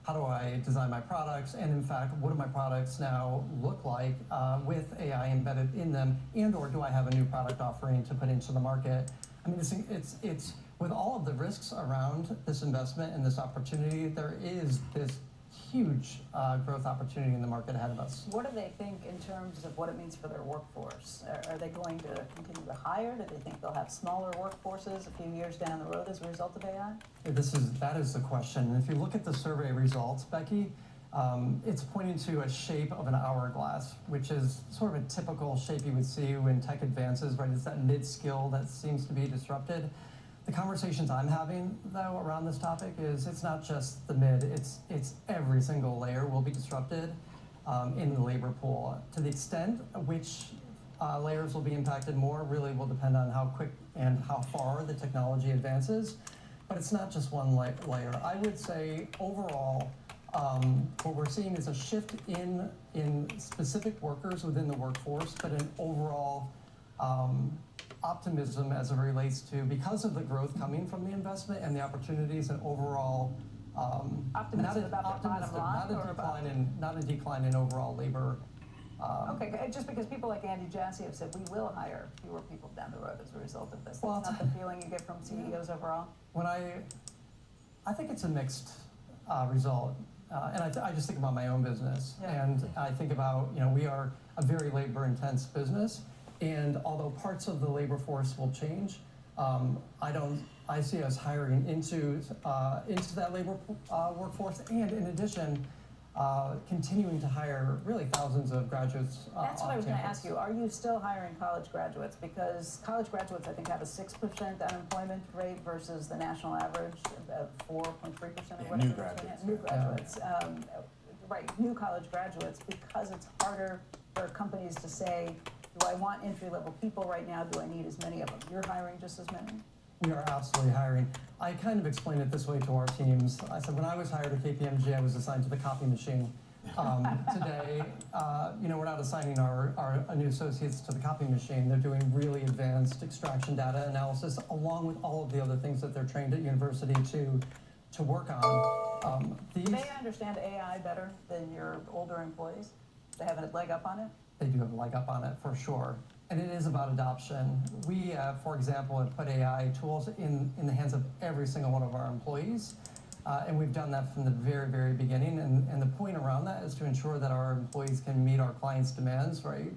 how do I design my products, and in fact, what do my products now look like with AI embedded in them, and or do I have a new product offering to put into the market? I mean, it's with all of the risks around this investment and this opportunity, there is this huge growth opportunity in the market ahead of us. What do they think in terms of what it means for their workforce? Are they going to continue to hire? Do they think they'll have smaller workforces a few years down the road as a result of AI? That is the question. And if you look at the survey results, Becky, it's pointing to a shape of an hourglass, which is sort of a typical shape you would see when tech advances, right? It's that mid-skill that seems to be disrupted. The conversations I'm having, though, around this topic is it's not just the mid, it's every single layer will be disrupted in the labor pool. To the extent which layers will be impacted more really will depend on how quick and how far the technology advances. But it's not just one layer. I would say overall, what we're seeing is a shift in specific workers within the workforce, but an overall optimism as it relates to, because of the growth coming from the investment and the opportunities and overall optimism about the bottom line, not a decline in overall labor. Okay, just because people like Andy Jassy have said we will hire fewer people down the road as a result of this. That's not the feeling you get from CEOs overall? When I think it's a mixed result. And I just think about my own business, and I think about, we are a very labor-intense business, and although parts of the labor force will change, I see us hiring into that labor workforce, and in addition, continuing to hire really thousands of graduates. That's what I was going to ask you. Are you still hiring college graduates? Because college graduates, I think, have a 6% unemployment rate versus the national average of 4.3% or whatever. New graduates. New graduates. Right, new college graduates, because it's harder for companies to say, do I want entry-level people right now? Do I need as many of them? You're hiring just as many? We are absolutely hiring. I kind of explained it this way to our teams. I said, when I was hired at KPMG, I was assigned to the copy machine. Today, we're not assigning our new associates to the copy machine. They're doing really advanced extraction data analysis, along with all of the other things that they're trained at university to work on. Do they understand AI better than your older employees? They have a leg up on it? They do have a leg up on it, for sure. And it is about adoption. We, for example, have put AI tools in the hands of every single one of our employees. And we've done that from the very, very beginning. And the point around that is to ensure that our employees can meet our clients' demands, right,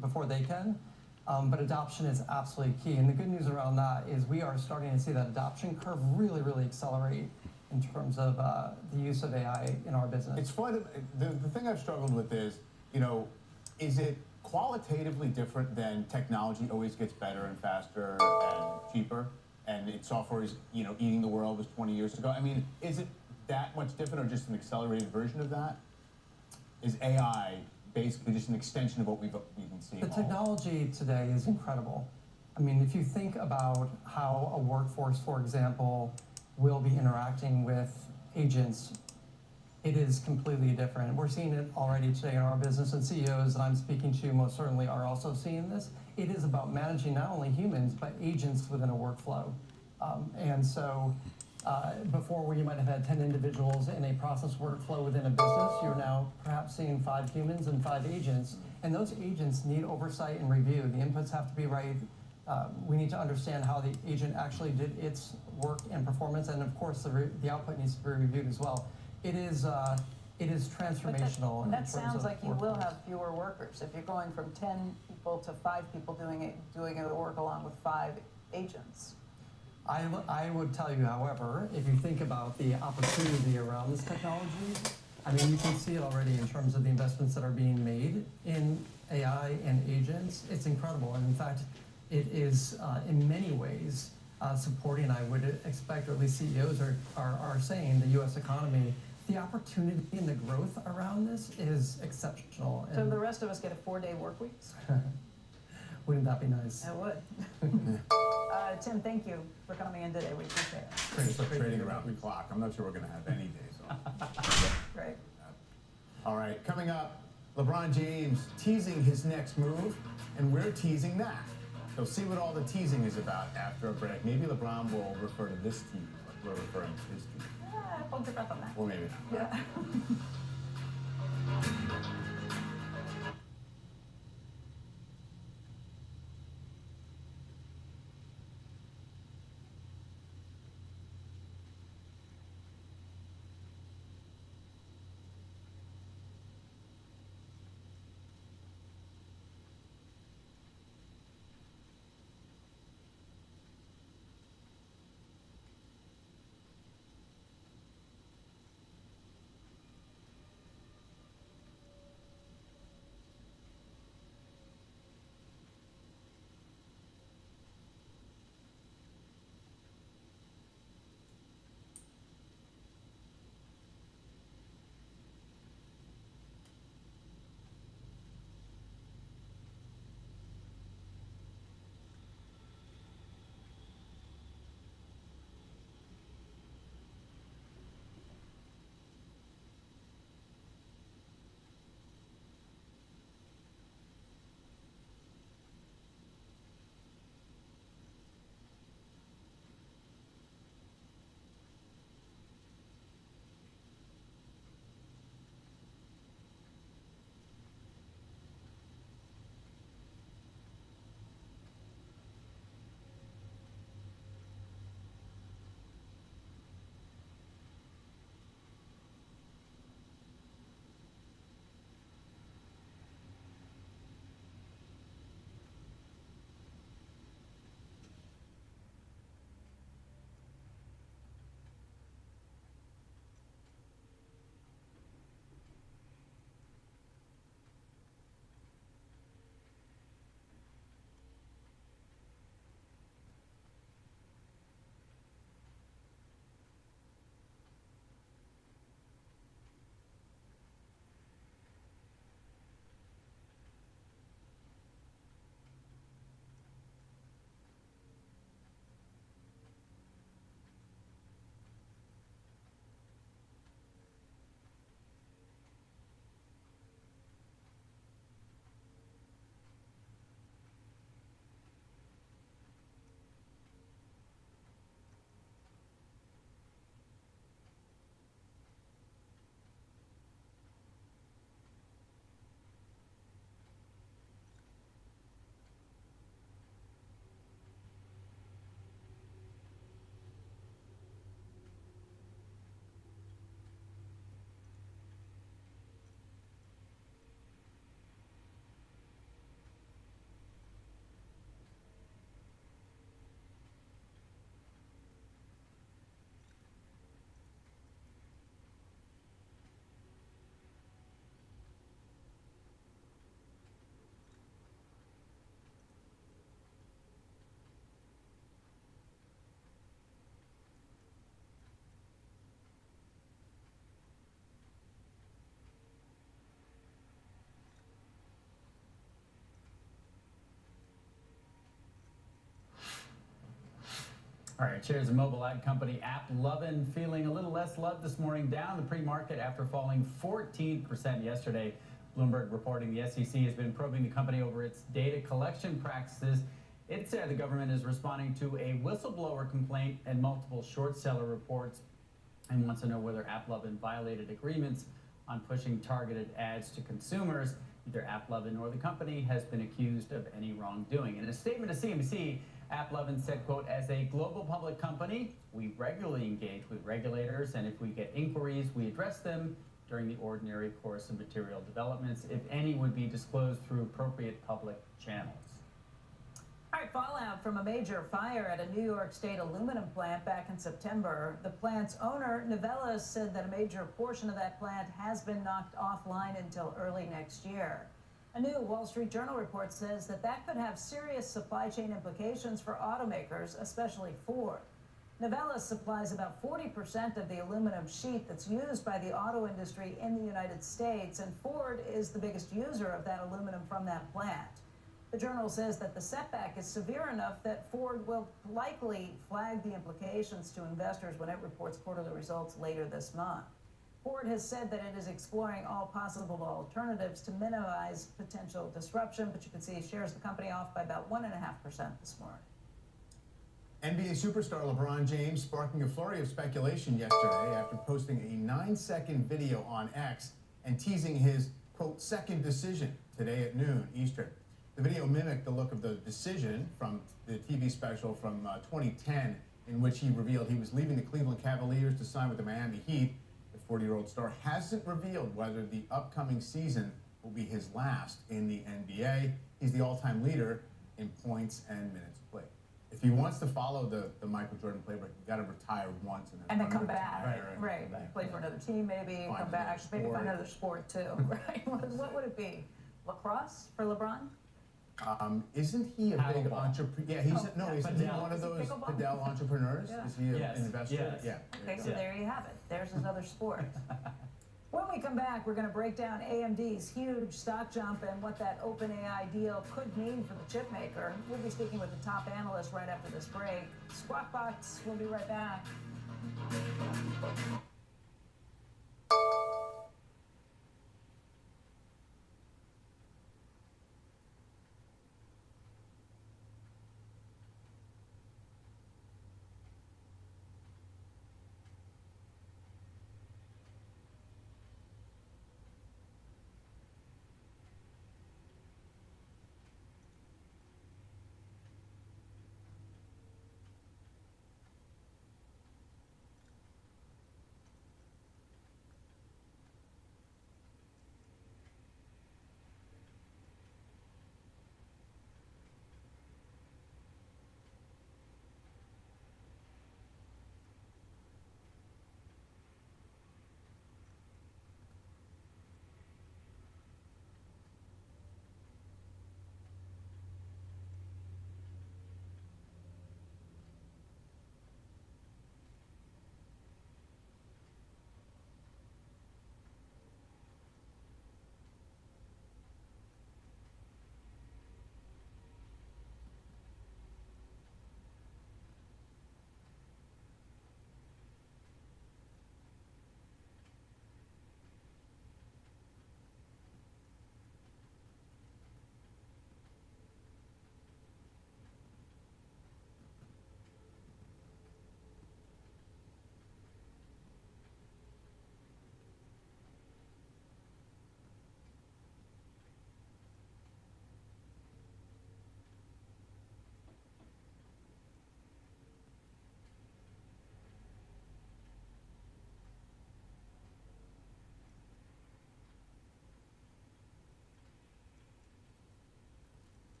before they can. But adoption is absolutely key. And the good news around that is we are starting to see that adoption curve really, really accelerate in terms of the use of AI in our business. It's fun. The thing I've struggled with is, is it qualitatively different than technology always gets better and faster and cheaper, and software is, eating the world was 20 years ago? I mean, is it that much different, or just an accelerated version of that? Is AI basically just an extension of what we've been seeing? The technology today is incredible. I mean, if you think about how a workforce, for example, will be interacting with agents, it is completely different. We're seeing it already today in our business, and CEOs that I'm speaking to most certainly are also seeing this. It is about managing not only humans, but agents within a workflow. And so before, where you might have had 10 individuals in a process workflow within a business, you're now perhaps seeing 5 humans and 5 agents. And those agents need oversight and review. The inputs have to be right. We need to understand how the agent actually did its work and performance, and of course the output needs to be reviewed as well. It is transformational. But that sounds like you will have fewer workers if you're going from 10 people to 5 people doing the work along with 5 agents. I would tell you, however, if you think about the opportunity around this technology, I mean, you can see it already in terms of the investments that are being made in AI and agents. It's incredible, and in fact, it is in many ways supporting, I would expect, or at least CEOs are saying, the U.S. economy. The opportunity and the growth around this is exceptional. So the rest of us get a 4-day work weeks? Wouldn't that be nice? It would. Tim, thank you for coming in today. We appreciate it. It's like trading around the clock. I'm not sure we're going to have any days off. Great. All right, coming up, LeBron James teasing his next move, and we're teasing that. So see what all the teasing is about after a break. Maybe LeBron will refer to this team like we're referring to his team. hold your breath on that. Or maybe not. Yeah. All right, shares of mobile ad company AppLovin feeling a little less love this morning, down the pre-market after falling 14% yesterday. Bloomberg reporting the SEC has been probing the company over its data collection practices. It said the government is responding to a whistleblower complaint and multiple short seller reports and wants to know whether AppLovin violated agreements on pushing targeted ads to consumers. Neither AppLovin or the company has been accused of any wrongdoing. In a statement to CNBC, AppLovin said, quote, as a global public company, we regularly engage with regulators, and if we get inquiries, we address them during the ordinary course of material developments, if any would be disclosed through appropriate public channels. All right, fallout from a major fire at a New York State aluminum plant back in September. The plant's owner, Novelis, said that a major portion of that plant has been knocked offline until early next year. A new Wall Street Journal report says that that could have serious supply chain implications for automakers, especially Ford. Novelis supplies about 40% of the aluminum sheet that's used by the auto industry in the United States, and Ford is the biggest user of that aluminum from that plant. The Journal says that the setback is severe enough that Ford will likely flag the implications to investors when it reports quarterly results later this month. Ford has said that it is exploring all possible alternatives to minimize potential disruption, but you can see shares of the company off by about 1.5% this morning. NBA superstar LeBron James sparking a flurry of speculation yesterday after posting a 9-second video on X and teasing his, quote, second decision today at noon Eastern. The video mimicked the look of the decision from the TV special from 2010, in which he revealed he was leaving the Cleveland Cavaliers to sign with the Miami Heat. The 40-year-old star hasn't revealed whether the upcoming season will be his last in the NBA. He's the all-time leader in points and minutes played. If he wants to follow the Michael Jordan playbook, you've got to retire once and And then run come over back, time. right? Play for another team, maybe Find come back, another maybe find sport. another sport too, right? What would it be? Lacrosse for LeBron? Isn't he a big Paddleball. entrepreneur? Yeah, he's Oh, no, yeah. isn't he Padel. one of Is he those pickleball? Padel entrepreneurs? Yeah. Is he Yes, an investor? yes. Yeah. Okay, so there you have it. There's another sport. When we come back, we're going to break down AMD's huge stock jump and what that OpenAI deal could mean for the chip maker. We'll be speaking with the top analyst right after this break. Squawk Box, we'll be right back.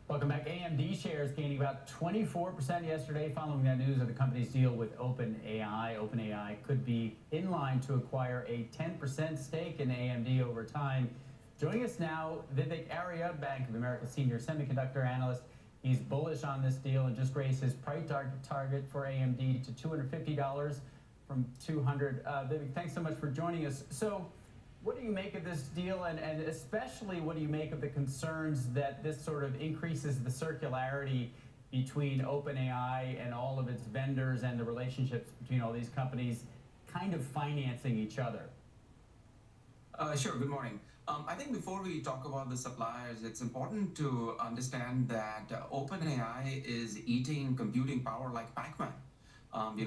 Welcome back. AMD shares gaining about 24% yesterday following that news of the company's deal with OpenAI. OpenAI could be in line to acquire a 10% stake in AMD over time. Joining us now, Vivek Arya, Bank of America senior semiconductor analyst. He's bullish on this deal and just raised his price target for AMD to $250 from $200. Vivek, thanks so much for joining us. So, what do you make of this deal, and especially what do you make of the concerns that this sort of increases the circularity between OpenAI and all of its vendors and the relationships between all these companies kind of financing each other? Sure, good morning. I think before we talk about the suppliers, it's important to understand that OpenAI is eating computing power like Pac-Man.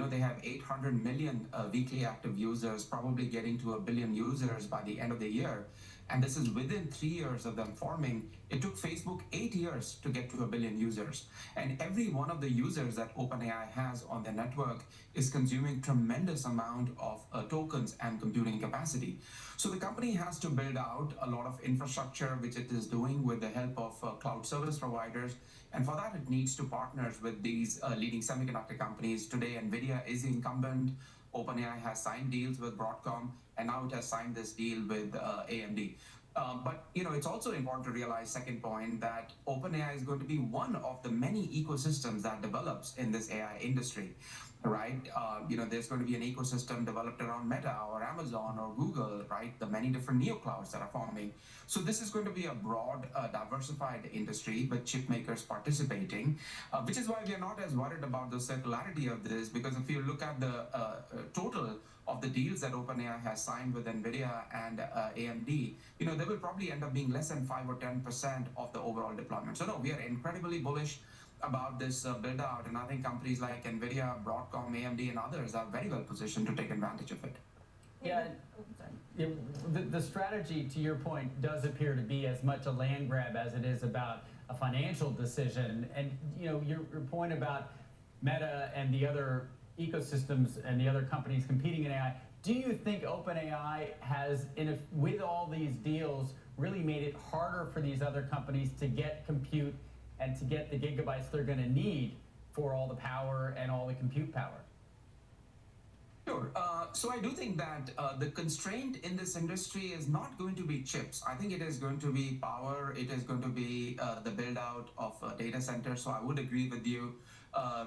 They have 800 million weekly active users, probably getting to 1 billion users by the end of the year. And this is within 3 years of them forming. It took Facebook 8 years to get to 1 billion users. And every one of the users that OpenAI has on their network is consuming tremendous amount of tokens and computing capacity. So the company has to build out a lot of infrastructure, which it is doing with the help of cloud service providers. And for that, it needs to partner with these leading semiconductor companies. Today, NVIDIA is the incumbent. OpenAI has signed deals with Broadcom, and now it has signed this deal with AMD. But it's also important to realize, second point, that OpenAI is going to be one of the many ecosystems that develops in this AI industry, right? There's going to be an ecosystem developed around Meta or Amazon or Google, right? The many different neoclouds that are forming. So this is going to be a broad, diversified industry with chip makers participating, which is why we are not as worried about the circularity of this, because if you look at the total of the deals that OpenAI has signed with NVIDIA and AMD, they will probably end up being less than 5 or 10% of the overall deployment. So no, we are incredibly bullish about this build out, and I think companies like NVIDIA, Broadcom, AMD, and others are very well positioned to take advantage of it. Yeah, the strategy, to your point, does appear to be as much a land grab as it is about a financial decision. And your point about Meta and the other ecosystems and the other companies competing in AI, do you think OpenAI has, with all these deals, really made it harder for these other companies to get compute and to get the gigabytes they're going to need for all the power and all the compute power? Sure. So I do think that the constraint in this industry is not going to be chips. I think it is going to be power. It is going to be the build out of data centers. So I would agree with you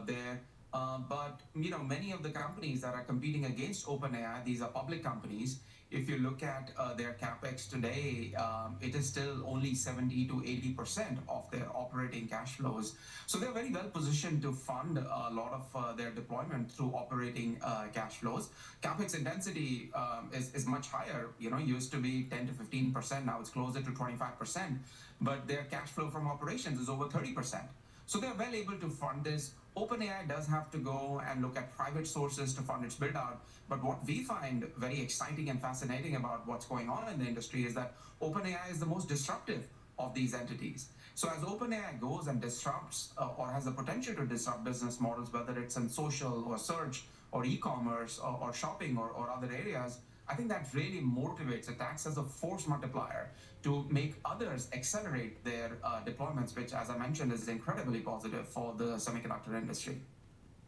there. But many of the companies that are competing against OpenAI, these are public companies. If you look at their capex today, it is still only 70 to 80% of their operating cash flows. So they're very well positioned to fund a lot of their deployment through operating cash flows. Capex intensity is much higher. Used to be 10 to 15%. Now it's closer to 25%. But their cash flow from operations is over 30%. So they're well able to fund this. OpenAI does have to go and look at private sources to fund its build out. But what we find very exciting and fascinating about what's going on in the industry is that OpenAI is the most disruptive of these entities. So as OpenAI goes and disrupts or has the potential to disrupt business models, whether it's in social or search or e-commerce or shopping or other areas, I think that really motivates, it acts as a force multiplier to make others accelerate their deployments, which, as I mentioned, is incredibly positive for the semiconductor industry.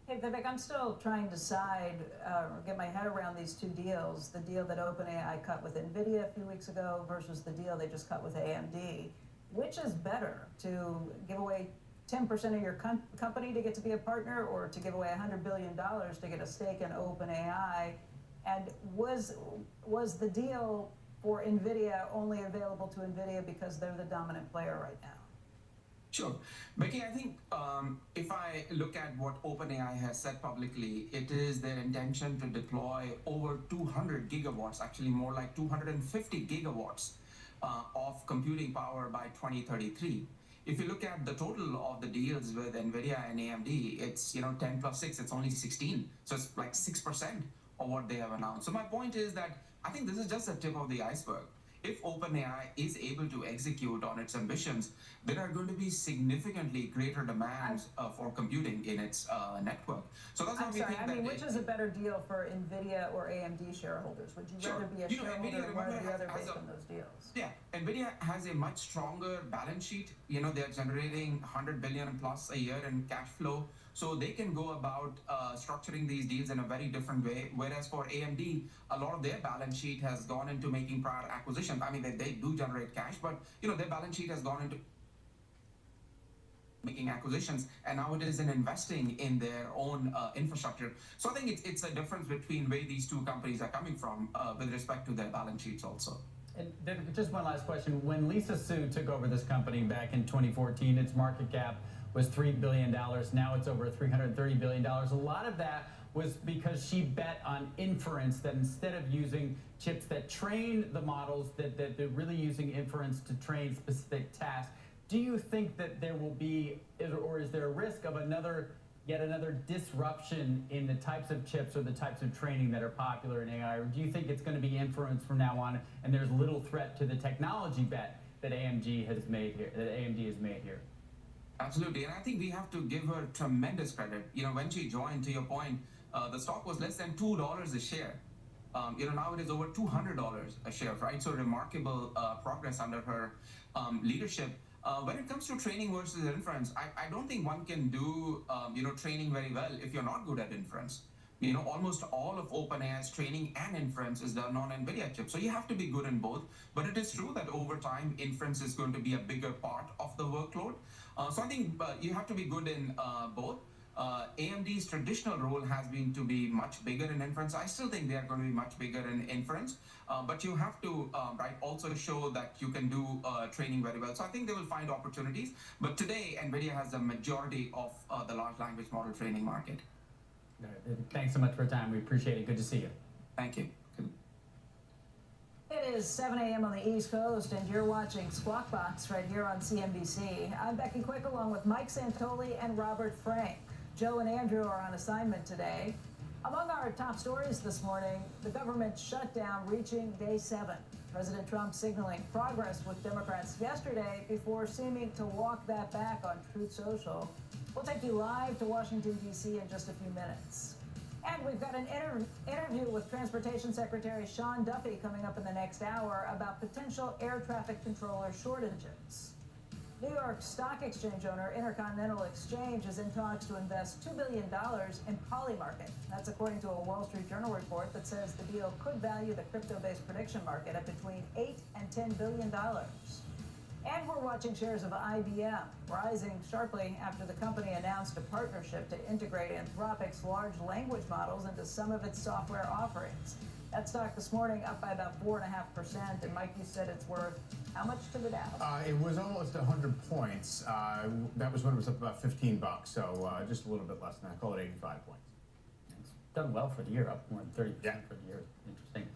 Hey, Vivek, I'm still trying to decide or get my head around these two deals. The deal that OpenAI cut with NVIDIA a few weeks ago versus the deal they just cut with AMD. Which is better, to give away 10% of your company to get to be a partner, or to give away $100 billion to get a stake in OpenAI? And was the deal for NVIDIA only available to NVIDIA because they're the dominant player right now? Sure. Becky, I think if I look at what OpenAI has said publicly, it is their intention to deploy over 200 gigawatts, actually more like 250 gigawatts of computing power by 2033. If you look at the total of the deals with NVIDIA and AMD, it's 10 plus 6, it's only 16. So it's like 6% of what they have announced. So my point is that I think this is just the tip of the iceberg. If OpenAI is able to execute on its ambitions, there are going to be significantly greater demands for computing in its network. So that's why we think that which is a better deal for NVIDIA or AMD shareholders? Would you rather be a shareholder of one or the other based on those deals? Yeah, NVIDIA has a much stronger balance sheet. They're generating 100 billion plus a year in cash flow. So they can go about structuring these deals in a very different way. Whereas for AMD, a lot of their balance sheet has gone into making prior acquisitions. I mean, they do generate cash, but their balance sheet has gone into making acquisitions, and now it is in investing in their own infrastructure. So I think it's a difference between where these two companies are coming from with respect to their balance sheets also. And just one last question. When Lisa Su took over this company back in 2014, its market cap was $3 billion. Now it's over $330 billion. A lot of that was because she bet on inference, that instead of using chips that train the models, that they're really using inference to train specific tasks. Do you think that there will be, or is there a risk of yet another disruption in the types of chips or the types of training that are popular in AI? Or do you think it's going to be inference from now on, and there's little threat to the technology bet that AMD has made here? Absolutely, and I think we have to give her tremendous credit. You know, when she joined, to your point, the stock was less than $2 a share. Now it is over $200 a share, right? So remarkable progress under her leadership. When it comes to training versus inference, I don't think one can do training very well if you're not good at inference. Almost all of OpenAI's training and inference is done on NVIDIA chips. So you have to be good in both. But it is true that over time, inference is going to be a bigger part of the workload. So I think you have to be good in both. AMD's traditional role has been to be much bigger in inference. I still think they are going to be much bigger in inference, but you have to also show that you can do training very well. So I think they will find opportunities. But today, NVIDIA has the majority of the large language model training market. Thanks so much for your time. We appreciate it. Good to see you. Thank you. It is 7 a.m. on the East Coast, and you're watching Squawk Box right here on CNBC. I'm Becky Quick, along with Mike Santoli and Robert Frank. Joe and Andrew are on assignment today. Among our top stories this morning, the government shutdown reaching day 7. President Trump signaling progress with Democrats yesterday before seeming to walk that back on Truth Social. We'll take you live to Washington, D.C. in just a few minutes. And we've got an interview with Transportation Secretary Sean Duffy coming up in the next hour about potential air traffic controller shortages. New York Stock Exchange owner Intercontinental Exchange is in talks to invest $2 billion in Polymarket. That's according to a Wall Street Journal report that says the deal could value the crypto-based prediction market at between $8 and $10 billion. And we're watching shares of IBM rising sharply after the company announced a partnership to integrate Anthropic's large language models into some of its software offerings. That stock this morning up by about 4.5%. And Mike, you said it's worth how much to the Dow? It was almost 100 points. That was when it was up about $15, so just a little bit less than that. Call it 85 points. It's done well for the year, up more than 30% for the year. Interesting.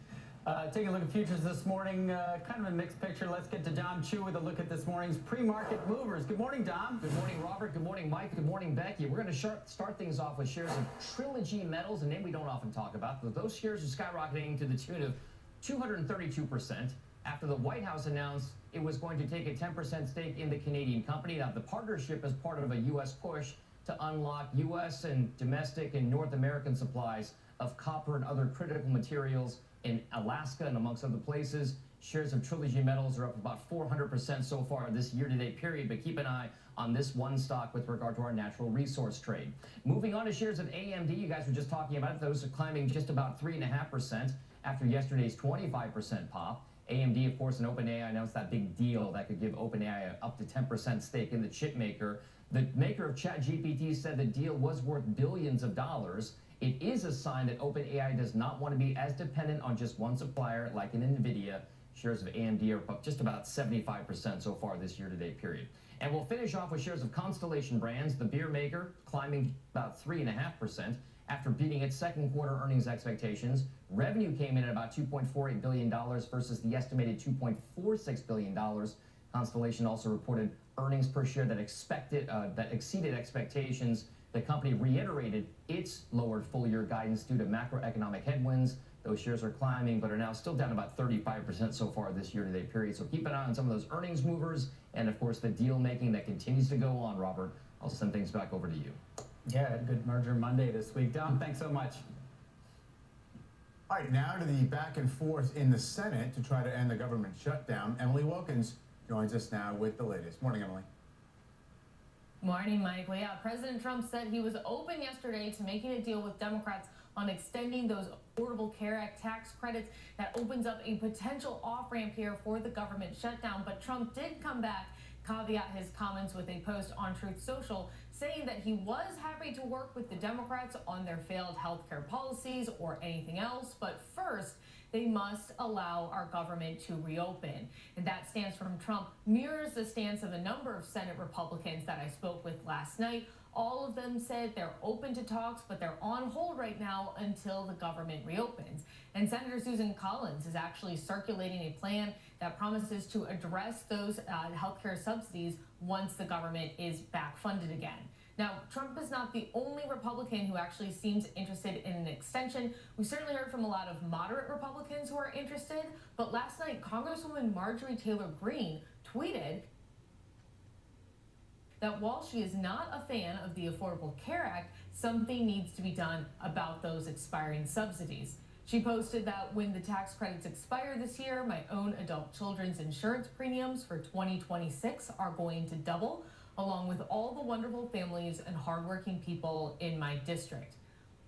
Taking a look at futures this morning, kind of a mixed picture. Let's get to Dom Chu with a look at this morning's pre-market movers. Good morning, Dom. Good morning, Robert. Good morning, Mike. Good morning, Becky. We're going to start things off with shares of Trilogy Metals, a name we don't often talk about. But those shares are skyrocketing to the tune of 232% after the White House announced it was going to take a 10% stake in the Canadian company. Now, the partnership is part of a U.S. push to unlock U.S. and domestic and North American supplies of copper and other critical materials in Alaska and amongst other places. Shares of Trilogy Metals are up about 400% so far this year-to-date period, but keep an eye on this one stock with regard to our natural resource trade. Moving on to shares of AMD, you guys were just talking about it. Those are climbing just about 3.5% after yesterday's 25% pop. AMD, of course, and OpenAI announced that big deal that could give OpenAI up to 10% stake in the chip maker. The maker of ChatGPT said the deal was worth billions of dollars. It is a sign that OpenAI does not want to be as dependent on just one supplier like an NVIDIA. Shares of AMD are up just about 75% so far this year-to-date period. And we'll finish off with shares of Constellation Brands, the beer maker, climbing about 3.5% after beating its second quarter earnings expectations. Revenue came in at about $2.48 billion versus the estimated $2.46 billion. Constellation also reported earnings per share that exceeded expectations. The company reiterated its lowered full-year guidance due to macroeconomic headwinds. Those shares are climbing, but are now still down about 35% so far this year-to-date period. So keep an eye on some of those earnings movers, and of course the deal-making that continues to go on. Robert, I'll send things back over to you. Yeah, had a good merger Monday this week. Dom, thanks so much. All right, now to the back and forth in the Senate to try to end the government shutdown. Emily Wilkins joins us now with the latest. Morning, Emily. Morning, Mike. Well, yeah, President Trump said he was open yesterday to making a deal with Democrats on extending those Affordable Care Act tax credits. That opens up a potential off-ramp here for the government shutdown. But Trump did come back, caveat his comments with a post on Truth Social, saying that he was happy to work with the Democrats on their failed health care policies or anything else. But first, they must allow our government to reopen. And that stance from Trump mirrors the stance of a number of Senate Republicans that I spoke with last night. All of them said they're open to talks, but they're on hold right now until the government reopens. And Senator Susan Collins is actually circulating a plan that promises to address those healthcare subsidies once the government is back funded again. Now, Trump is not the only Republican who actually seems interested in an extension. We certainly heard from a lot of moderate Republicans who are interested, but last night, Congresswoman Marjorie Taylor Greene tweeted that while she is not a fan of the Affordable Care Act, something needs to be done about those expiring subsidies. She posted that when the tax credits expire this year, my own adult children's insurance premiums for 2026 are going to double, along with all the wonderful families and hardworking people in my district.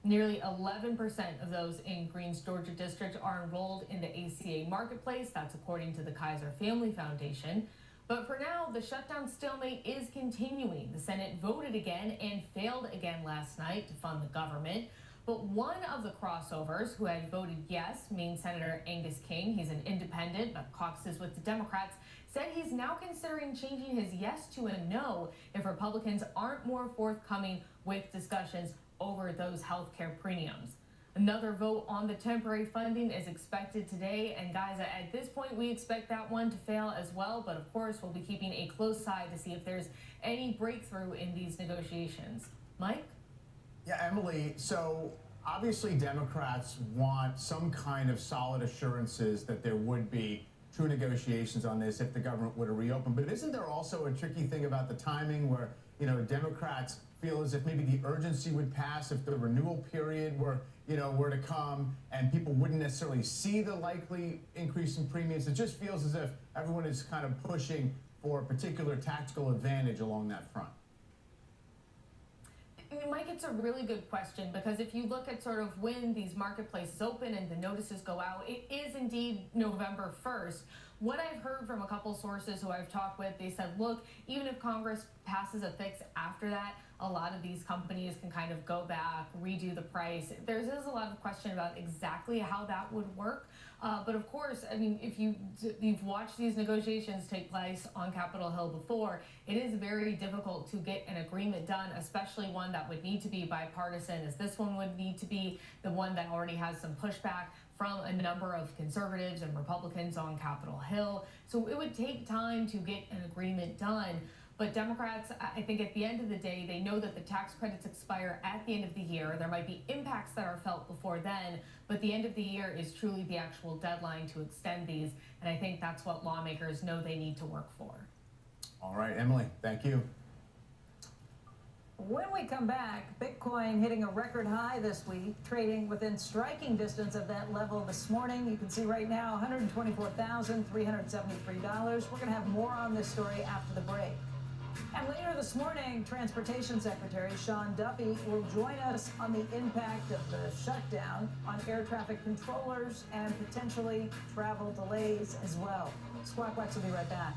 Nearly 11% of those in Greene's Georgia district are enrolled in the ACA marketplace. That's according to the Kaiser Family Foundation. But for now, the shutdown stalemate is continuing. The Senate voted again and failed again last night to fund the government. But one of the crossovers who had voted yes, Maine Senator Angus King, he's an independent but caucuses with the Democrats, said he's now considering changing his yes to a no if Republicans aren't more forthcoming with discussions over those health care premiums. Another vote on the temporary funding is expected today, and guys, at this point, we expect that one to fail as well, but of course, we'll be keeping a close eye to see if there's any breakthrough in these negotiations. Mike? Yeah, Emily, so obviously Democrats want some kind of solid assurances that there would be true negotiations on this if the government were to reopen. But isn't there also a tricky thing about the timing where, Democrats feel as if maybe the urgency would pass if the renewal period were to come and people wouldn't necessarily see the likely increase in premiums? It just feels as if everyone is kind of pushing for a particular tactical advantage along that front. Mike, it's a really good question, because if you look at sort of when these marketplaces open and the notices go out, it is indeed November 1st. What I've heard from a couple sources who I've talked with, they said, look, even if Congress passes a fix after that, a lot of these companies can kind of go back, redo the price. There is a lot of question about exactly how that would work. But of course, I mean, if you've watched these negotiations take place on Capitol Hill before, it is very difficult to get an agreement done, especially one that would need to be bipartisan, as this one would need to be, the one that already has some pushback from a number of conservatives and Republicans on Capitol Hill. So it would take time to get an agreement done. But Democrats, I think at the end of the day, they know that the tax credits expire at the end of the year. There might be impacts that are felt before then, but the end of the year is truly the actual deadline to extend these. And I think that's what lawmakers know they need to work for. All right, Emily, thank you. When we come back, Bitcoin hitting a record high this week, trading within striking distance of that level this morning. You can see right now $124,373. We're going to have more on this story after the break. And later this morning, Transportation Secretary Sean Duffy will join us on the impact of the shutdown on air traffic controllers and potentially travel delays as well. Squawk Wax will be right back.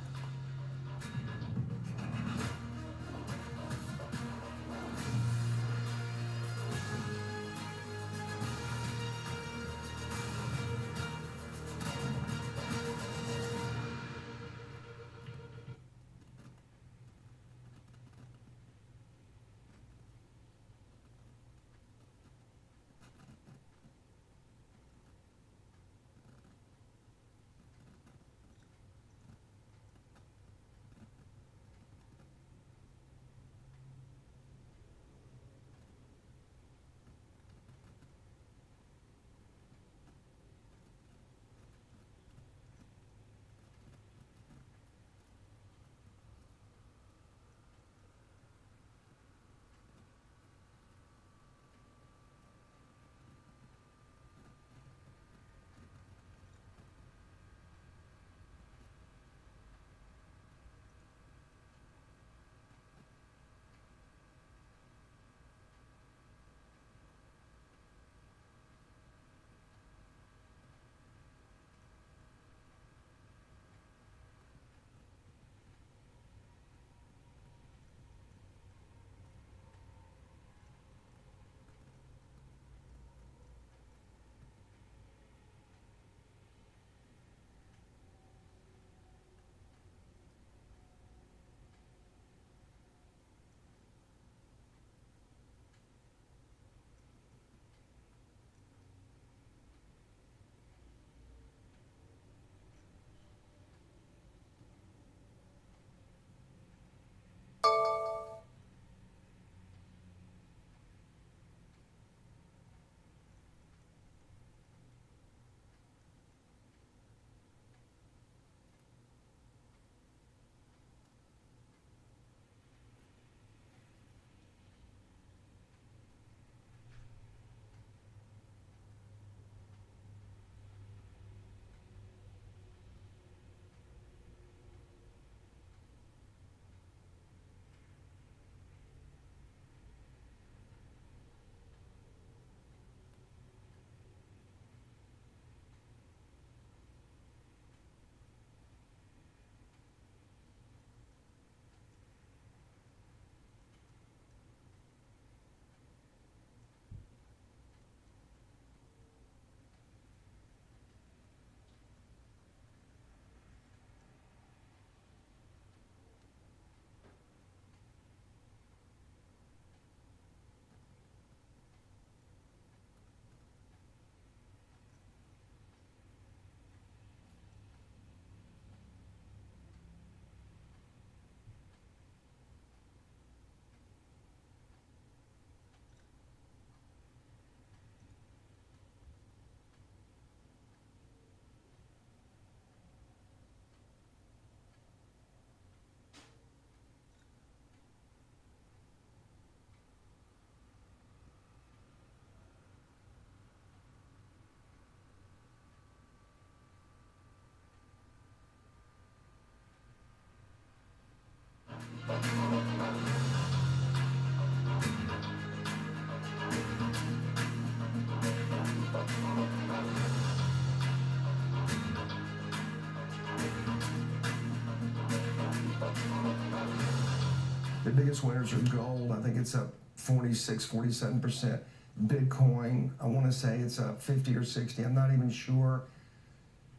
The biggest winners are gold. I think it's up 46, 47%. Bitcoin, I want to say it's up 50 or 60. I'm not even sure.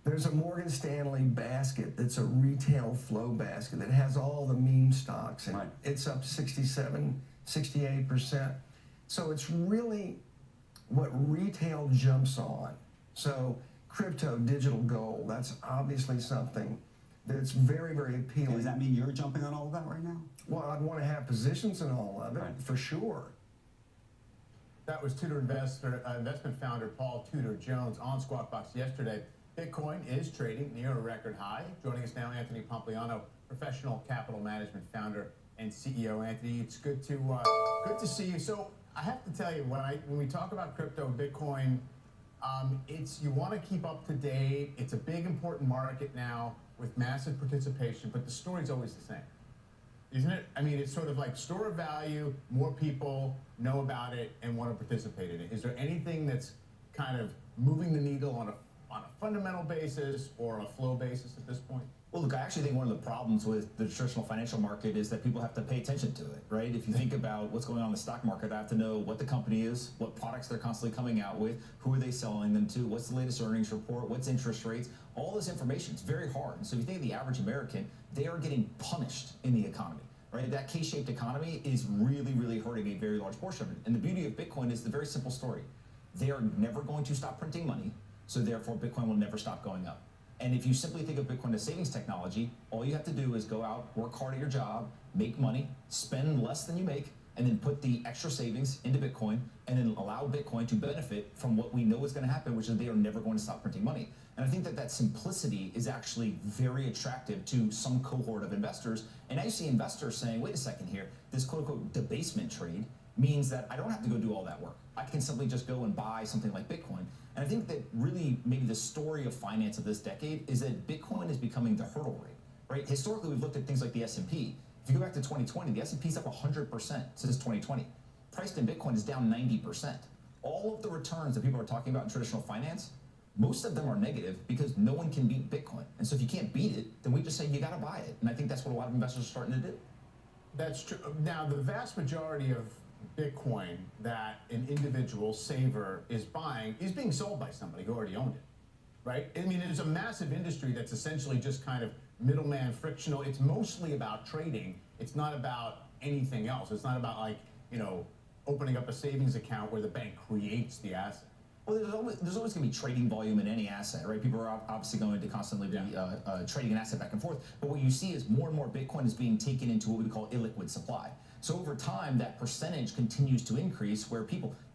There's a Morgan Stanley basket that's a retail flow basket that has all the meme stocks, and it's up 67, 68%. So it's really what retail jumps on. So crypto, digital gold, that's obviously something that's very, very appealing. Does that mean you're jumping on all of that right now? Well, I'd want to have positions in all of it, for sure. That was Tudor investment founder Paul Tudor Jones on Squawk Box yesterday. Bitcoin is trading near a record high. Joining us now, Anthony Pompliano, professional capital management founder and CEO. Anthony, it's good to see you. So I have to tell you, when we talk about crypto and Bitcoin, you want to keep up to date. It's a big, important market now with massive participation, but the story's always the same, isn't it? I mean, it's sort of like store of value, more people know about it and want to participate in it. Is there anything that's kind of moving the needle on a fundamental basis or a flow basis at this point? Well, look, I actually think one of the problems with the traditional financial market is that people have to pay attention to it, right? If you think about what's going on in the stock market, I have to know what the company is, what products they're constantly coming out with, who are they selling them to, what's the latest earnings report, what's interest rates, all this information. It's very hard. And so if you think of the average American, they are getting punished in the economy, right? That K-shaped economy is really, really hurting a very large portion of it. And the beauty of Bitcoin is the very simple story. They are never going to stop printing money, so therefore Bitcoin will never stop going up. And if you simply think of Bitcoin as savings technology, all you have to do is go out, work hard at your job, make money, spend less than you make, and then put the extra savings into Bitcoin, and then allow Bitcoin to benefit from what we know is going to happen, which is they are never going to stop printing money. And I think that simplicity is actually very attractive to some cohort of investors. And now you see investors saying, wait a second here, this quote-unquote debasement trade means that I don't have to go do all that work. I can simply just go and buy something like Bitcoin. And I think that really maybe the story of finance of this decade is that Bitcoin is becoming the hurdle rate, right? Historically, we've looked at things like the S&P. If you go back to 2020, the S&P is up 100% since 2020. Priced in Bitcoin is down 90%. All of the returns that people are talking about in traditional finance, most of them are negative because no one can beat Bitcoin. And so if you can't beat it, then we just say you got to buy it. And I think that's what a lot of investors are starting to do. That's true. Now, the vast majority of Bitcoin that an individual saver is buying is being sold by somebody who already owned it, right? I mean, it is a massive industry that's essentially just kind of middleman frictional. It's mostly about trading. It's not about anything else. It's not about, like, you know, opening up a savings account where the bank creates the asset. Well, there's always going to be trading volume in any asset, right? People are obviously going to constantly be trading an asset back and forth. But what you see is more and more Bitcoin is being taken into what we call illiquid supply. So over time, that percentage continues to increase where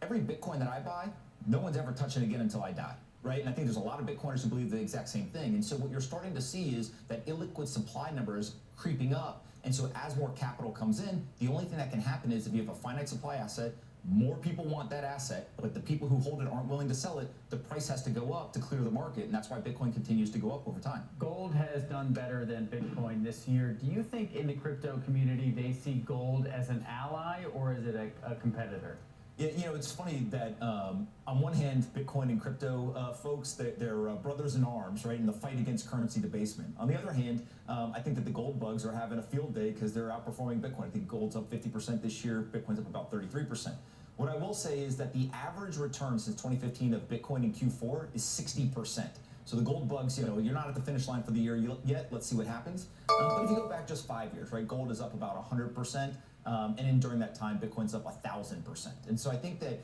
every Bitcoin that I buy, no one's ever touching it again until I die, right? And I think there's a lot of Bitcoiners who believe the exact same thing. And so what you're starting to see is that illiquid supply number is creeping up. And so as more capital comes in, the only thing that can happen is if you have a finite supply asset, more people want that asset, but the people who hold it aren't willing to sell it, the price has to go up to clear the market, and that's why Bitcoin continues to go up over time. Gold has done better than Bitcoin this year. Do you think in the crypto community they see gold as an ally, or is it a competitor? Yeah, you know, it's funny that on one hand, Bitcoin and crypto folks, they're brothers in arms, right, in the fight against currency debasement. On the other hand, I think that the gold bugs are having a field day because they're outperforming Bitcoin. I think gold's up 50% this year, Bitcoin's up about 33%. What I will say is that the average return since 2015 of Bitcoin in Q4 is 60%. So the gold bugs, you know, you're not at the finish line for the year yet. Let's see what happens. But if you go back just 5 years, right, gold is up about 100%. And then during that time, Bitcoin's up 1,000%. And so I think that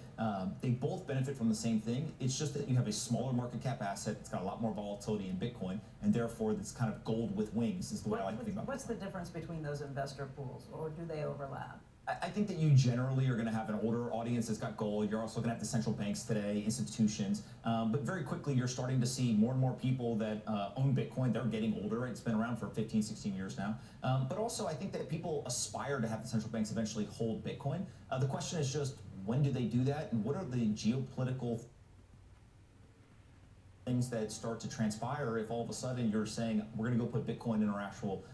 they both benefit from the same thing. It's just that you have a smaller market cap asset. It's got a lot more volatility in Bitcoin. And therefore, it's kind of gold with wings is the way I like to think about it. What's the difference between those investor pools, or do they overlap? I think that you generally are going to have an older audience that's got gold. You're also going to have the central banks today, institutions. But very quickly, you're starting to see more and more people that own Bitcoin. They're getting older. It's been around for 15, 16 years now. But also, I think that people aspire to have the central banks eventually hold Bitcoin. The question is just, when do they do that? And what are the geopolitical things that start to transpire if all of a sudden you're saying, we're going to go put Bitcoin in our actual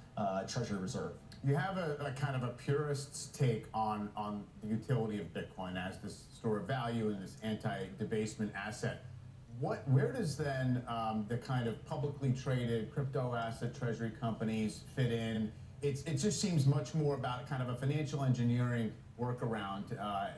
treasury reserve? You have a kind of a purist's take on the utility of Bitcoin as this store of value and this anti-debasement asset. Where does then the kind of publicly traded crypto asset treasury companies fit in? it just seems much more about kind of a financial engineering workaround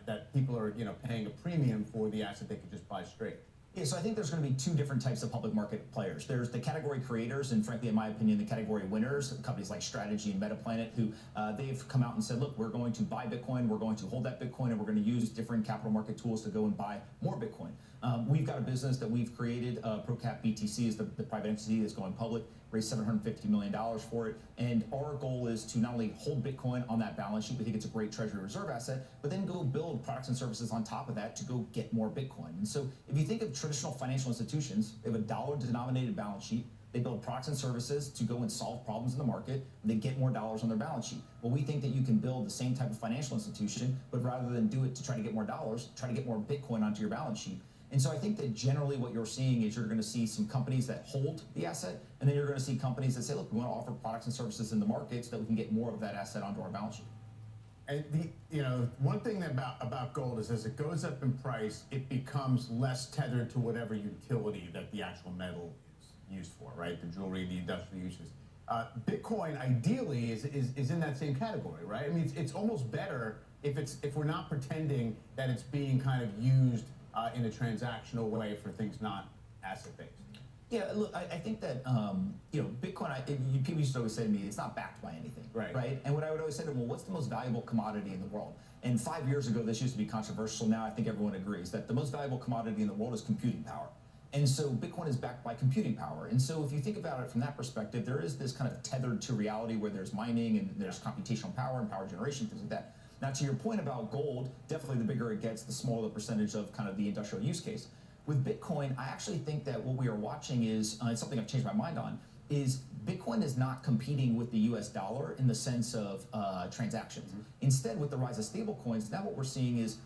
that people are paying a premium for the asset they could just buy straight. Yeah, so I think there's going to be two different types of public market players. There's the category creators, and frankly, in my opinion, the category winners, companies like Strategy and MetaPlanet, who they've come out and said, look, we're going to buy Bitcoin, we're going to hold that Bitcoin, and we're going to use different capital market tools to go and buy more Bitcoin. We've got a business that we've created. ProCap BTC is the private entity that's going public, raised $750 million for it. And our goal is to not only hold Bitcoin on that balance sheet, we think it's a great treasury reserve asset, but then go build products and services on top of that to go get more Bitcoin. And so if you think of traditional financial institutions, they have a dollar-denominated balance sheet. They build products and services to go and solve problems in the market, and they get more dollars on their balance sheet. Well, we think that you can build the same type of financial institution, but rather than do it to try to get more dollars, try to get more Bitcoin onto your balance sheet. And so I think that generally what you're seeing is you're going to see some companies that hold the asset, and then you're going to see companies that say, look, we want to offer products and services in the market so that we can get more of that asset onto our balance sheet. And one thing about gold is as it goes up in price, it becomes less tethered to whatever utility that the actual metal is used for, right? The jewelry, the industrial uses. Bitcoin ideally is in that same category, right? I mean, it's almost better if we're not pretending that it's being kind of used in a transactional way for things not asset-based. Yeah, look, I think that Bitcoin. People used to always say to me, "It's not backed by anything." Right. And what I would always say to them, well, what's the most valuable commodity in the world? And 5 years ago, this used to be controversial. Now I think everyone agrees that the most valuable commodity in the world is computing power. And so Bitcoin is backed by computing power. And so if you think about it from that perspective, there is this kind of tethered to reality where there's mining and there's computational power and power generation, things like that. Now, to your point about gold, definitely the bigger it gets, the smaller the percentage of kind of the industrial use case. With Bitcoin, I actually think that what we are watching is, it's something I've changed my mind on, is Bitcoin is not competing with the US dollar in the sense of transactions. Mm-hmm. Instead, with the rise of stablecoins, now what we're seeing is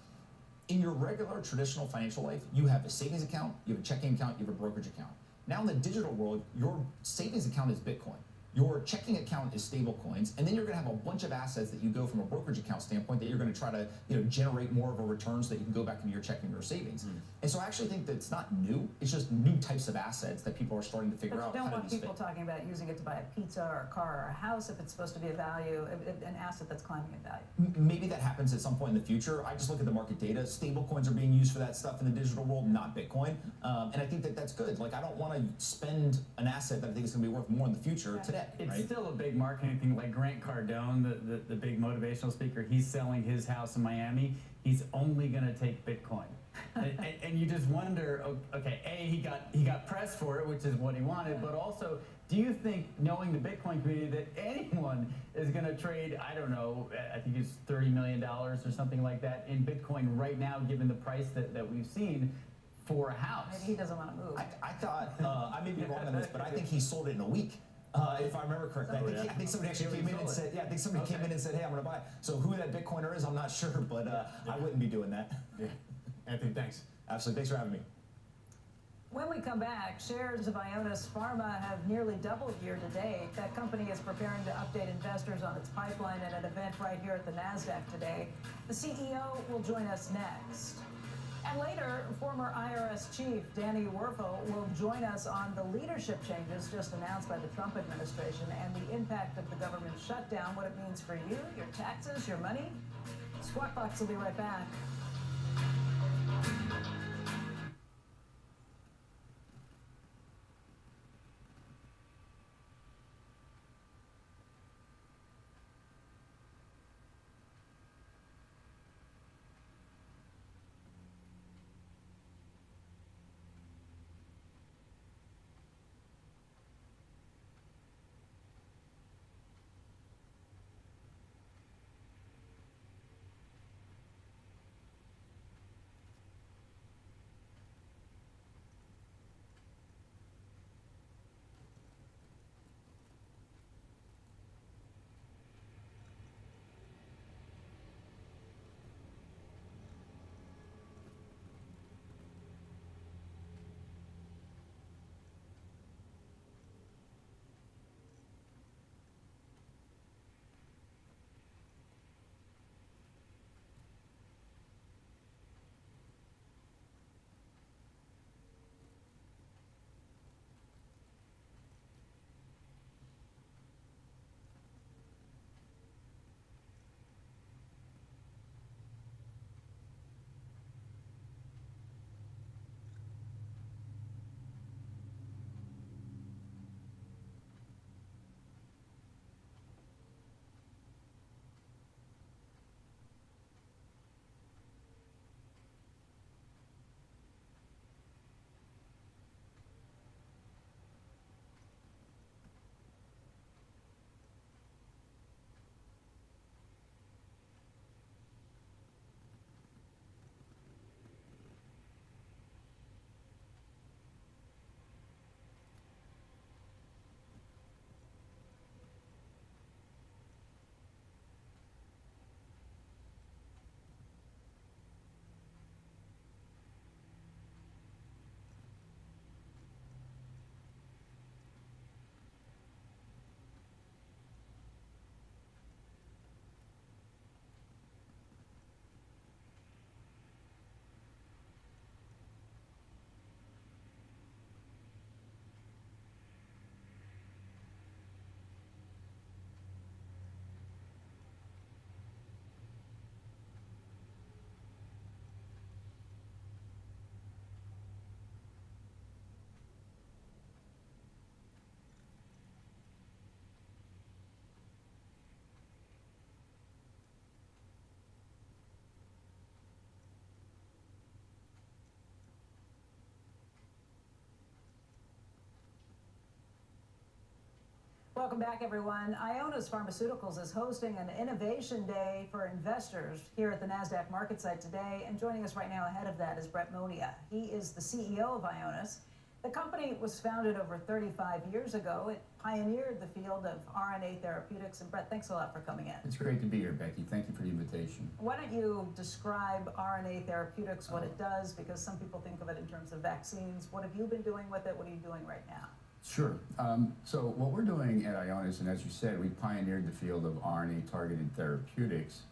in your regular traditional financial life, you have a savings account, you have a checking account, you have a brokerage account. Now in the digital world, your savings account is Bitcoin. Your checking account is stable coins, and then you're going to have a bunch of assets that you go from a brokerage account standpoint that you're going to try to generate more of a return so that you can go back into your checking or savings. Mm. And so I actually think that it's not new. It's just new types of assets that people are starting to figure out. But you don't how want people talking about using it to buy a pizza or a car or a house if it's supposed to be an asset that's climbing in value. Maybe that happens at some point in the future. I just look at the market data. Stable coins are being used for that stuff in the digital world, not Bitcoin. And I think that that's good. Like, I don't want to spend an asset that I think is going to be worth more in the future today. It's still a big marketing thing. Like Grant Cardone, the big motivational speaker, he's selling his house in Miami. He's only going to take Bitcoin. and you just wonder, okay, A, he got pressed for it, which is what he wanted, but also, do you think, knowing the Bitcoin community, that anyone is going to trade, I don't know, I think it's $30 million or something like that in Bitcoin right now, given the price that we've seen for a house? Maybe he doesn't want to move. I thought, I may be wrong on this, but I think he sold it in a week. If I remember correctly, I think somebody actually came in and said, I think somebody came in and said, hey, I'm going to buy it. So who that Bitcoiner is, I'm not sure, but I wouldn't be doing that. Yeah. Anthony, thanks. Absolutely. Thanks for having me. When we come back, shares of Ionis Pharma have nearly doubled year to date. That company is preparing to update investors on its pipeline at an event right here at the NASDAQ today. The CEO will join us next. And later, former IRS Chief Danny Werfel will join us on the leadership changes just announced by the Trump administration and the impact of the government shutdown, what it means for you, your taxes, your money. Squawk Box will be right back. Welcome back, everyone. Ionis Pharmaceuticals is hosting an Innovation Day for investors here at the NASDAQ market site today. And joining us right now ahead of that is Brett Monia. He is the CEO of Ionis. The company was founded over 35 years ago. It pioneered the field of RNA therapeutics. And Brett, thanks a lot for coming in. It's great to be here, Becky. Thank you for the invitation. Why don't you describe RNA therapeutics, what it does, because some people think of it in terms of vaccines. What have you been doing with it? What are you doing right now? Sure. So what we're doing at Ionis, and as you said, we pioneered the field of RNA-targeted therapeutics,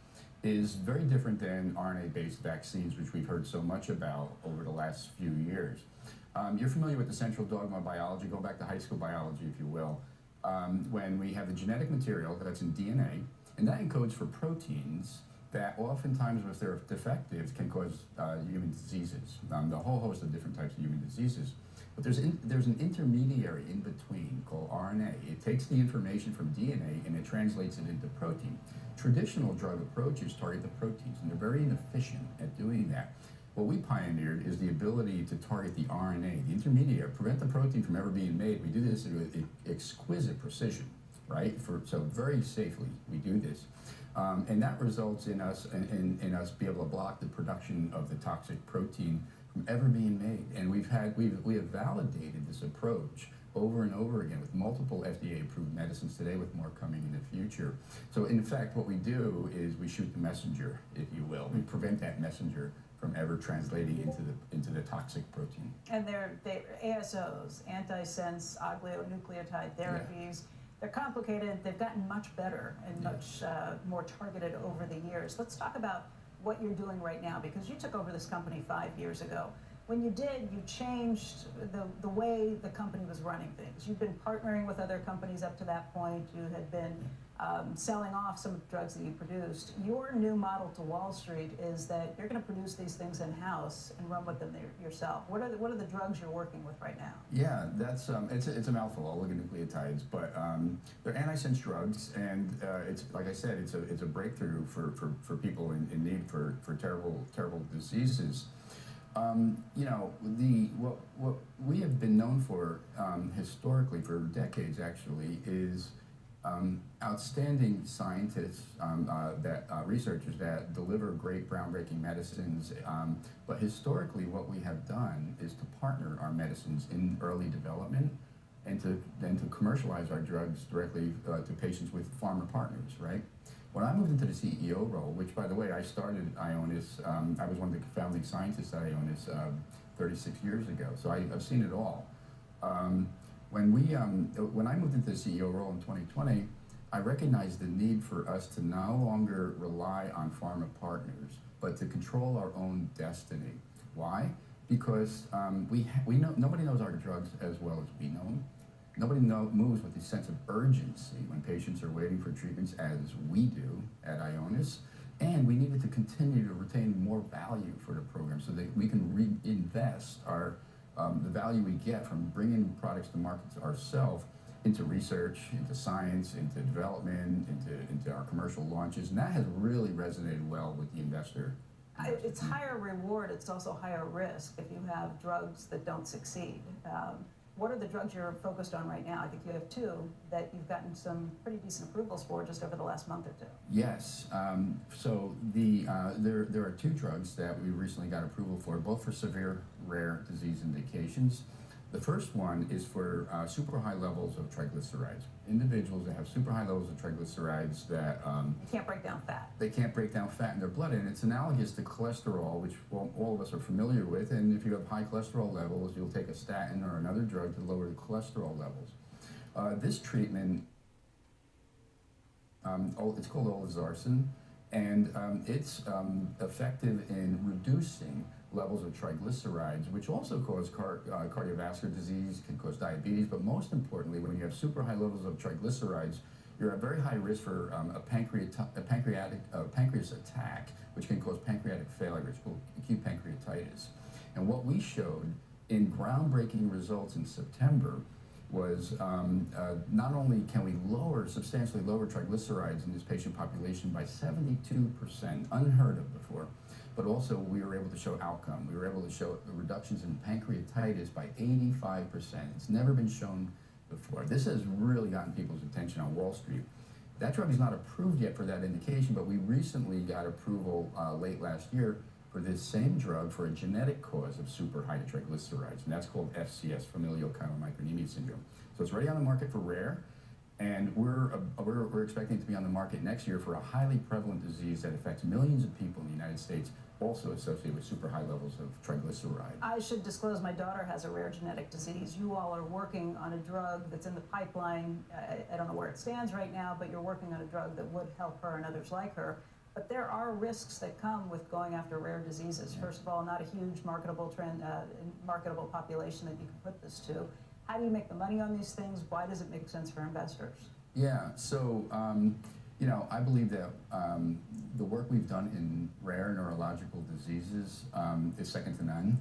is very different than RNA-based vaccines, which we've heard so much about over the last few years. You're familiar with the central dogma of biology, go back to high school biology, if you will, when we have the genetic material that's in DNA, and that encodes for proteins that oftentimes, if they're defective, can cause human diseases, the whole host of different types of human diseases. But there's an intermediary in between called RNA. It takes the information from DNA and it translates it into protein. Traditional drug approaches target the proteins, and they're very inefficient at doing that. What we pioneered is the ability to target the RNA, the intermediary, prevent the protein from ever being made. We do this with exquisite precision, right? So very safely we do this. And that results in us in us be able to block the production of the toxic protein from ever being made. And we have validated this approach over and over again with multiple FDA-approved medicines today, with more coming in the future. So in fact, what we do is we shoot the messenger, if you will. We prevent that messenger from ever translating into the toxic protein. And they're ASOs, antisense oligonucleotide therapies. Yeah. They're complicated. They've gotten much better and much more targeted over the years. Let's talk about what you're doing right now, because you took over this company 5 years ago. When you did, you changed the way the company was running things. You've been partnering with other companies up to that point. You had been selling off some of the drugs that you produced. Your new model to Wall Street is that you're going to produce these things in-house and run with them yourself. What are the drugs you're working with right now? Yeah, that's it's a mouthful, oligonucleotides, but they're antisense drugs, and it's like I said, it's a breakthrough for people in need for terrible diseases. You know, what we have been known for historically, for decades actually, is outstanding scientists, researchers that deliver great groundbreaking medicines. But historically, what we have done is to partner our medicines in early development and to commercialize our drugs directly to patients with pharma partners, right? When I moved into the CEO role, which, by the way, I started Ionis, I was one of the founding scientists at Ionis 36 years ago, so I've seen it all. When I moved into the CEO role in 2020, I recognized the need for us to no longer rely on pharma partners, but to control our own destiny. Why? Because we know nobody knows our drugs as well as we know them. Nobody moves with the sense of urgency when patients are waiting for treatments as we do at Ionis. And we needed to continue to retain more value for the program so that we can reinvest the value we get from bringing products to market ourselves into research, into science, into development, into our commercial launches. And that has really resonated well with the investor. It's higher reward, it's also higher risk if you have drugs that don't succeed. What are the drugs you're focused on right now? I think you have two that you've gotten some pretty decent approvals for just over the last month or two. Yes. So there are two drugs that we recently got approval for, both for severe rare disease indications. The first one is for super high levels of triglycerides. Individuals that have super high levels of triglycerides that they can't break down fat. They can't break down fat in their blood, and it's analogous to cholesterol, which all of us are familiar with. And if you have high cholesterol levels, you'll take a statin or another drug to lower the cholesterol levels. This treatment, it's called olezarsen, and it's effective in reducing levels of triglycerides, which also cause cardiovascular disease, can cause diabetes, but most importantly, when you have super high levels of triglycerides, you're at very high risk for a pancreas attack, which can cause pancreatic failure. It's called acute pancreatitis. And what we showed in groundbreaking results in September was not only can we substantially lower triglycerides in this patient population by 72%, unheard of before, but also we were able to show outcome. We were able to show reductions in pancreatitis by 85%. It's never been shown before. This has really gotten people's attention on Wall Street. That drug is not approved yet for that indication, but we recently got approval late last year for this same drug for a genetic cause of super high triglycerides, and that's called FCS, familial chylomicronemia syndrome. So it's already on the market for rare, and we're expecting it to be on the market next year for a highly prevalent disease that affects millions of people in the United States, also associated with super high levels of triglyceride. I should disclose my daughter has a rare genetic disease. You all are working on a drug that's in the pipeline. I don't know where it stands right now, but you're working on a drug that would help her and others like her. But there are risks that come with going after rare diseases. First of all, not a huge marketable population that you can put this to. How do you make the money on these things? Why does it make sense for investors? Yeah, so you know, I believe that the work we've done in rare neurological diseases is second to none.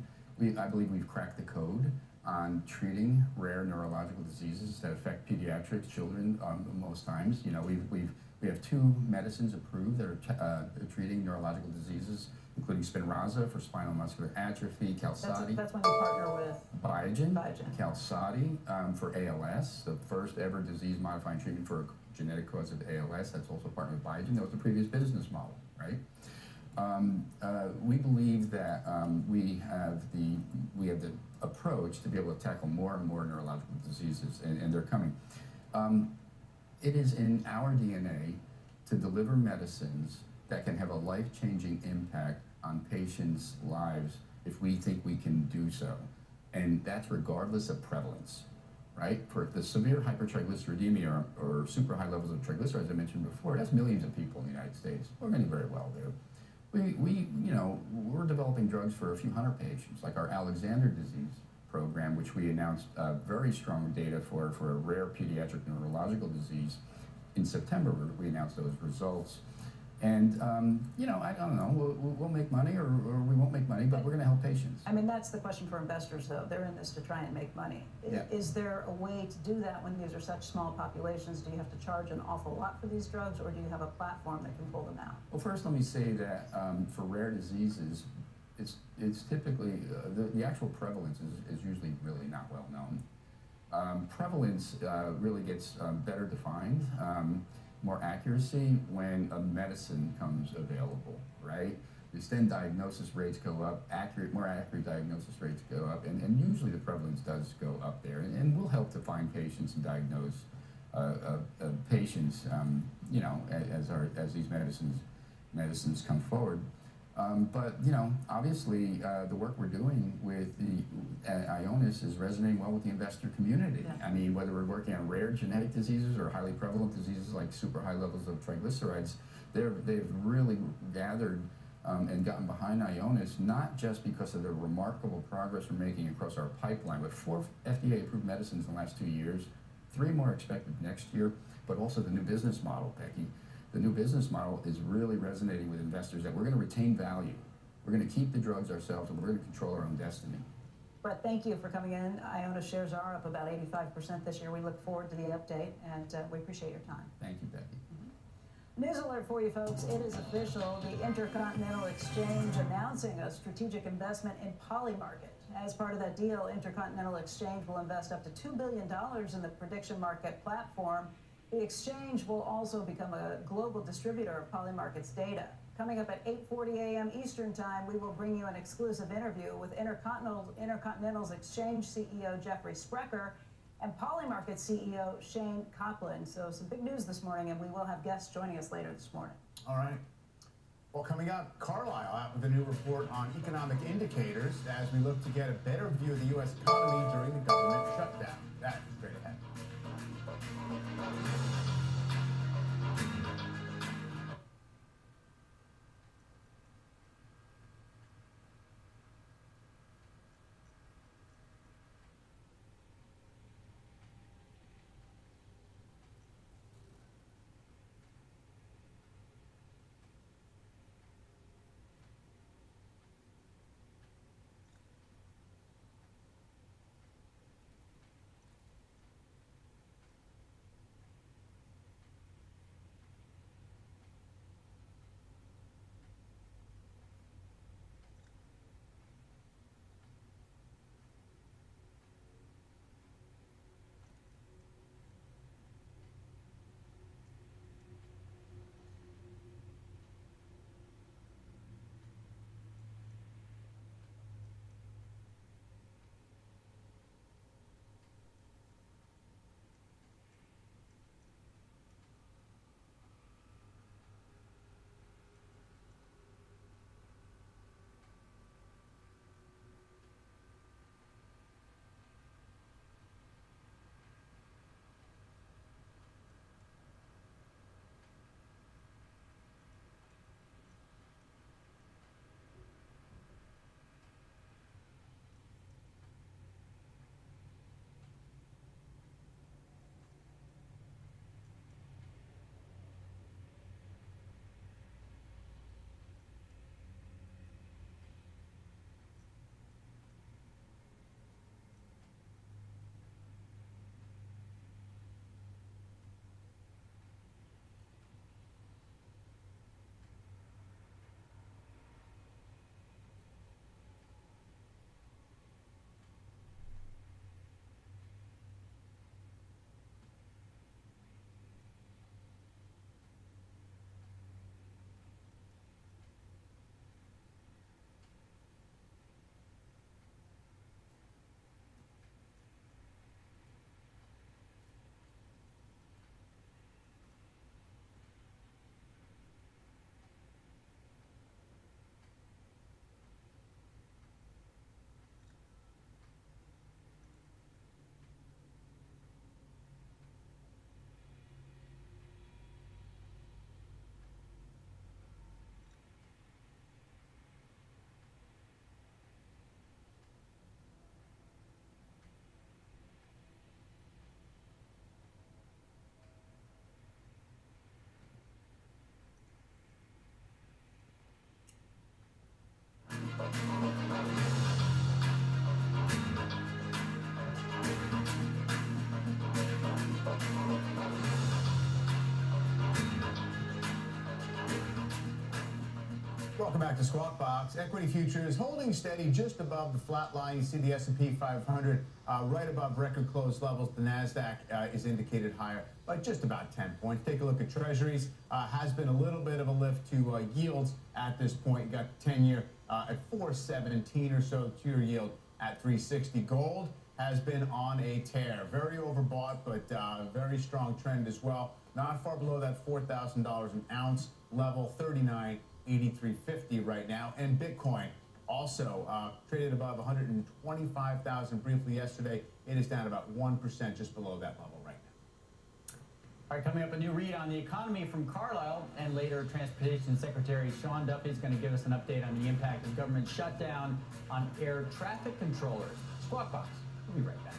I believe we've cracked the code on treating rare neurological diseases that affect pediatrics, children most times. You know, we have 2 medicines approved that are treating neurological diseases, including Spinraza for spinal muscular atrophy, Qalsody. That's when you partner with Biogen. Biogen. Qalsody for ALS, the first ever disease-modifying treatment for a genetic cause of ALS. That's also partnered with Biogen. That was the previous business model, right? We believe that we have the approach to be able to tackle more and more neurological diseases, and they're coming. It is in our DNA to deliver medicines that can have a life-changing impact on patients' lives if we think we can do so. And that's regardless of prevalence, right? For the severe hypertriglyceridemia or super high levels of triglycerides I mentioned before, that's millions of people in the United States, or many very well do. We're developing drugs for a few hundred patients, like our Alexander disease program, which we announced very strong data for a rare pediatric neurological disease. In September, we announced those results. And, you know, I don't know, we'll make money or we won't make money, but we're going to help patients. I mean, that's the question for investors, though. They're in this to try and make money. Yeah. Is there a way to do that when these are such small populations? Do you have to charge an awful lot for these drugs, or do you have a platform that can pull them out? Well, first let me say that for rare diseases, it's typically, the actual prevalence is usually really not well known. Prevalence really gets better defined, more accuracy when a medicine comes available, right? Because then diagnosis rates go up, more accurate diagnosis rates go up, and usually the prevalence does go up there. And we'll help to find patients and diagnose patients, you know, as these medicines come forward. But, you know, obviously the work we're doing with Ionis is resonating well with the investor community. Yeah. I mean, whether we're working on rare genetic diseases or highly prevalent diseases like super high levels of triglycerides, they've really gathered and gotten behind Ionis, not just because of the remarkable progress we're making across our pipeline, with 4 FDA-approved medicines in the last 2 years, 3 more expected next year, but also the new business model, Becky. The new business model is really resonating with investors that we're going to retain value. We're going to keep the drugs ourselves, and we're going to control our own destiny. Brett, thank you for coming in. Ionis shares are up about 85% this year. We look forward to the update, and we appreciate your time. Thank you, Becky. News alert for you folks. It is official. The Intercontinental Exchange announcing a strategic investment in Polymarket. As part of that deal, Intercontinental Exchange will invest up to $2 billion in the prediction market platform. The exchange will also become a global distributor of Polymarket's data. Coming up at 8:40 a.m. Eastern Time, we will bring you an exclusive interview with Intercontinental's Exchange CEO Jeffrey Sprecher and Polymarket CEO Shane Copland. So some big news this morning, and we will have guests joining us later this morning. All right. Well, coming up, Carlisle out with a new report on economic indicators as we look to get a better view of the U.S. economy during the government shutdown. That is straight ahead. Welcome back to Squawk Box. Equity futures holding steady just above the flat line. You see the S&P 500 right above record close levels. The NASDAQ is indicated higher by just about 10 points. Take a look at Treasuries. Has been a little bit of a lift to yields at this point. You got the 10-year at 4.17 or so, 2-year yield at 3.60. Gold has been on a tear. Very overbought, but very strong trend as well. Not far below that $4,000 an ounce level, 39.8350 right now. And Bitcoin also traded above 125,000 briefly yesterday. It is down about 1%, just below that level right now. All right, coming up, a new read on the economy from Carlisle, and later Transportation Secretary Sean Duffy is going to give us an update on the impact of government shutdown on air traffic controllers. Squawk Box, we'll be right back.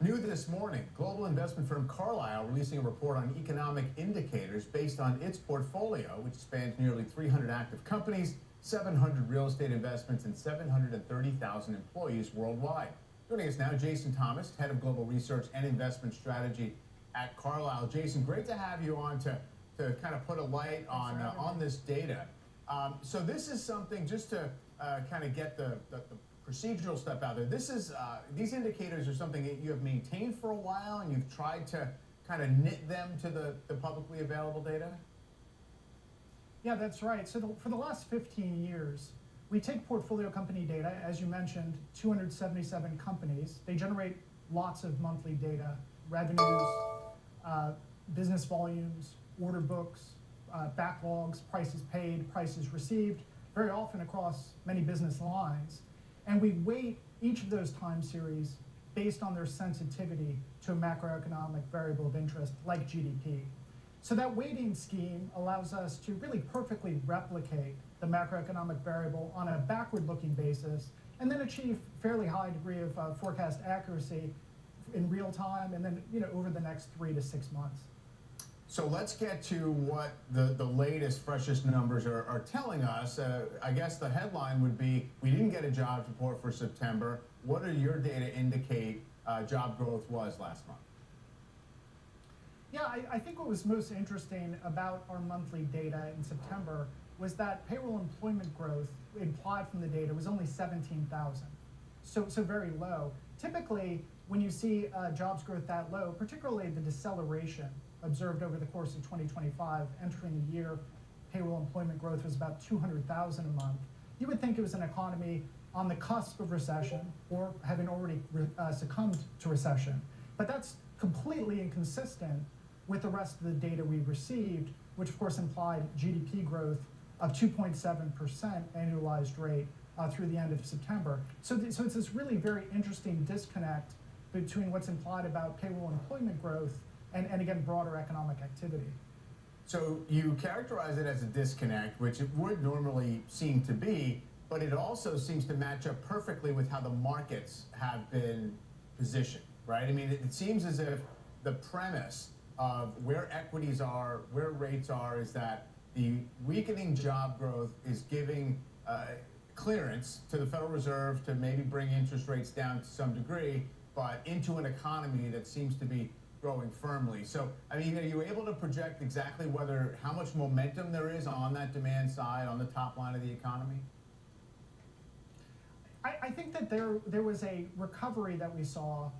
New this morning, global investment firm Carlisle releasing a report on economic indicators based on its portfolio, which spans nearly 300 active companies, 700 real estate investments, and 730,000 employees worldwide. Joining us now, Jason Thomas, head of global research and investment strategy at Carlisle. Jason, great to have you on to kind of put a light on this data. So this is something, just to kind of get the procedural stuff out there. This is these indicators are something that you have maintained for a while, and you've tried to kind of knit them to the publicly available data. Yeah, that's right. So for the last 15 years, we take portfolio company data, as you mentioned, 277 companies. They generate lots of monthly data, revenues, business volumes, order books, backlogs, prices paid, prices received, very often across many business lines. And we weight each of those time series based on their sensitivity to a macroeconomic variable of interest like GDP. So that weighting scheme allows us to really perfectly replicate the the macroeconomic variable on a backward-looking basis, and then achieve fairly high degree of forecast accuracy in real time, and then over the next 3 to 6 months. So let's get to what the latest, freshest numbers are telling us. I guess the headline would be, we didn't get a jobs report for September. What do your data indicate job growth was last month? Yeah, I think what was most interesting about our monthly data in September was that payroll employment growth implied from the data was only 17,000. So very low. Typically, when you see jobs growth that low, particularly the deceleration observed over the course of 2025, entering the year, payroll employment growth was about 200,000 a month. You would think it was an economy on the cusp of recession or having already succumbed to recession. But that's completely inconsistent with the rest of the data we received, which of course implied GDP growth of 2.7% annualized rate through the end of September. So it's this really very interesting disconnect between what's implied about payroll employment growth and again, broader economic activity. So you characterize it as a disconnect, which it would normally seem to be, but it also seems to match up perfectly with how the markets have been positioned, right? I mean, it seems as if the premise of where equities are, where rates are, is that the weakening job growth is giving clearance to the Federal Reserve to maybe bring interest rates down to some degree, but into an economy that seems to be growing firmly. So, I mean, are you able to project exactly how much momentum there is on that demand side, on the top line of the economy? I think that there was a recovery that we saw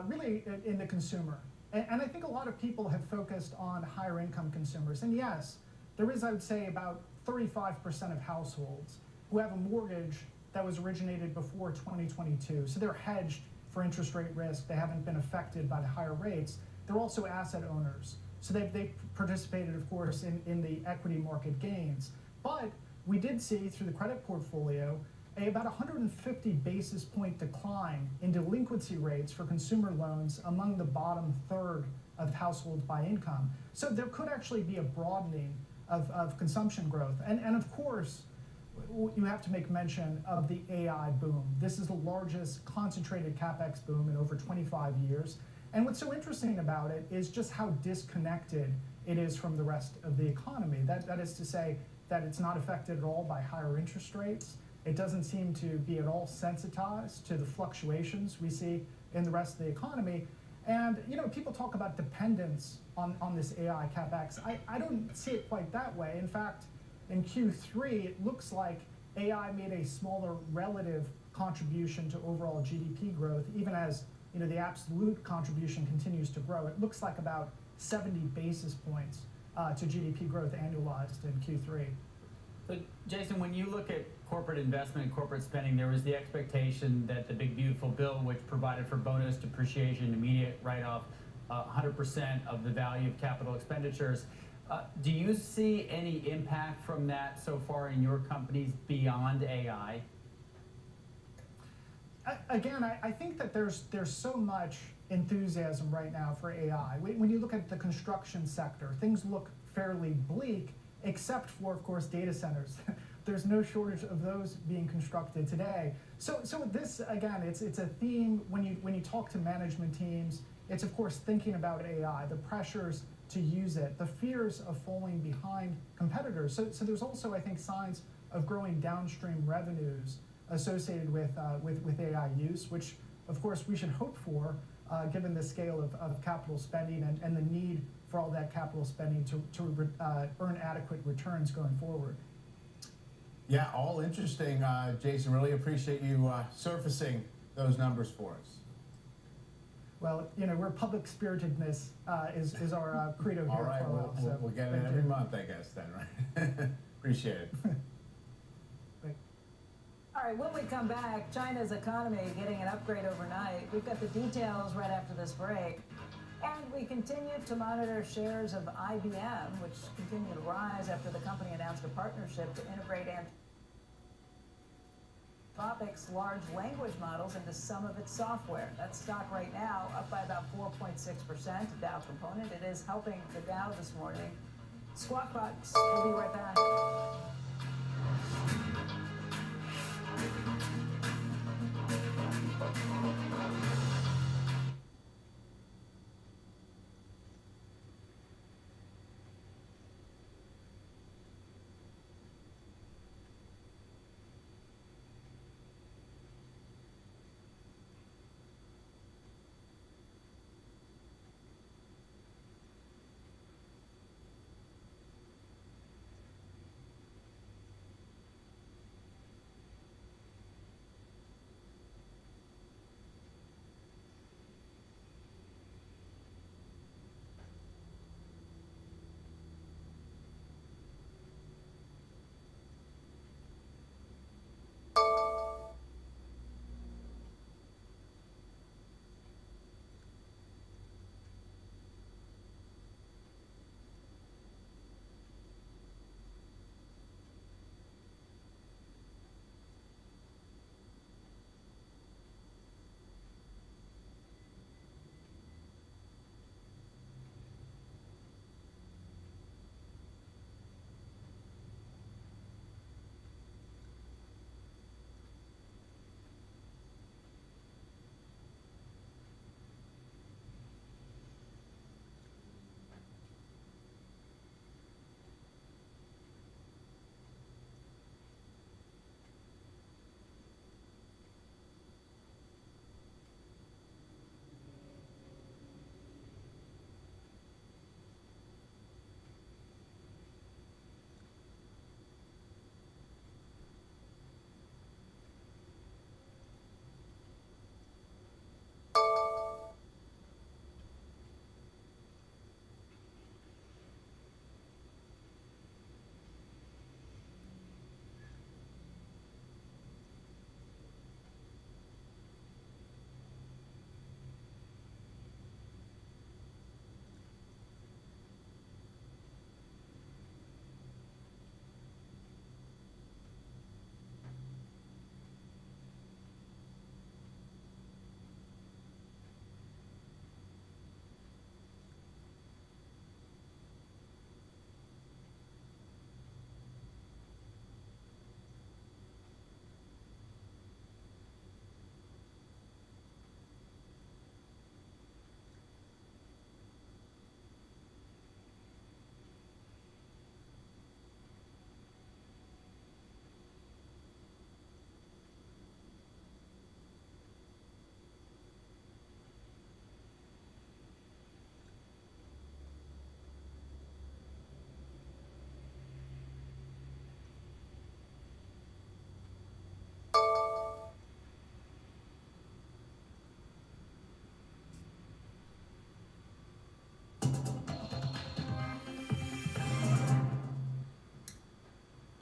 really in the consumer. And I think a lot of people have focused on higher income consumers. And yes, there is, I would say, about 35% of households who have a mortgage that was originated before 2022. So they're hedged for interest rate risk. They haven't been affected by the higher rates. They're also asset owners. So they've participated, of course, in the equity market gains. But we did see through the credit portfolio about 150 basis point decline in delinquency rates for consumer loans among the bottom third of households by income. So there could actually be a broadening of consumption growth. And of course, you have to make mention of the AI boom. This is the largest concentrated CapEx boom in over 25 years. And what's so interesting about it is just how disconnected it is from the rest of the economy. That is to say that it's not affected at all by higher interest rates. It doesn't seem to be at all sensitized to the fluctuations we see in the rest of the economy. And people talk about dependence on this AI CapEx. I don't see it quite that way. In fact, in Q3, it looks like AI made a smaller relative contribution to overall GDP growth, even as the absolute contribution continues to grow. It looks like about 70 basis points to GDP growth annualized in Q3. So, Jason, when you look at corporate investment and corporate spending, there was the expectation that the big beautiful bill, which provided for bonus depreciation, immediate write-off, 100% of the value of capital expenditures. Do you see any impact from that so far in your companies beyond AI? Again, I think that there's so much enthusiasm right now for AI. When you look at the construction sector, things look fairly bleak, except for, of course, data centers. There's no shortage of those being constructed today. So this, again, it's a theme when you talk to management teams. It's, of course, thinking about AI, the pressures to use it, the fears of falling behind competitors. So there's also, I think, signs of growing downstream revenues associated with AI use, which, of course, we should hope for, given the scale of capital spending and the need for all that capital spending to earn adequate returns going forward. Yeah, all interesting, Jason. Really appreciate you surfacing those numbers for us. Well, we're public spiritedness is our credo here. All right, so we'll get it every month, I guess, then, right? Appreciate it. All right, when we come back, China's economy getting an upgrade overnight. We've got the details right after this break. And we continue to monitor shares of IBM, which continue to rise after the company announced a partnership to integrate Anthropic's large language models into some of its software. That stock right now up by about 4.6%. Dow component. It is helping the Dow this morning. Squawk Box. We'll be right back.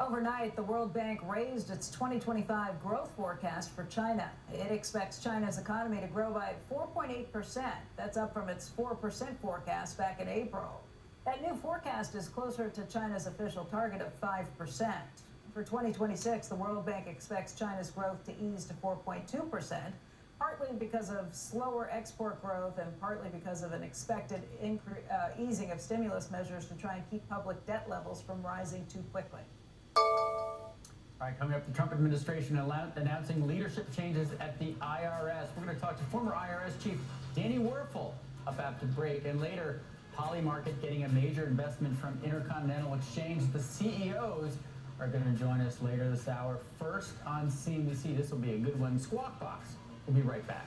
Overnight, the World Bank raised its 2025 growth forecast for China. It expects China's economy to grow by 4.8%. That's up from its 4% forecast back in April. That new forecast is closer to China's official target of 5%. For 2026, the World Bank expects China's growth to ease to 4.2%, partly because of slower export growth and partly because of an expected easing of stimulus measures to try and keep public debt levels from rising too quickly. All right, coming up, the Trump administration announcing leadership changes at the IRS. We're going to talk to former IRS Chief Danny Werfel about the break, and later, Polymarket getting a major investment from Intercontinental Exchange. The CEOs are going to join us later this hour. First on CNBC, this will be a good one. Squawk Box. We'll be right back.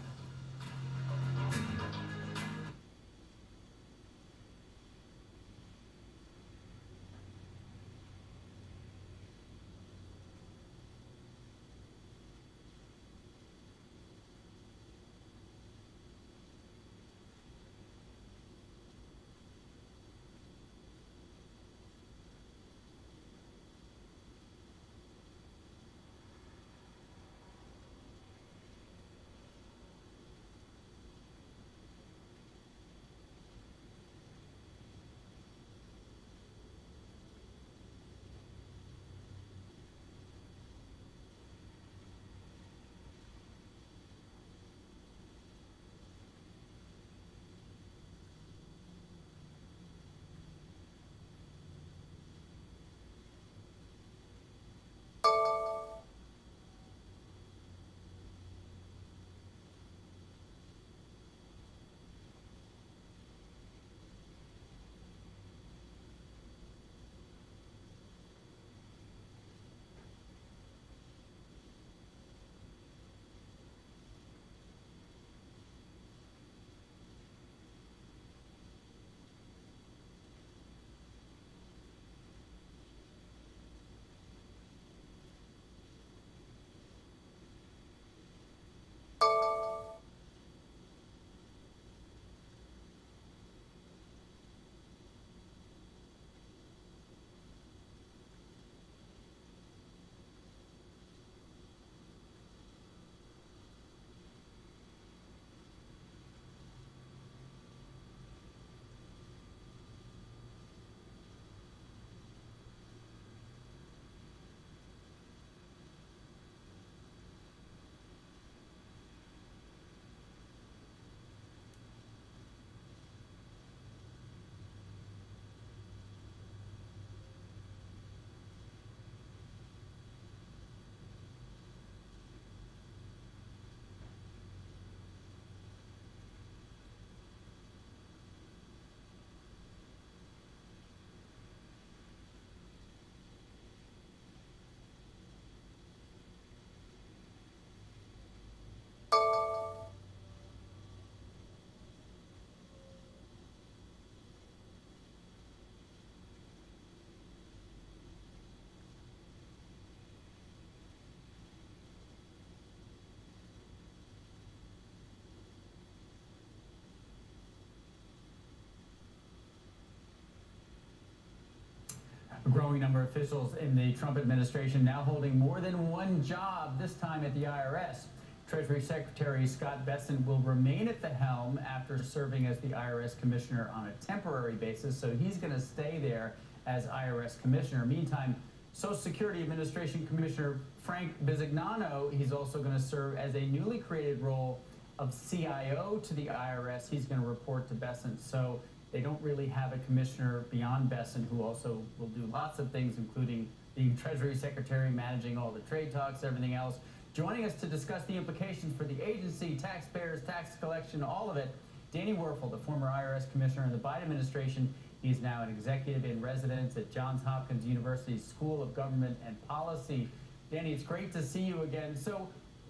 A growing number of officials in the Trump administration now holding more than one job, this time at the IRS. Treasury Secretary Scott Bessent will remain at the helm after serving as the IRS commissioner on a temporary basis, so he's going to stay there as IRS commissioner. Meantime, Social Security Administration Commissioner Frank Bisignano, he's also going to serve as a newly created role of CIO to the IRS. He's going to report to Bessent, so they don't really have a commissioner beyond Bessent who also will do lots of things, including being Treasury Secretary, managing all the trade talks, everything else. Joining us to discuss the implications for the agency, taxpayers, tax collection, all of it, Danny Werfel, the former IRS commissioner in the Biden administration. He's now an executive in residence at Johns Hopkins University School of Government and Policy. Danny, it's great to see you again. So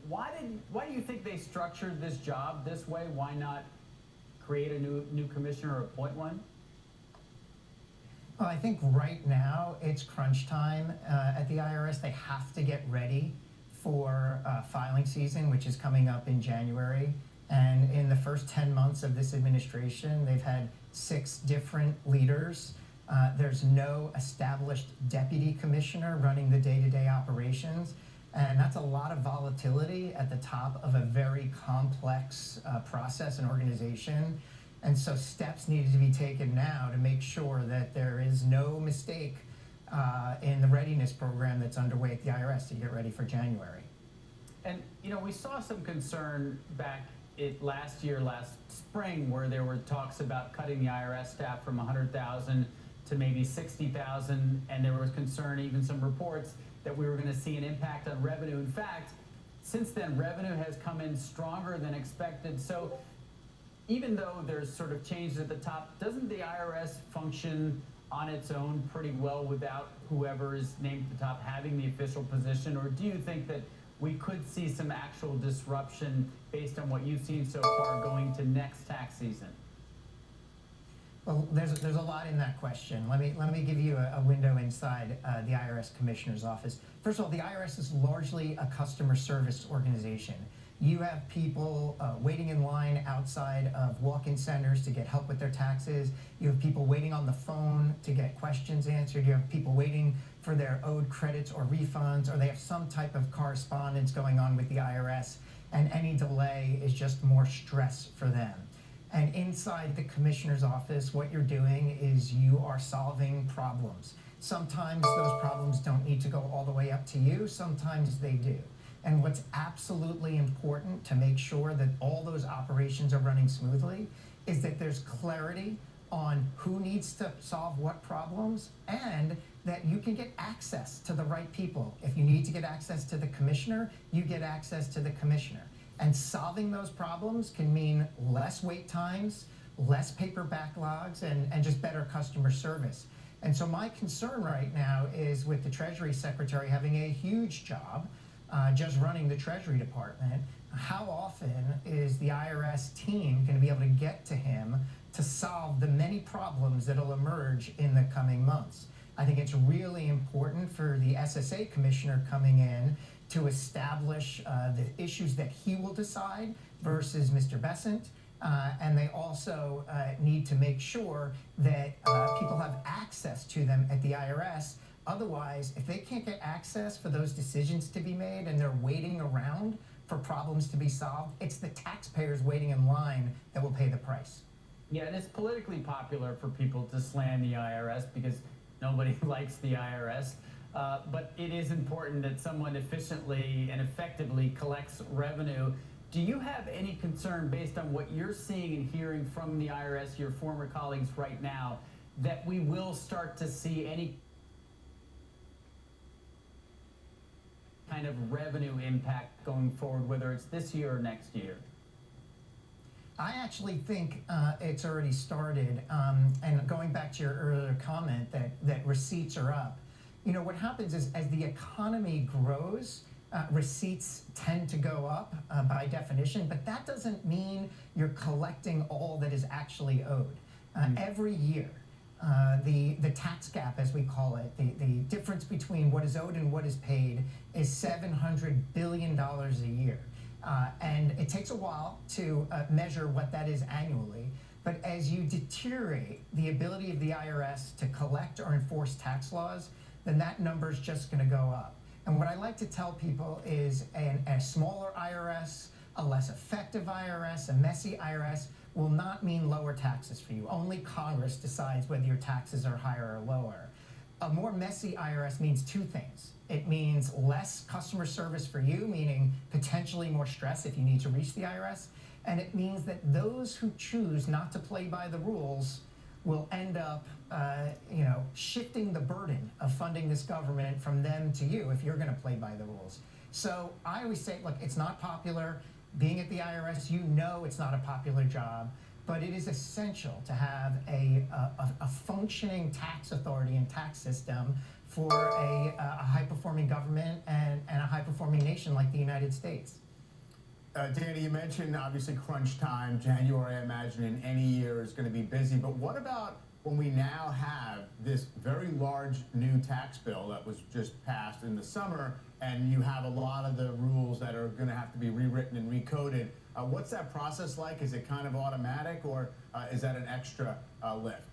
why do you think they structured this job this way? Why not create a new commissioner or appoint one? Well, I think right now it's crunch time at the IRS. They have to get ready for filing season, which is coming up in January. And in the first 10 months of this administration, they've had 6 different leaders. There's no established deputy commissioner running the day-to-day operations. And that's a lot of volatility at the top of a very complex process and organization. And so steps needed to be taken now to make sure that there is no mistake in the readiness program that's underway at the IRS to get ready for January. And, you know, we saw some concern back last spring, where there were talks about cutting the IRS staff from 100,000 to maybe 60,000, and there was concern, even some reports, that we were going to see an impact on revenue. In fact, since then, revenue has come in stronger than expected. So even though there's sort of changes at the top, doesn't the IRS function on its own pretty well without whoever is named at the top having the official position? Or do you think that we could see some actual disruption based on what you've seen so far going to next tax season? Well, there's a lot in that question. Let me give you a window inside the IRS Commissioner's office. First of all, the IRS is largely a customer service organization. You have people waiting in line outside of walk-in centers to get help with their taxes. You have people waiting on the phone to get questions answered. You have people waiting for their owed credits or refunds, or they have some type of correspondence going on with the IRS, and any delay is just more stress for them. And inside the commissioner's office, what you're doing is you are solving problems. Sometimes those problems don't need to go all the way up to you. Sometimes they do. And what's absolutely important to make sure that all those operations are running smoothly is that there's clarity on who needs to solve what problems, and that you can get access to the right people. If you need to get access to the commissioner, you get access to the commissioner. And solving those problems can mean less wait times, less paper backlogs, and just better customer service. And so my concern right now is with the Treasury Secretary having a huge job just running the Treasury Department, how often is the IRS team going to be able to get to him to solve the many problems that'll emerge in the coming months? I think it's really important for the SSA Commissioner coming in to establish the issues that he will decide versus Mr. Bessent. And they also need to make sure that people have access to them at the IRS. Otherwise, if they can't get access for those decisions to be made and they're waiting around for problems to be solved, it's the taxpayers waiting in line that will pay the price. Yeah, and it's politically popular for people to slam the IRS because nobody likes the IRS. But it is important that someone efficiently and effectively collects revenue. Do you have any concern, based on what you're seeing and hearing from the IRS, your former colleagues right now, that we will start to see any kind of revenue impact going forward, whether it's this year or next year? I actually think it's already started. And going back to your earlier comment that receipts are up, you know, what happens is as the economy grows, receipts tend to go up by definition, but that doesn't mean you're collecting all that is actually owed. Every year, the tax gap, as we call it, the difference between what is owed and what is paid is $700 billion a year. And it takes a while to measure what that is annually. But as you deteriorate the ability of the IRS to collect or enforce tax laws, then that number is just going to go up. And what I like to tell people is a smaller IRS, a less effective IRS, a messy IRS will not mean lower taxes for you. Only Congress decides whether your taxes are higher or lower. A more messy IRS means two things. It means less customer service for you, meaning potentially more stress if you need to reach the IRS. And it means that those who choose not to play by the rules will end up shifting the burden of funding this government from them to you if you're going to play by the rules. So I always say, look, it's not popular. Being at the IRS, you know it's not a popular job, but it is essential to have a functioning tax authority and tax system for a high-performing government and a high-performing nation like the United States. Danny, you mentioned obviously crunch time. January, I imagine, in any year is going to be busy. But what about when we now have this very large new tax bill that was just passed in the summer, and you have a lot of the rules that are going to have to be rewritten and recoded? What's that process like? Is it kind of automatic, or is that an extra lift?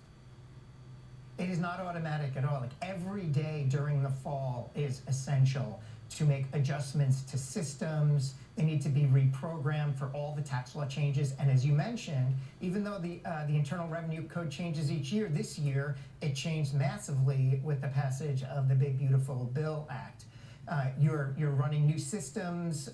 It is not automatic at all. Like every day during the fall is essential to make adjustments to systems. They need to be reprogrammed for all the tax law changes. And as you mentioned, even though the Internal Revenue Code changes each year, this year it changed massively with the passage of the Big Beautiful Bill Act. You're running new systems,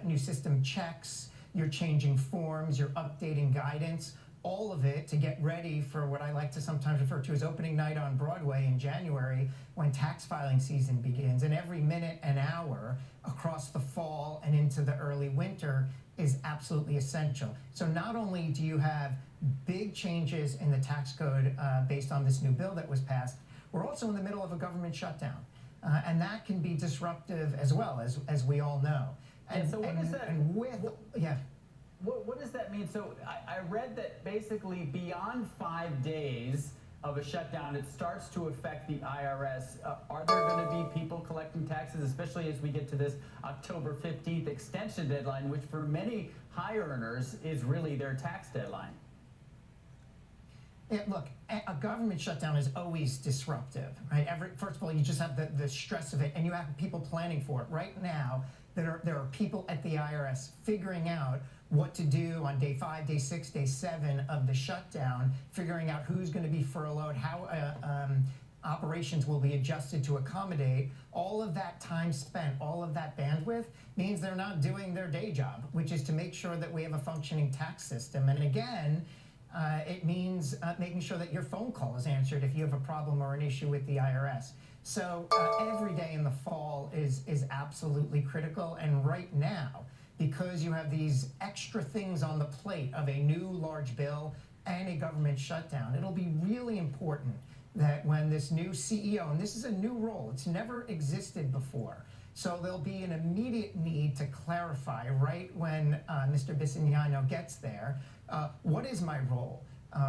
new system checks, you're changing forms, you're updating guidance, all of it to get ready for what I like to sometimes refer to as opening night on Broadway in January, when tax filing season begins. And every minute and hour across the fall and into the early winter is absolutely essential. So not only do you have big changes in the tax code based on this new bill that was passed, we're also in the middle of a government shutdown. And that can be disruptive as well, as we all know. And so what is that? And with, yeah. What does that mean? So I read that basically beyond 5 days of a shutdown, it starts to affect the IRS. Are there going to be people collecting taxes, especially as we get to this October 15th extension deadline, which for many high earners is really their tax deadline? Yeah, look, a government shutdown is always disruptive, right? First of all, you just have the stress of it, and you have people planning for it. Right now, there are people at the IRS figuring out what to do on day 5, day 6, day 7 of the shutdown, figuring out who's going to be furloughed, how operations will be adjusted to accommodate. All of that time spent, all of that bandwidth means they're not doing their day job, which is to make sure that we have a functioning tax system. And again, it means making sure that your phone call is answered if you have a problem or an issue with the IRS. So every day in the fall is absolutely critical. And right now, because you have these extra things on the plate of a new large bill and a government shutdown, it'll be really important that when this new CEO, and this is a new role, it's never existed before, so there'll be an immediate need to clarify right when Mr. Bisignano gets there, what is my role?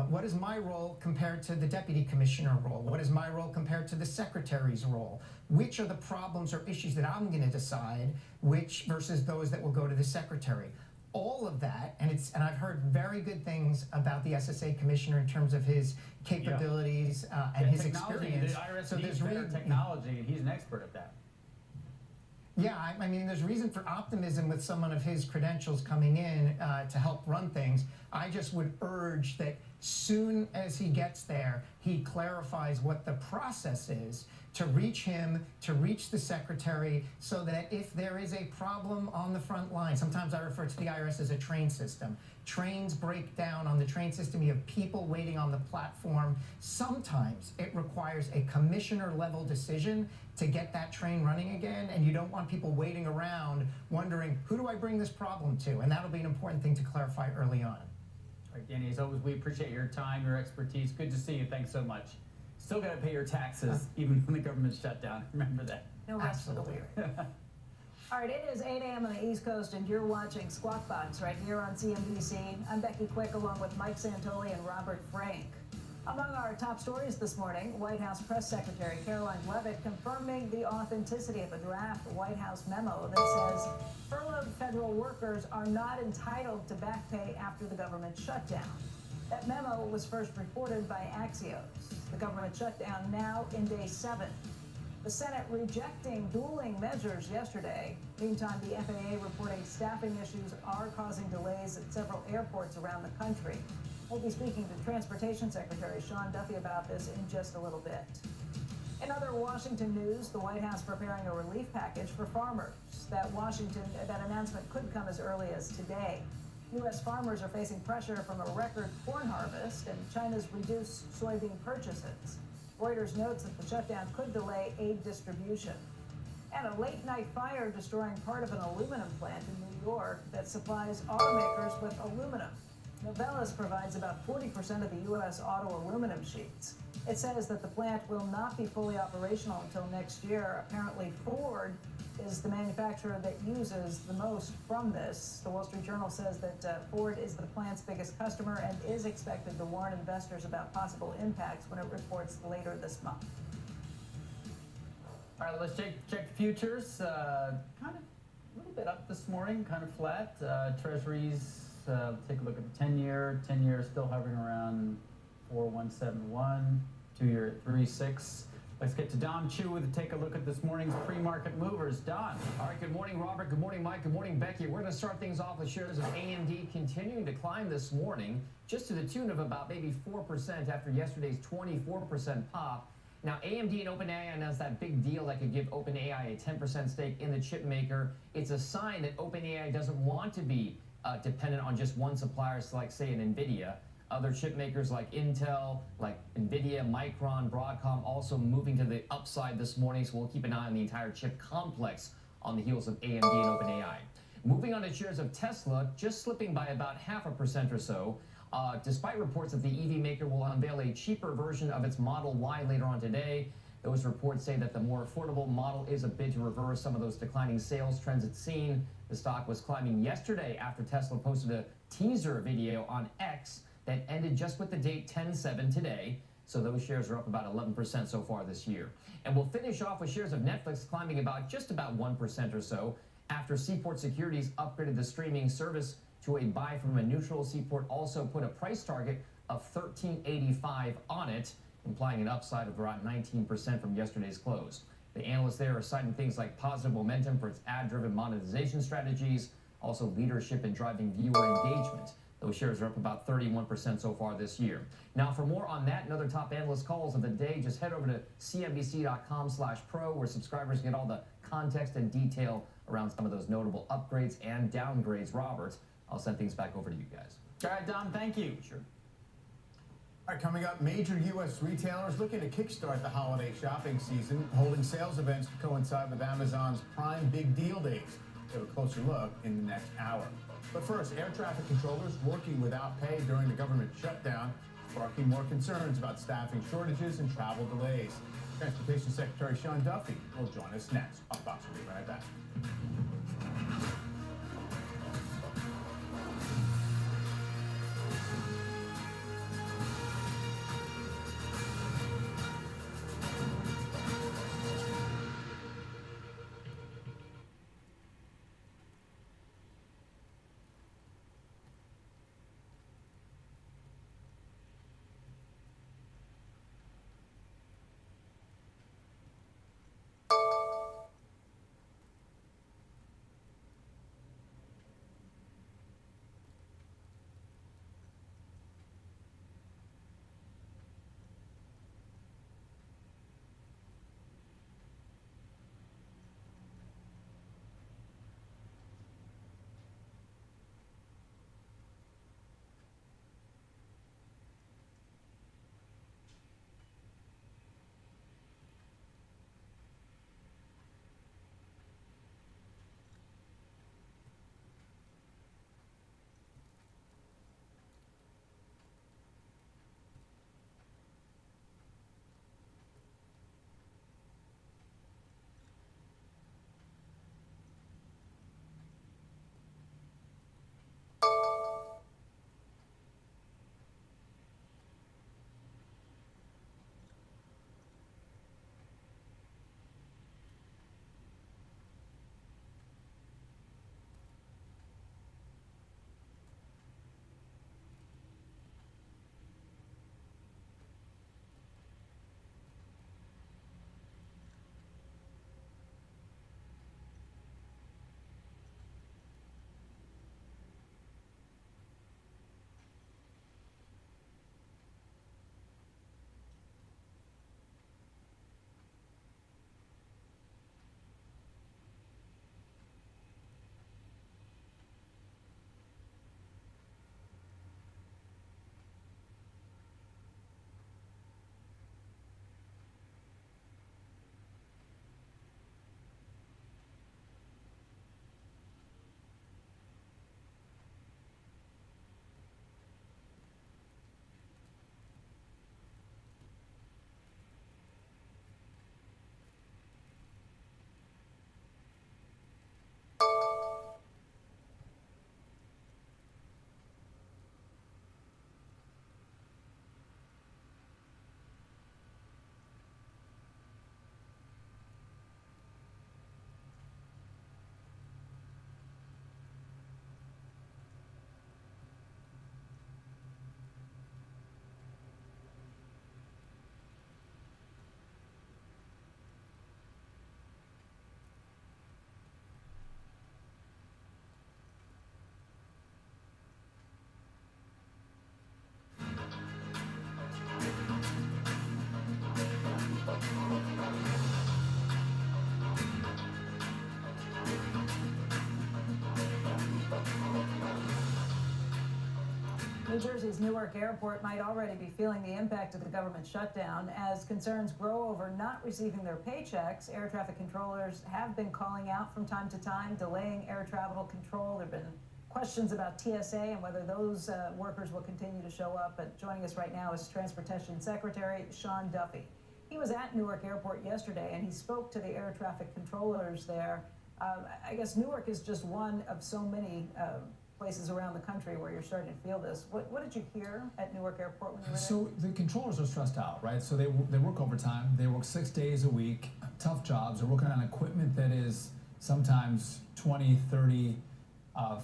What is my role compared to the deputy commissioner role? What is my role compared to the secretary's role? Which are the problems or issues that I'm going to decide, which versus those that will go to the secretary? All of that, and I've heard very good things about the SSA commissioner in terms of his capabilities and his experience. The IRS needs better technology, and he's an expert at that. Yeah, I mean, there's reason for optimism with someone of his credentials coming in to help run things. I just would urge that soon as he gets there, he clarifies what the process is to reach him, to reach the secretary, so that if there is a problem on the front line, sometimes I refer to the IRS as a train system. Trains break down on the train system. You have people waiting on the platform. Sometimes it requires a commissioner level decision to get that train running again, and you don't want people waiting around wondering, who do I bring this problem to? And that'll be an important thing to clarify early on. All right, Danny, as always, we appreciate your time, your expertise. Good to see you. Thanks so much. Still got to pay your taxes, even when the government's shut down. Remember that. No rest for the weary. All right, it is 8 a.m. on the East Coast, and you're watching Squawk Box right here on CNBC. I'm Becky Quick, along with Mike Santoli and Robert Frank. Among our top stories this morning, White House Press Secretary Caroline Leavitt confirming the authenticity of a draft White House memo that says furloughed federal workers are not entitled to back pay after the government shutdown. That memo was first reported by Axios. The government shutdown now in day 7. The Senate rejecting dueling measures yesterday. Meantime, the FAA reporting staffing issues are causing delays at several airports around the country. We'll be speaking to Transportation Secretary Sean Duffy about this in just a little bit. In other Washington news, the White House preparing a relief package for farmers. That announcement could come as early as today. U.S. farmers are facing pressure from a record corn harvest and China's reduced soybean purchases. Reuters notes that the shutdown could delay aid distribution. And a late-night fire destroying part of an aluminum plant in New York that supplies automakers with aluminum. Novelis provides about 40% of the U.S. auto aluminum sheets. It says that the plant will not be fully operational until next year. Apparently, Ford is the manufacturer that uses the most from this. The Wall Street Journal says that Ford is the plant's biggest customer and is expected to warn investors about possible impacts when it reports later this month. All right, let's check the futures. Kind of a little bit up this morning, kind of flat. Treasuries, take a look at the 10-year. 10-year still hovering around 4.171. 2-year at 3.6. Let's get to Don Chu to take a look at this morning's pre-market movers. Don. All right, good morning, Robert. Good morning, Mike. Good morning, Becky. We're going to start things off with shares of AMD continuing to climb this morning, just to the tune of about maybe 4% after yesterday's 24% pop. Now, AMD and OpenAI announced that big deal that could give OpenAI a 10% stake in the chip maker. It's a sign that OpenAI doesn't want to be dependent on just one supplier, like, say, an NVIDIA. Other chip makers like Intel, like NVIDIA, Micron, Broadcom also moving to the upside this morning, so we'll keep an eye on the entire chip complex on the heels of AMD and OpenAI. Moving on to shares of Tesla, just slipping by about 0.5% or so, despite reports that the EV maker will unveil a cheaper version of its Model Y later on today. Those reports say that the more affordable model is a bid to reverse some of those declining sales trends it's seen. The stock was climbing yesterday after Tesla posted a teaser video on X that ended just with the date 10/7 today, so those shares are up about 11% so far this year. And we'll finish off with shares of Netflix climbing just about 1% or so after Seaport Securities upgraded the streaming service to a buy from a neutral. Seaport also put a price target of $13.85 on it, implying an upside of around 19% from yesterday's close. The analysts there are citing things like positive momentum for its ad-driven monetization strategies, also leadership in driving viewer engagement. Those shares are up about 31% so far this year. Now, for more on that and other top analyst calls of the day, just head over to cnbc.com/pro, where subscribers get all the context and detail around some of those notable upgrades and downgrades. Robert, I'll send things back over to you guys. All right, Don, thank you. Sure. All right, coming up, major U.S. retailers looking to kickstart the holiday shopping season, holding sales events to coincide with Amazon's Prime Big Deal Days. We'll have a closer look in the next hour. But first, air traffic controllers working without pay during the government shutdown, sparking more concerns about staffing shortages and travel delays. Transportation Secretary Sean Duffy will join us next on Fox. We'll be right back. New Jersey's Newark Airport might already be feeling the impact of the government shutdown. As concerns grow over not receiving their paychecks, air traffic controllers have been calling out from time to time, delaying air travel control. There have been questions about TSA and whether those workers will continue to show up. But joining us right now is Transportation Secretary Sean Duffy. He was at Newark Airport yesterday and he spoke to the air traffic controllers there. I guess Newark is just one of so many places around the country where you're starting to feel this. What did you hear at Newark Airport when you were there? So the controllers are stressed out, right? So they work overtime. They work 6 days a week, tough jobs. They're working on equipment that is sometimes 20, 30,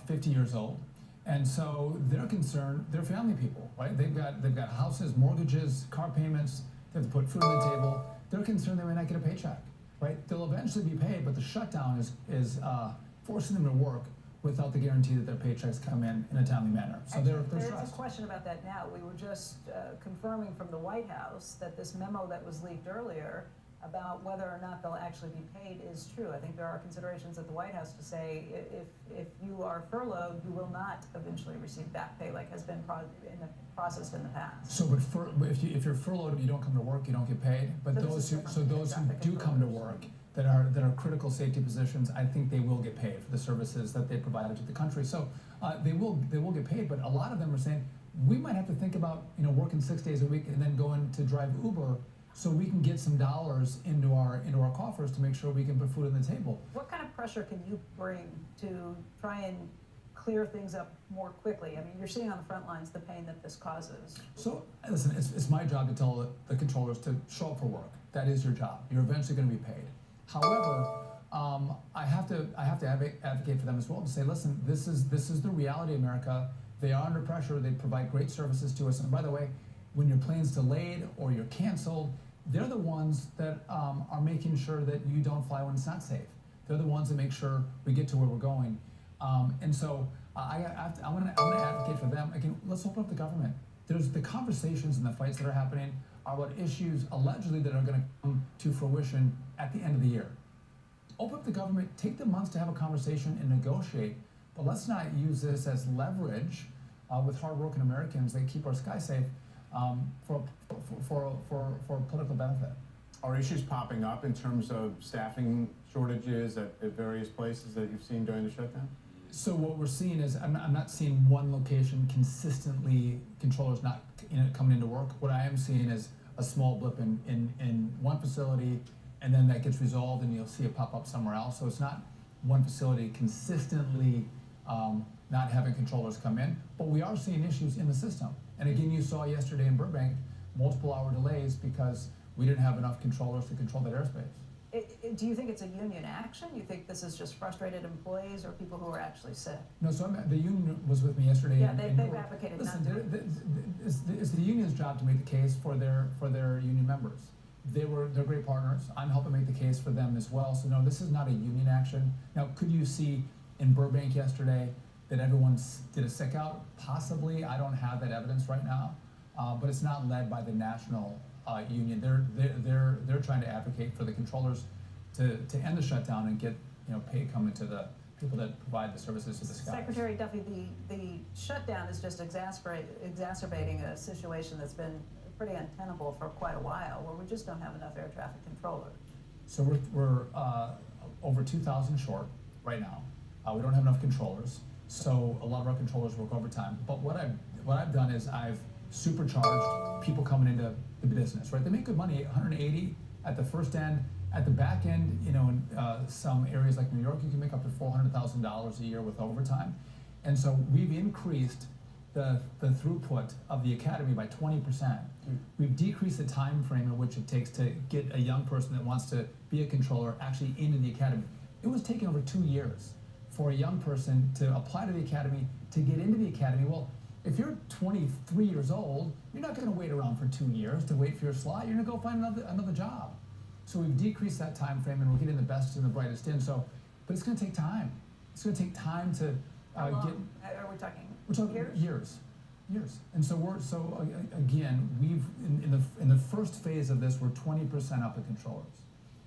50 years old. And so they're concerned, they're family people, right? They've got houses, mortgages, car payments, they have to put food on the table. They're concerned they may not get a paycheck, right? They'll eventually be paid, but the shutdown is forcing them to work without the guarantee that their paychecks come in a timely manner. So they're There's stressed. a question about that now. We were just confirming from the White House that this memo that was leaked earlier about whether or not they'll actually be paid is true. I think there are considerations at the White House to say if you are furloughed, you will not eventually receive back pay like has been processed in the past. So, but if you're furloughed and you don't come to work, you don't get paid. But those who do come to work that are critical safety positions, I think they will get paid for the services that they provided to the country. So they will get paid. But a lot of them are saying we might have to think about working 6 days a week and then going to drive Uber so we can get some dollars into our coffers to make sure we can put food on the table. What kind of pressure can you bring to try and clear things up more quickly? I mean, you're seeing on the front lines the pain that this causes. So listen, it's my job to tell the controllers to show up for work. That is your job. You're eventually going to be paid. However, I have to advocate for them as well to say, listen, this is the reality of America. They are under pressure. They provide great services to us. And by the way, when your plane's delayed or you're canceled, they're the ones that are making sure that you don't fly when it's not safe. They're the ones that make sure we get to where we're going. And so I'm going to advocate for them. Again, let's open up the government. There's the conversations and the fights that are happening are about issues allegedly that are going to come to fruition at the end of the year. Open up the government, take the months to have a conversation and negotiate, but let's not use this as leverage with hardworking Americans that keep our sky safe for political benefit. Are issues popping up in terms of staffing shortages at various places that you've seen during the shutdown? So what we're seeing is I'm not seeing one location consistently controllers not coming into work. What I am seeing is a small blip in one facility, and then that gets resolved and you'll see it pop up somewhere else. So it's not one facility consistently not having controllers come in, but we are seeing issues in the system. And again, you saw yesterday in Burbank, multiple hour delays because we didn't have enough controllers to control that airspace. Do you think it's a union action? You think this is just frustrated employees or people who are actually sick? No, so the union was with me yesterday. Yeah, they've advocated listen, not to. It's the union's job to make the case for their union members. They're great partners. I'm helping make the case for them as well. So no, this is not a union action. Now, could you see in Burbank yesterday that everyone did a sick out? Possibly. I don't have that evidence right now, but it's not led by the national union. They're trying to advocate for the controllers to end the shutdown and get pay coming to the people that provide the services to the skies. Secretary Duffy, the shutdown is just exacerbating a situation that's been pretty untenable for quite a while, where we just don't have enough air traffic controllers. So we're over 2,000 short right now. We don't have enough controllers, so a lot of our controllers work overtime. But what I've done is I've supercharged people coming into the business. Right, they make good money, 180 at the first end. At the back end, in some areas like New York, you can make up to $400,000 a year with overtime. And so we've increased the throughput of the academy by 20%. We've decreased the time frame in which it takes to get a young person that wants to be a controller actually into the academy. It was taking over 2 years for a young person to apply to the academy, to get into the academy. Well, if you're 23 years old, you're not going to wait around for 2 years to wait for your slot. You're going to go find another job. So we've decreased that time frame, and we're getting the best and the brightest in. So, but it's going to take time. It's going to take time to How long are we talking? We're talking years. And so again, we've in the first phase of this, we're 20% up in controllers.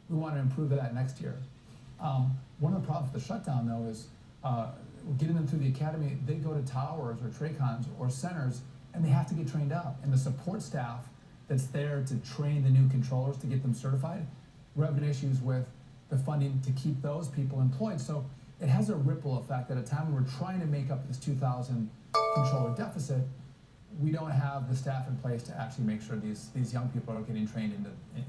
We want to improve that next year. One of the problems with the shutdown, though, is getting them through the academy, they go to towers or TRACONs or centers, and they have to get trained up. And the support staff that's there to train the new controllers to get them certified, we're having issues with the funding to keep those people employed. So it has a ripple effect. At a time when we're trying to make up this 2,000 controller deficit, we don't have the staff in place to actually make sure these young people are getting trained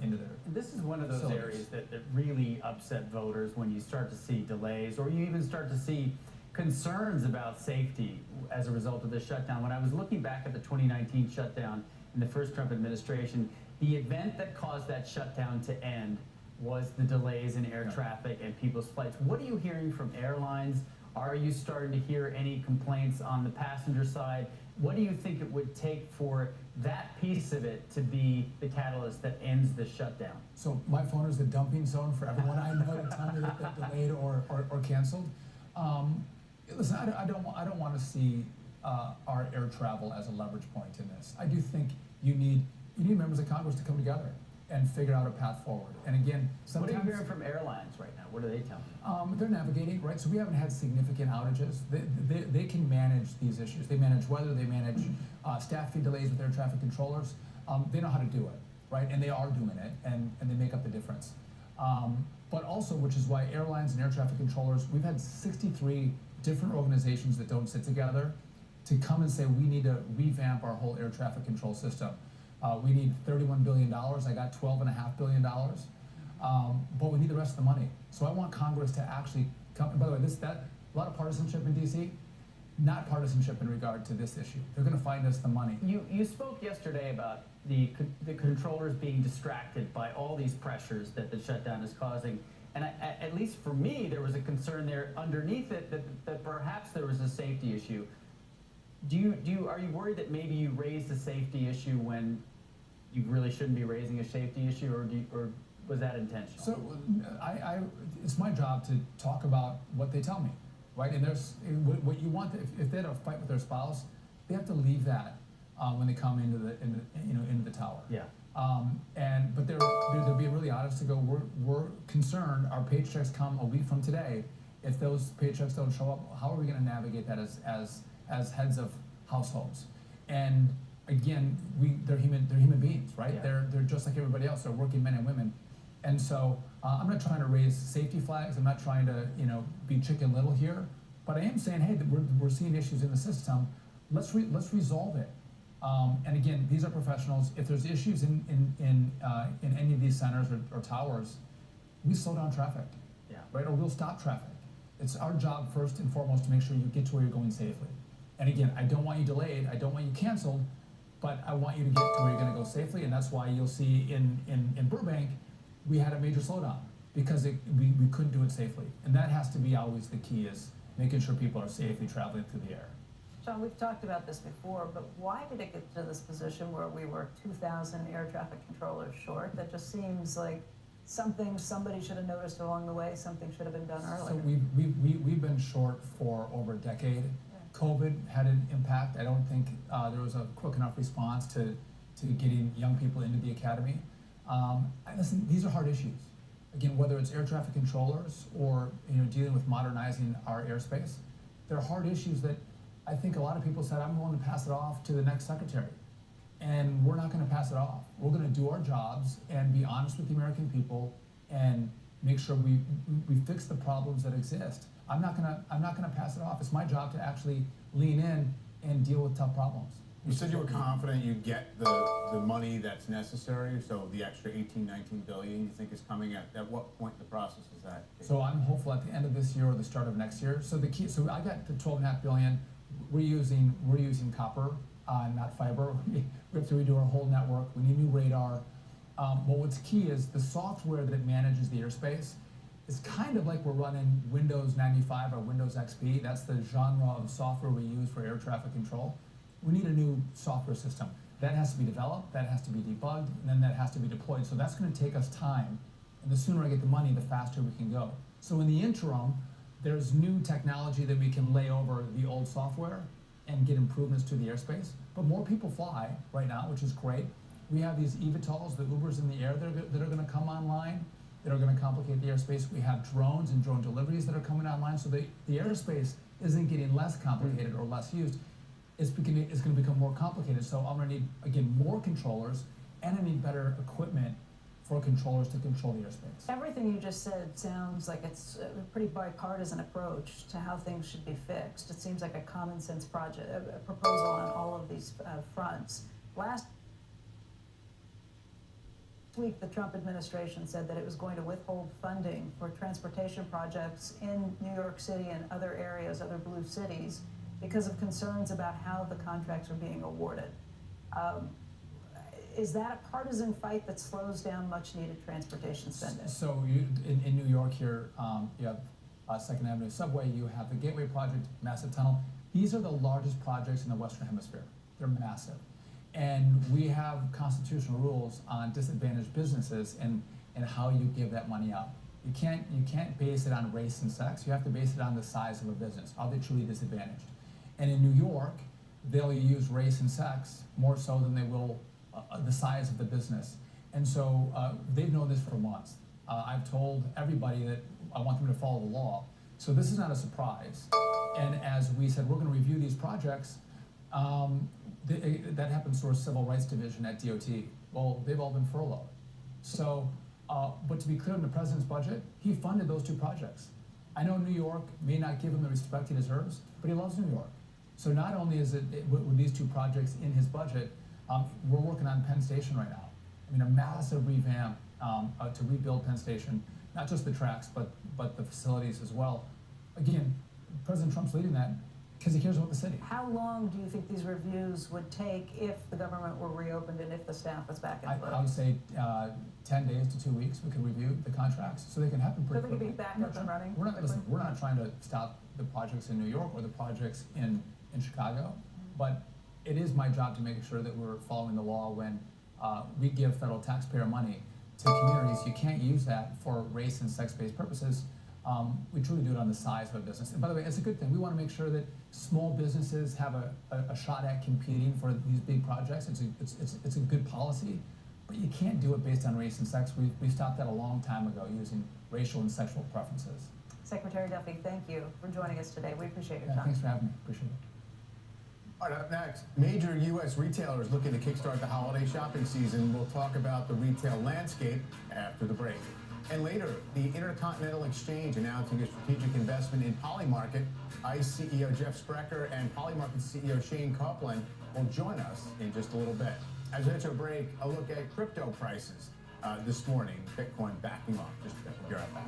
into their This is one of those facilities. areas that really upset voters when you start to see delays, or you even start to see concerns about safety as a result of the shutdown. When I was looking back at the 2019 shutdown in the first Trump administration, the event that caused that shutdown to end was the delays in air traffic and people's flights. What are you hearing from airlines? Are you starting to hear any complaints on the passenger side? What do you think it would take for that piece of it to be the catalyst that ends the shutdown? So my phone is the dumping zone for everyone I know to tell me that they're delayed or canceled. Listen, I don't want to see our air travel as a leverage point in this. I do think you need members of Congress to come together and figure out a path forward. And again, sometimes... What are you hearing from airlines right now? What are they telling you? They're navigating, right? So we haven't had significant outages. They can manage these issues. They manage weather, they manage staffing delays with air traffic controllers. They know how to do it, right? And they are doing it, and they make up the difference. But also, which is why airlines and air traffic controllers, we've had 63 different organizations that don't sit together to come and say, we need to revamp our whole air traffic control system. We need $31 billion. I got $12.5 billion. But we need the rest of the money. So I want Congress to actually come. By the way, a lot of partisanship in D.C., not partisanship in regard to this issue. They're going to find us the money. You spoke yesterday about the controllers being distracted by all these pressures that the shutdown is causing. And at least for me, there was a concern there underneath it that perhaps there was a safety issue. Are you worried that maybe you raised a safety issue when you really shouldn't be raising a safety issue, or was that intentional? So it's my job to talk about what they tell me, right? And there's what you want. If they had a fight with their spouse, they have to leave that when they come into the tower. Yeah. But they're being really honest to go, we're concerned. Our paychecks come a week from today. If those paychecks don't show up, how are we going to navigate that as heads of households? And again, they're human beings, right? Yeah. They're just like everybody else. They're working men and women. And so I'm not trying to raise safety flags. I'm not trying to be Chicken Little here. But I am saying, hey, we're seeing issues in the system. Let's resolve it. And again, these are professionals. If there's issues in any of these centers or towers, we slow down traffic, right? Or we'll stop traffic. It's our job first and foremost to make sure you get to where you're going safely. And again, I don't want you delayed. I don't want you canceled, but I want you to get to where you're going to go safely. And that's why you'll see in Burbank, we had a major slowdown because we couldn't do it safely. And that has to be always the key, is making sure people are safely traveling through the air. Sean, we've talked about this before, but why did it get to this position where we were 2,000 air traffic controllers short? That just seems like something somebody should have noticed along the way, something should have been done earlier. So we've been short for over a decade. COVID had an impact. I don't think there was a quick enough response to getting young people into the academy. Listen, these are hard issues. Again, whether it's air traffic controllers or dealing with modernizing our airspace, they're hard issues that I think a lot of people said, I'm willing to pass it off to the next secretary. And we're not going to pass it off. We're going to do our jobs and be honest with the American people and make sure we fix the problems that exist. I'm not gonna pass it off. It's my job to actually lean in and deal with tough problems. You said you were confident you'd get the money that's necessary, so the extra 19 billion you think is coming at what point in the process is that? So I'm hopeful at the end of this year or the start of next year. So so I got the 12.5 billion. We're using copper, not fiber. We have to redo our whole network. We need new radar. But what's key is the software that manages the airspace is kind of like we're running Windows 95 or Windows XP. That's the genre of software we use for air traffic control. We need a new software system. That has to be developed, that has to be debugged, and then that has to be deployed. So that's going to take us time. And the sooner I get the money, the faster we can go. So in the interim, there's new technology that we can lay over the old software and get improvements to the airspace. But more people fly right now, which is great. We have these eVTOLs, the Ubers in the air that are going to come online, that are going to complicate the airspace. We have drones and drone deliveries that are coming online. So the airspace isn't getting less complicated or less used. It's going to become more complicated. So I'm going to need, again, more controllers, and I need better equipment for controllers to control the airspace. Everything you just said sounds like it's a pretty bipartisan approach to how things should be fixed. It seems like a common sense project, a proposal on all of these fronts. Last week, the Trump administration said that it was going to withhold funding for transportation projects in New York City and other areas, other blue cities, because of concerns about how the contracts are being awarded. Is that a partisan fight that slows down much needed transportation spending? So in New York here, you have Second Avenue Subway, you have the Gateway Project, massive tunnel. These are the largest projects in the Western Hemisphere. They're massive. And we have constitutional rules on disadvantaged businesses and how you give that money out. You can't base it on race and sex. You have to base it on the size of a business. Are they truly disadvantaged? And in New York, they'll use race and sex more so than they will the size of the business. And so they've known this for months. I've told everybody that I want them to follow the law. So this is not a surprise. And as we said, we're going to review these projects. That happens through a civil rights division at DOT. Well, they've all been furloughed. So, but to be clear, in the president's budget, he funded those two projects. I know New York may not give him the respect he deserves, but he loves New York. So not only is it with these two projects in his budget, we're working on Penn Station right now. I mean, a massive revamp to rebuild Penn Station, not just the tracks, but the facilities as well. Again, President Trump's leading that because he cares about the city. How long do you think these reviews would take if the government were reopened and if the staff was back in place? I would say 10 days to 2 weeks. We can review the contracts so they can happen pretty So they quickly. could be back up and running? We're not trying to stop the projects in New York or the projects in Chicago, but it is my job to make sure that we're following the law when we give federal taxpayer money to communities. You can't use that for race and sex-based purposes. We truly do it on the size of a business. And by the way, it's a good thing. We want to make sure that small businesses have a shot at competing for these big projects. It's a good policy, but you can't do it based on race and sex. We stopped that a long time ago using racial and sexual preferences. Secretary Duffy, thank you for joining us today. We appreciate your time. Thanks for having me. Appreciate it. All right, up next, major U.S. retailers looking to kickstart the holiday shopping season. We'll talk about the retail landscape after the break. And later, the Intercontinental Exchange announcing a strategic investment in Polymarket. ICE CEO Jeff Sprecher and Polymarket CEO Shane Copeland will join us in just a little bit. As we head to a break, a look at crypto prices this morning. Bitcoin backing off. Just a bit. We'll be right back.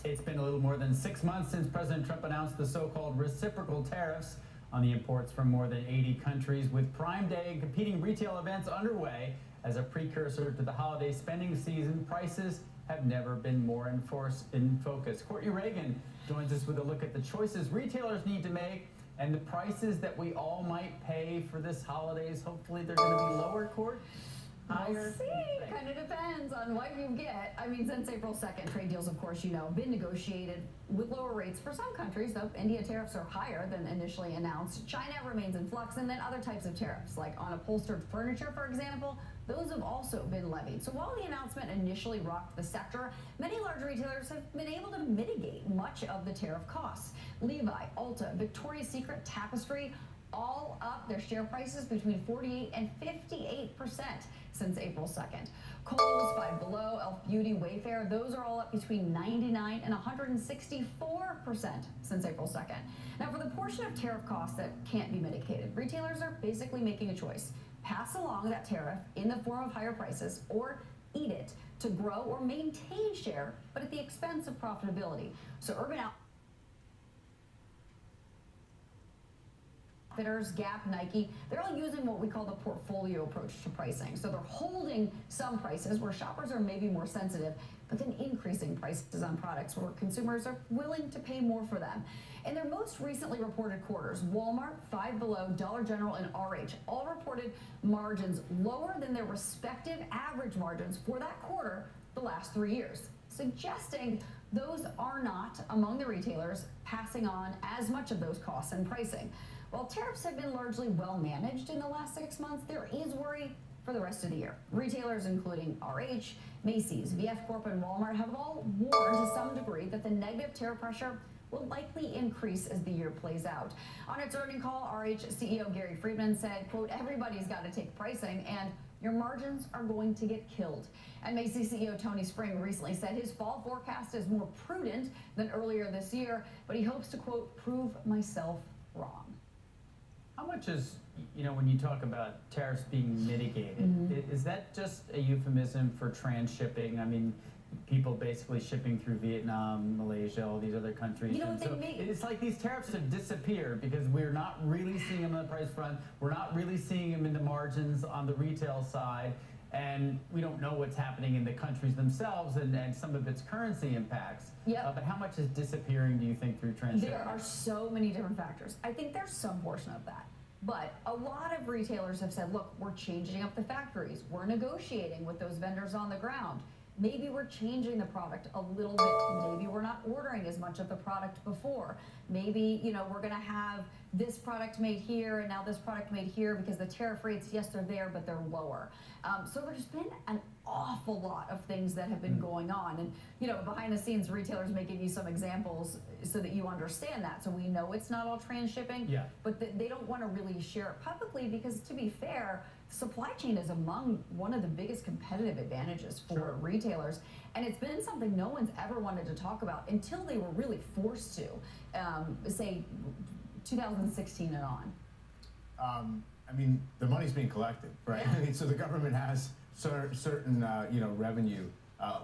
It's been a little more than 6 months since President Trump announced the so-called reciprocal tariffs on the imports from more than 80 countries, with Prime Day and competing retail events underway as a precursor to the holiday spending season. Prices have never been more in focus. Courtney Reagan joins us with a look at the choices retailers need to make and the prices that we all might pay for this holidays. Hopefully they're going to be lower, Court? We'll see. Kind of depends on what you get. I mean, since April 2nd, trade deals, of course, you know, been negotiated with lower rates for some countries, though India tariffs are higher than initially announced. China remains in flux, and then other types of tariffs, like on upholstered furniture, for example, those have also been levied. So while the announcement initially rocked the sector, many large retailers have been able to mitigate much of the tariff costs. Levi, Ulta, Victoria's Secret, Tapestry, all up their share prices between 48 and 58% since April 2nd. Kohl's, Five Below, Elf Beauty, Wayfair, those are all up between 99 and 164% since April 2nd. Now, for the portion of tariff costs that can't be mitigated, retailers are basically making a choice. Pass along that tariff in the form of higher prices or eat it to grow or maintain share, but at the expense of profitability. So Urban Outfitters, Gap, Nike, they're all using what we call the portfolio approach to pricing. So they're holding some prices where shoppers are maybe more sensitive, but then increasing prices on products where consumers are willing to pay more for them. In their most recently reported quarters, Walmart, Five Below, Dollar General, and RH all reported margins lower than their respective average margins for that quarter the last 3 years, suggesting those are not among the retailers passing on as much of those costs and pricing. While tariffs have been largely well managed in the last 6 months, there is worry for the rest of the year. Retailers including RH, Macy's, VF Corp, and Walmart have all warned to some degree that the negative tariff pressure will likely increase as the year plays out. On its earnings call, RH CEO Gary Friedman said, quote, everybody's got to take pricing and your margins are going to get killed. And Macy's CEO Tony Spring recently said his fall forecast is more prudent than earlier this year, but he hopes to, quote, prove myself wrong. How much is, you know, when you talk about tariffs being mitigated, is that just a euphemism for transhipping? I mean, people basically shipping through Vietnam, Malaysia, all these other countries. You know, and so it's like these tariffs have disappeared because we're not really seeing them on the price front. We're not really seeing them in the margins on the retail side. And we don't know what's happening in the countries themselves and some of its currency impacts. Yep. But how much is disappearing, do you think, through transshipping? There are so many different factors. I think there's some portion of that. But a lot of retailers have said, look, we're changing up the factories. We're negotiating with those vendors on the ground. Maybe we're changing the product a little bit. Maybe we're not ordering as much of the product before. Maybe, you know, we're going to have this product made here and now this product made here because the tariff rates, yes, they're there, but they're lower. So there's been an awful lot of things that have been going on. And, you know, behind the scenes, retailers may give you some examples so that you understand that. So we know it's not all transshipping, but they don't want to really share it publicly because, to be fair, supply chain is among one of the biggest competitive advantages for retailers. And it's been something no one's ever wanted to talk about until they were really forced to, say, 2016 and on. I mean, the money's being collected, right? I mean, so the government has certain, you know, revenue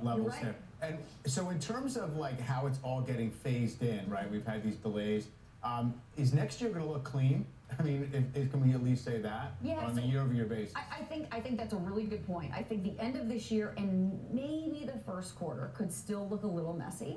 levels there. And so in terms of like how it's all getting phased in, right? We've had these delays. Is next year going to look clean? I mean, can we at least say that on a year-over-year basis? I think that's a really good point. I think the end of this year and maybe the first quarter could still look a little messy.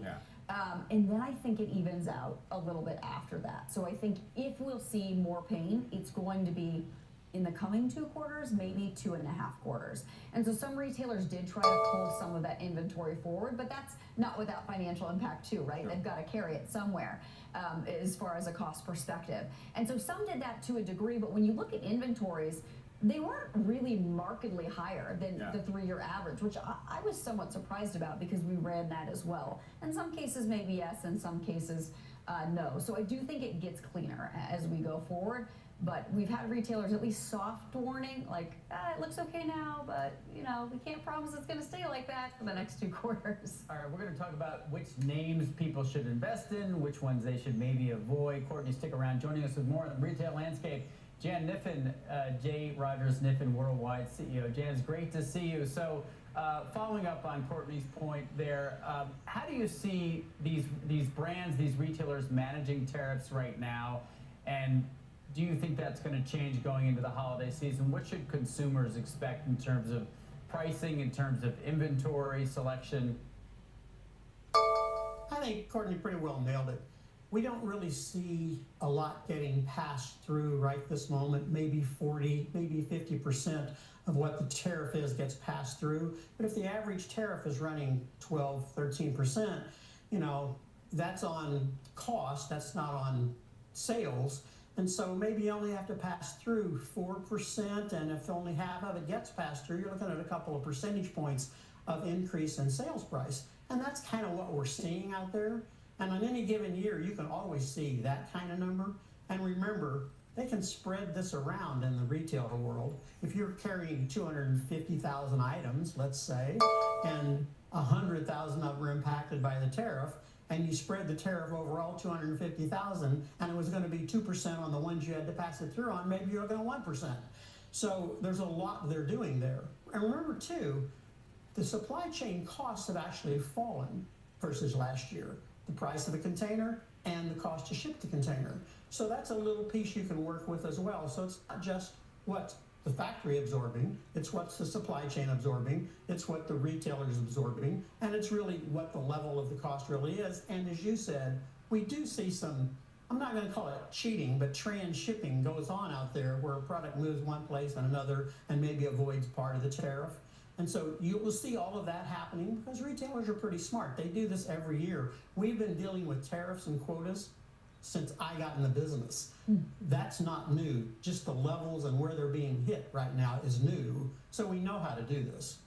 And then I think it evens out a little bit after that. So I think if we'll see more pain, it's going to be in the coming 2 quarters, maybe 2.5 quarters. And so some retailers did try to pull some of that inventory forward, but that's not without financial impact too, right? They've got to carry it somewhere as far as a cost perspective. And so some did that to a degree, but when you look at inventories, they weren't really markedly higher than the 3-year average, which I was somewhat surprised about because we ran that as well. In some cases, maybe yes, in some cases, no. So I do think it gets cleaner as we go forward. But we've had retailers at least soft warning, like, it looks okay now, but, you know, we can't promise it's going to stay like that for the next 2 quarters. All right, we're going to talk about which names people should invest in, which ones they should maybe avoid. Courtney, stick around. Joining us with more on the retail landscape Jan Kniffen, J. Rogers Kniffen Worldwide CEO. Jan, it's great to see you. So, following up on Courtney's point there, how do you see these brands, these retailers managing tariffs right now? And do you think that's going to change going into the holiday season? What should consumers expect in terms of pricing, in terms of inventory selection? I think Courtney pretty well nailed it. We don't really see a lot getting passed through right this moment. Maybe 40, maybe 50% of what the tariff is gets passed through. But if the average tariff is running 12, 13%, you know, that's on cost, that's not on sales. And so maybe you only have to pass through 4%, and if only half of it gets passed through, you're looking at a couple of percentage points of increase in sales price. And that's kind of what we're seeing out there. And on any given year, you can always see that kind of number. And remember, they can spread this around in the retail world. If you're carrying 250,000 items, let's say, and 100,000 of them are impacted by the tariff, and you spread the tariff over all 250,000, and it was going to be 2% on the ones you had to pass it through on, maybe you're looking at 1%. So there's a lot they're doing there. And remember, too, the supply chain costs have actually fallen versus last year. The price of a container and the cost to ship the container. So that's a little piece you can work with as well. So it's not just what the factory absorbing, it's what's the supply chain absorbing, it's what the retailer's absorbing, and it's really what the level of the cost really is. And as you said, we do see some, I'm not going to call it cheating, but transshipping goes on out there where a product moves one place and another and maybe avoids part of the tariff. And so you will see all of that happening because retailers are pretty smart. They do this every year. We've been dealing with tariffs and quotas since I got in the business. That's not new. Just the levels and where they're being hit right now is new. So we know how to do this.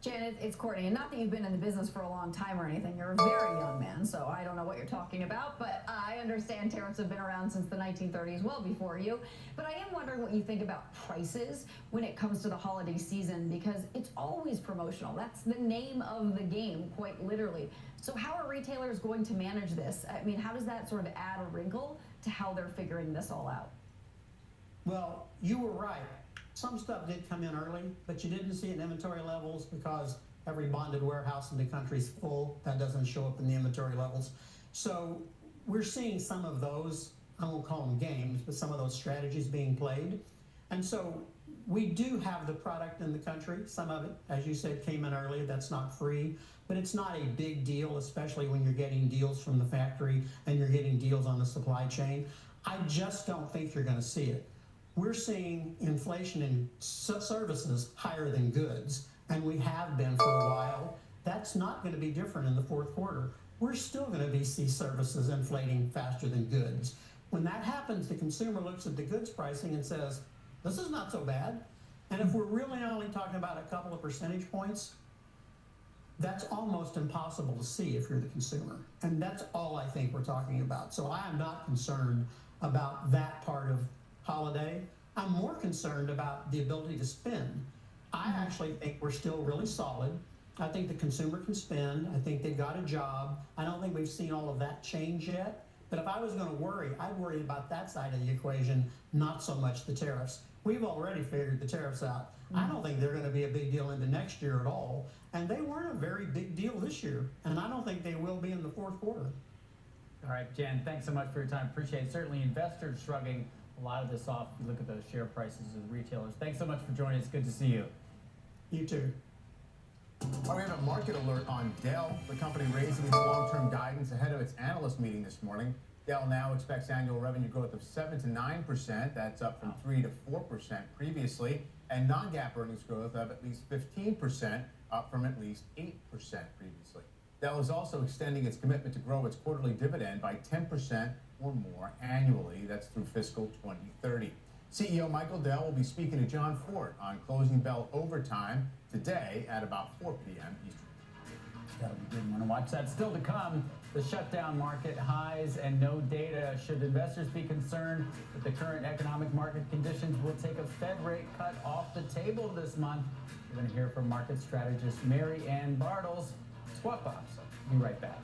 Janet, it's Courtney, and not that you've been in the business for a long time or anything. You're a very young man, so I don't know what you're talking about, but I understand tariffs have been around since the 1930s, well before you. But I am wondering what you think about prices when it comes to the holiday season, because it's always promotional. That's the name of the game, quite literally. So how are retailers going to manage this? I mean, how does that sort of add a wrinkle to how they're figuring this all out? Well, you were right. Some stuff did come in early, but you didn't see it in inventory levels because every bonded warehouse in the country is full. That doesn't show up in the inventory levels. So we're seeing some of those, I won't call them games, but some of those strategies being played. And so we do have the product in the country. Some of it, as you said, came in early. That's not free, but it's not a big deal, especially when you're getting deals from the factory and you're getting deals on the supply chain. I just don't think you're going to see it. We're seeing inflation in services higher than goods, and we have been for a while. That's not going to be different in the fourth quarter. We're still going to see services inflating faster than goods. When that happens, the consumer looks at the goods pricing and says, this is not so bad. And if we're really only talking about a couple of percentage points, that's almost impossible to see if you're the consumer. And that's all I think we're talking about. So I am not concerned about that part of holiday. I'm more concerned about the ability to spend. I actually think we're still really solid. I think the consumer can spend. I think they've got a job. I don't think we've seen all of that change yet. But if I was going to worry, I'd worry about that side of the equation, not so much the tariffs. We've already figured the tariffs out. I don't think they're going to be a big deal into next year at all. And they weren't a very big deal this year. And I don't think they will be in the fourth quarter. All right, Jan, thanks so much for your time. Appreciate it. Certainly investors shrugging a lot of this off. If you look at those share prices of the retailers. Thanks so much for joining us. Good to see you. You too. We have a market alert on Dell. The company raising its long-term guidance ahead of its analyst meeting this morning. Dell now expects annual revenue growth of 7 to 9%. That's up from 3 to 4% previously. And non-GAAP earnings growth of at least 15%, up from at least 8% previously. Dell is also extending its commitment to grow its quarterly dividend by 10% or more annually. That's through fiscal 2030. CEO Michael Dell will be speaking to John Ford on Closing Bell Overtime today at about 4 p.m. Eastern. That'll be good. Want to watch that. Still to come, the shutdown market highs and no data. Should investors be concerned that the current economic market conditions will take a Fed rate cut off the table this month? We're going to hear from market strategist Mary Ann Bartles. Swap Box. Be right back.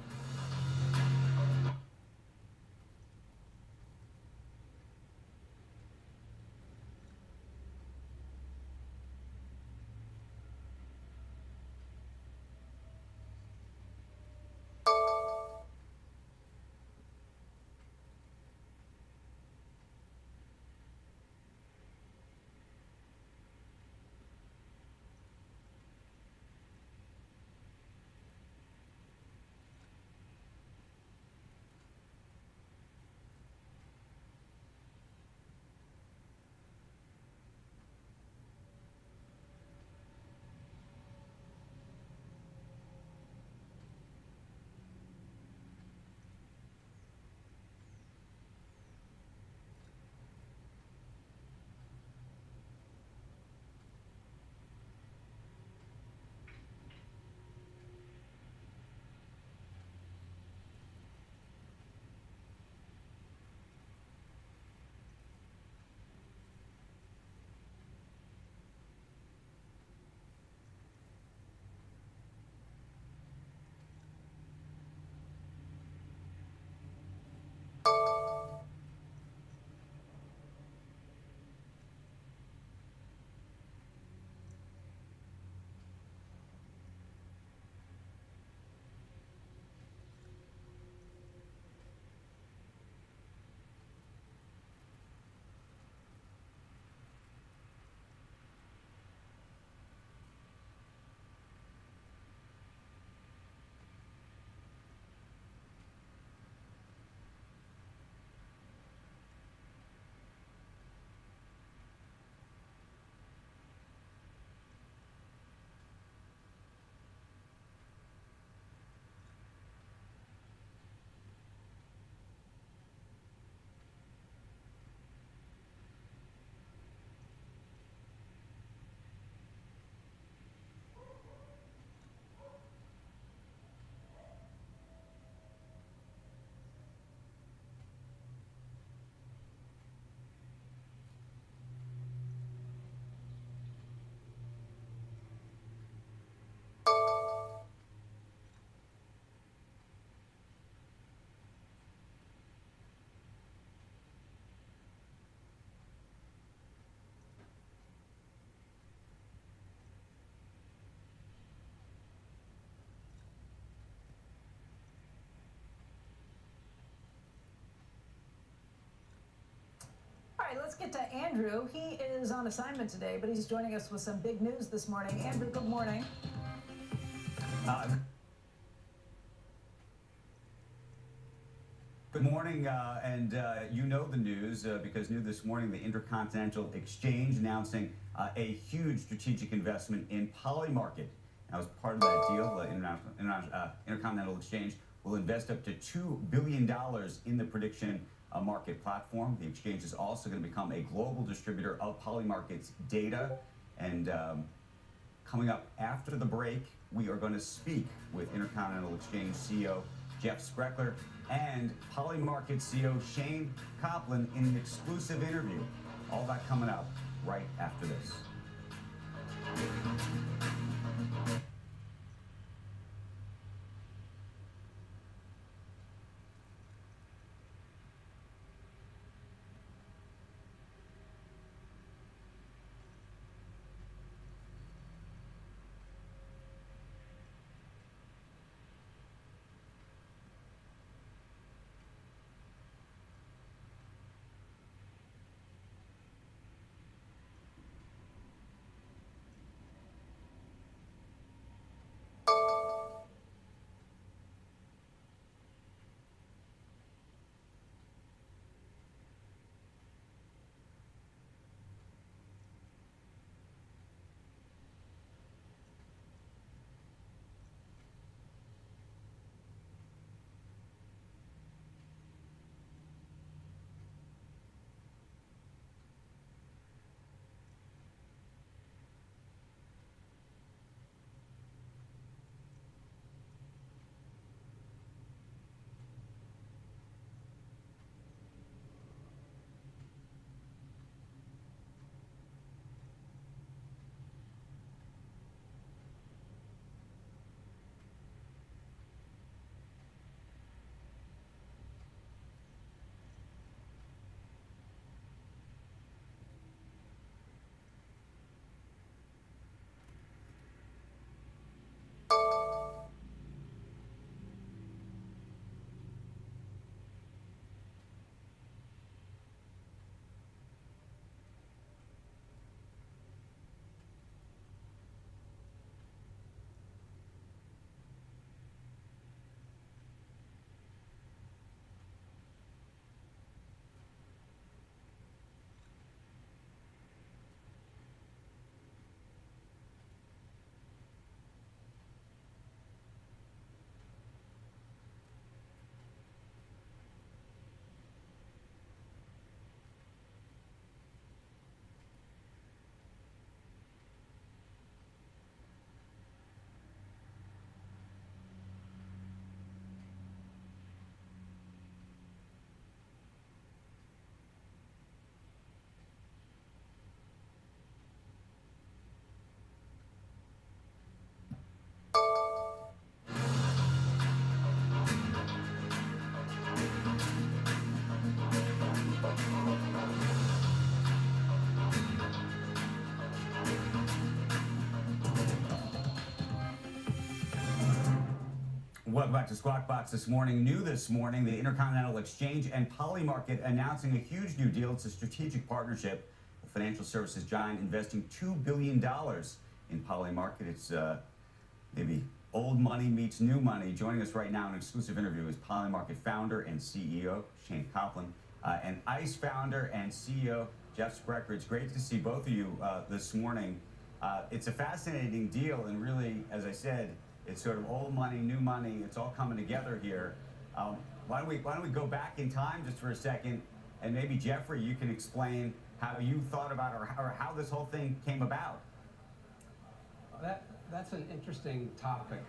right, let's get to Andrew. He is on assignment today, but he's joining us with some big news this morning. Andrew, good morning. Good morning, you know the news because new this morning, the Intercontinental Exchange announcing a huge strategic investment in Polymarket. Now, as part of that deal, the Intercontinental Exchange will invest up to $2 billion in the prediction market platform. The exchange is also going to become a global distributor of Polymarket's data. And coming up after the break, we are going to speak with Intercontinental Exchange CEO Jeff Spreckler and Polymarket CEO Shane Coplin in an exclusive interview. All that coming up right after this. Welcome back to Squawk Box this morning. New this morning, the Intercontinental Exchange and Polymarket announcing a huge new deal. It's a strategic partnership. The financial services giant investing $2 billion in Polymarket. It's maybe old money meets new money. Joining us right now in an exclusive interview is Polymarket founder and CEO Shane Coplin and ICE founder and CEO Jeff Spreckler. It's great to see both of you this morning. It's a fascinating deal, and really, as I said, it's sort of old money, new money. It's all coming together here. Why don't we go back in time just for a second, and maybe Jeffrey, you can explain how you thought about or how this whole thing came about. That's an interesting topic.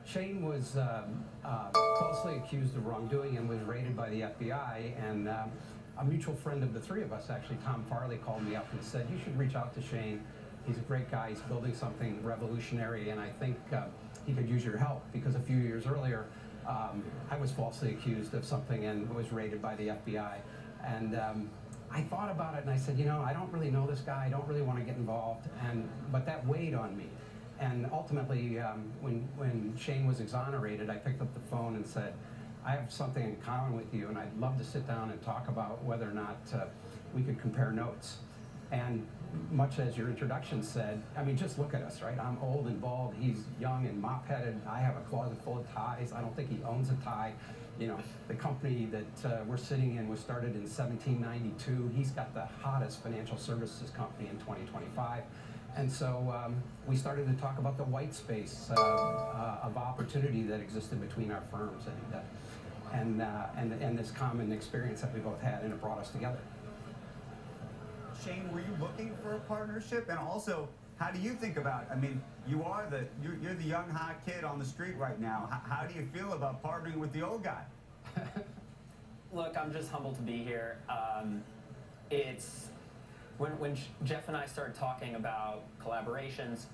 Shane was falsely accused of wrongdoing and was raided by the FBI. And a mutual friend of the three of us, actually, Tom Farley, called me up and said, "You should reach out to Shane. He's a great guy. He's building something revolutionary, and I think he could use your help." Because a few years earlier, I was falsely accused of something and was raided by the FBI. And I thought about it, and I said, you know, I don't really know this guy. I don't really want to get involved. But that weighed on me. And ultimately, when Shane was exonerated, I picked up the phone and said, "I have something in common with you, and I'd love to sit down and talk about whether or not we could compare notes. And much as your introduction said, I mean, just look at us, right? I'm old and bald. He's young and mop-headed. I have a closet full of ties. I don't think he owns a tie. You know, the company that we're sitting in was started in 1792. He's got the hottest financial services company in 2025. And so we started to talk about the white space of opportunity that existed between our firms and this common experience that we both had, and it brought us together. Shane, were you looking for a partnership? And also, how do you think about, I mean, you're the young hot kid on the street right now. How do you feel about partnering with the old guy? Look, I'm just humbled to be here. It's when Jeff and I started talking about collaborations,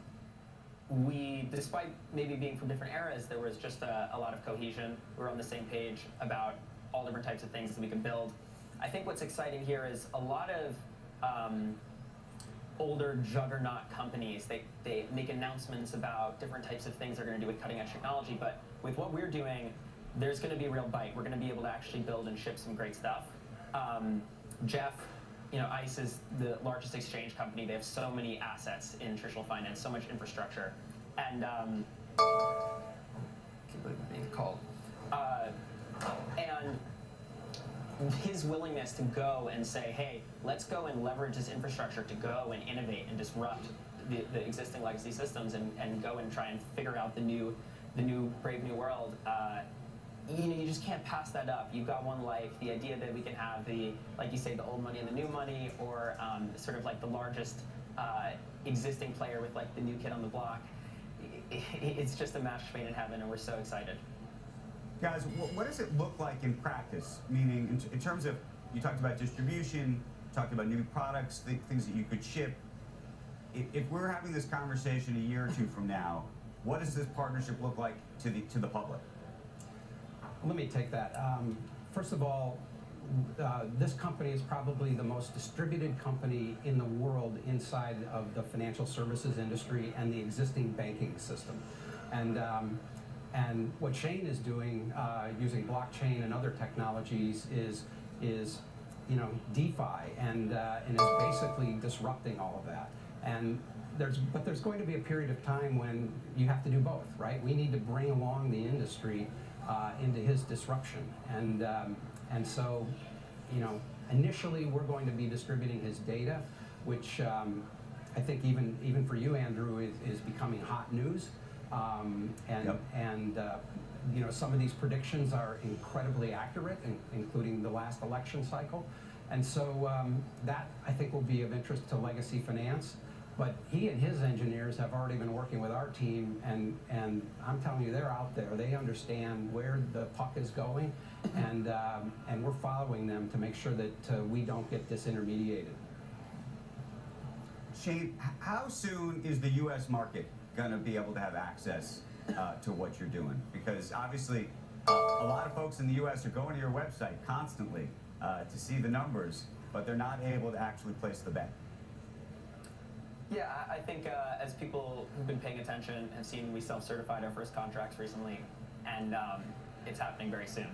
despite maybe being from different eras, there was just a lot of cohesion. We were on the same page about all different types of things that we could build. I think what's exciting here is a lot of older juggernaut companies, they make announcements about different types of things they're going to do with cutting edge technology, but with what we're doing, there's going to be a real bite. We're going to be able to actually build and ship some great stuff. Jeff, you know, ICE is the largest exchange company. They have so many assets in traditional finance, so much infrastructure, and keep being called. And his willingness to go and say, hey, let's go and leverage this infrastructure to go and innovate and disrupt the existing legacy systems and go and try and figure out the new brave new world. You know, you just can't pass that up. You've got one life. The idea that we can have like you say, the old money and the new money, or sort of like the largest existing player with like the new kid on the block, it's just a match made in heaven, and we're so excited. Guys, what does it look like in practice? Meaning, in terms of, you talked about distribution, talked about new products, things that you could ship. If we're having this conversation a year or two from now, what does this partnership look like to the public? Let me take that. First of all, this company is probably the most distributed company in the world inside of the financial services industry and the existing banking system. And what Shane is doing using blockchain and other technologies is you know, DeFi and is basically disrupting all of that. And there's going to be a period of time when you have to do both, right? We need to bring along the industry into his disruption, and so, you know, initially we're going to be distributing his data, which I think even for you, Andrew, is becoming hot news. You know, some of these predictions are incredibly accurate, including the last election cycle, and so that I think will be of interest to legacy finance. But he and his engineers have already been working with our team, and I'm telling you, they're out there. They understand where the puck is going, and we're following them to make sure that we don't get disintermediated. Shane, how soon is the U.S. market going to be able to have access to what you're doing? Because obviously, a lot of folks in the U.S. are going to your website constantly to see the numbers, but they're not able to actually place the bet. Yeah, I think as people who've been paying attention have seen, we self-certified our first contracts recently, and it's happening very soon.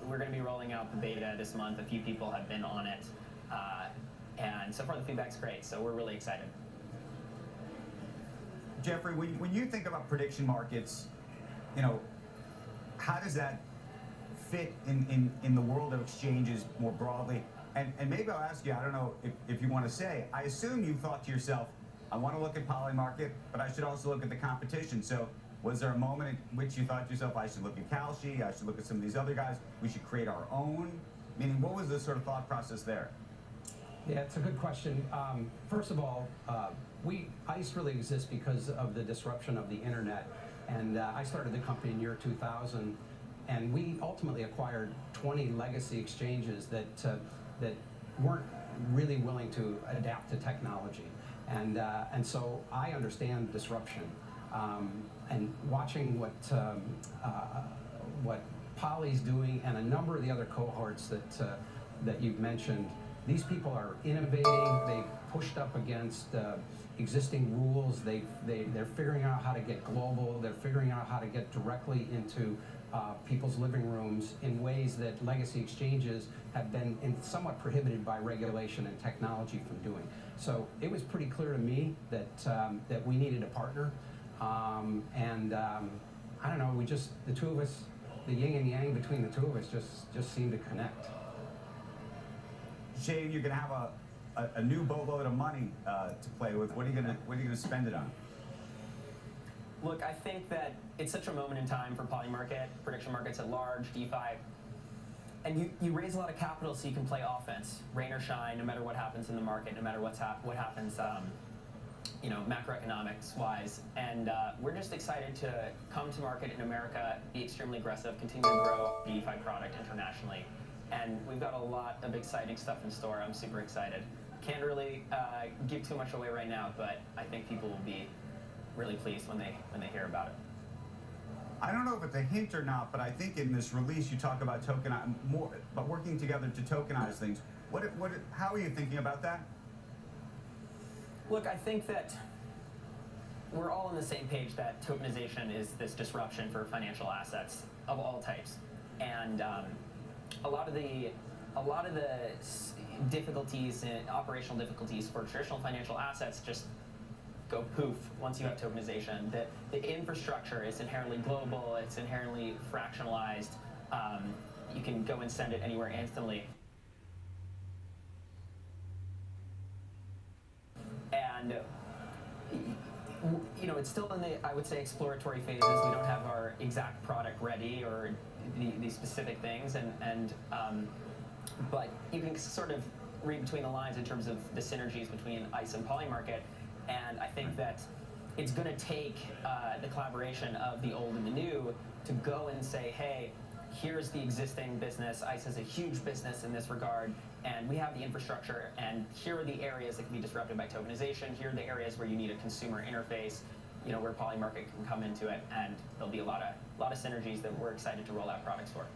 We're going to be rolling out the beta this month. A few people have been on it, and so far the feedback's great, so we're really excited. Jeffrey, when you think about prediction markets, you know, how does that fit in the world of exchanges more broadly? And maybe I'll ask you, I don't know if you want to say, I assume you thought to yourself, I want to look at Polymarket, but I should also look at the competition. So was there a moment in which you thought to yourself, I should look at Kalshi, I should look at some of these other guys, we should create our own? Meaning, what was the sort of thought process there? Yeah, it's a good question. First of all, ICE really exists because of the disruption of the internet. And I started the company in year 2000, and we ultimately acquired 20 legacy exchanges that weren't really willing to adapt to technology. And so I understand disruption. And watching what Poly's doing and a number of the other cohorts that you've mentioned, these people are innovating. They've pushed up against existing rules. They're figuring out how to get global. They're figuring out how to get directly into people's living rooms in ways that legacy exchanges have been somewhat prohibited by regulation and technology from doing. So it was pretty clear to me that that we needed a partner, I don't know. The two of us, the yin and yang between the two of us, just seemed to connect. Shane, you're going to have a new boatload of money to play with. What are you going to spend it on? Look, I think that it's such a moment in time for Polymarket, prediction markets at large, DeFi. And you raise a lot of capital so you can play offense, rain or shine, no matter what happens in the market, no matter what happens, macroeconomics-wise. And we're just excited to come to market in America, be extremely aggressive, continue to grow DeFi product internationally. And we've got a lot of exciting stuff in store. I'm super excited. Can't really give too much away right now, but I think people will be really pleased when they hear about it. I don't know if it's a hint or not, but I think in this release you talk about working together to tokenize things. How are you thinking about that? Look, I think that we're all on the same page that tokenization is this disruption for financial assets of all types, and a lot of the difficulties and operational difficulties for traditional financial assets just go poof once you have tokenization. The infrastructure is inherently global, it's inherently fractionalized. You can go and send it anywhere instantly. And it's still in the, I would say, exploratory phases. We don't have our exact product ready or the specific things, but you can sort of read between the lines in terms of the synergies between ICE and Polymarket. And I think that it's going to take the collaboration of the old and the new to go and say, hey, here's the existing business. ICE has a huge business in this regard, and we have the infrastructure, and here are the areas that can be disrupted by tokenization. Here are the areas where you need a consumer interface, where Polymarket can come into it, and there'll be a lot of synergies that we're excited to roll out products for.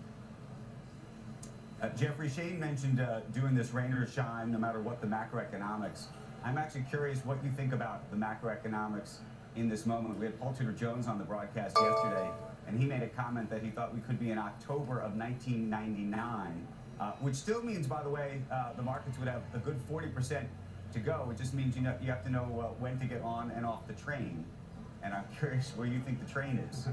Jeffrey, Shane mentioned doing this rain or shine, no matter what the macroeconomics. I'm actually curious what you think about the macroeconomics in this moment. We had Paul Tudor Jones on the broadcast yesterday, and he made a comment that he thought we could be in October of 1999, which still means, by the way, the markets would have a good 40% to go. It just means you have to know when to get on and off the train. And I'm curious where you think the train is.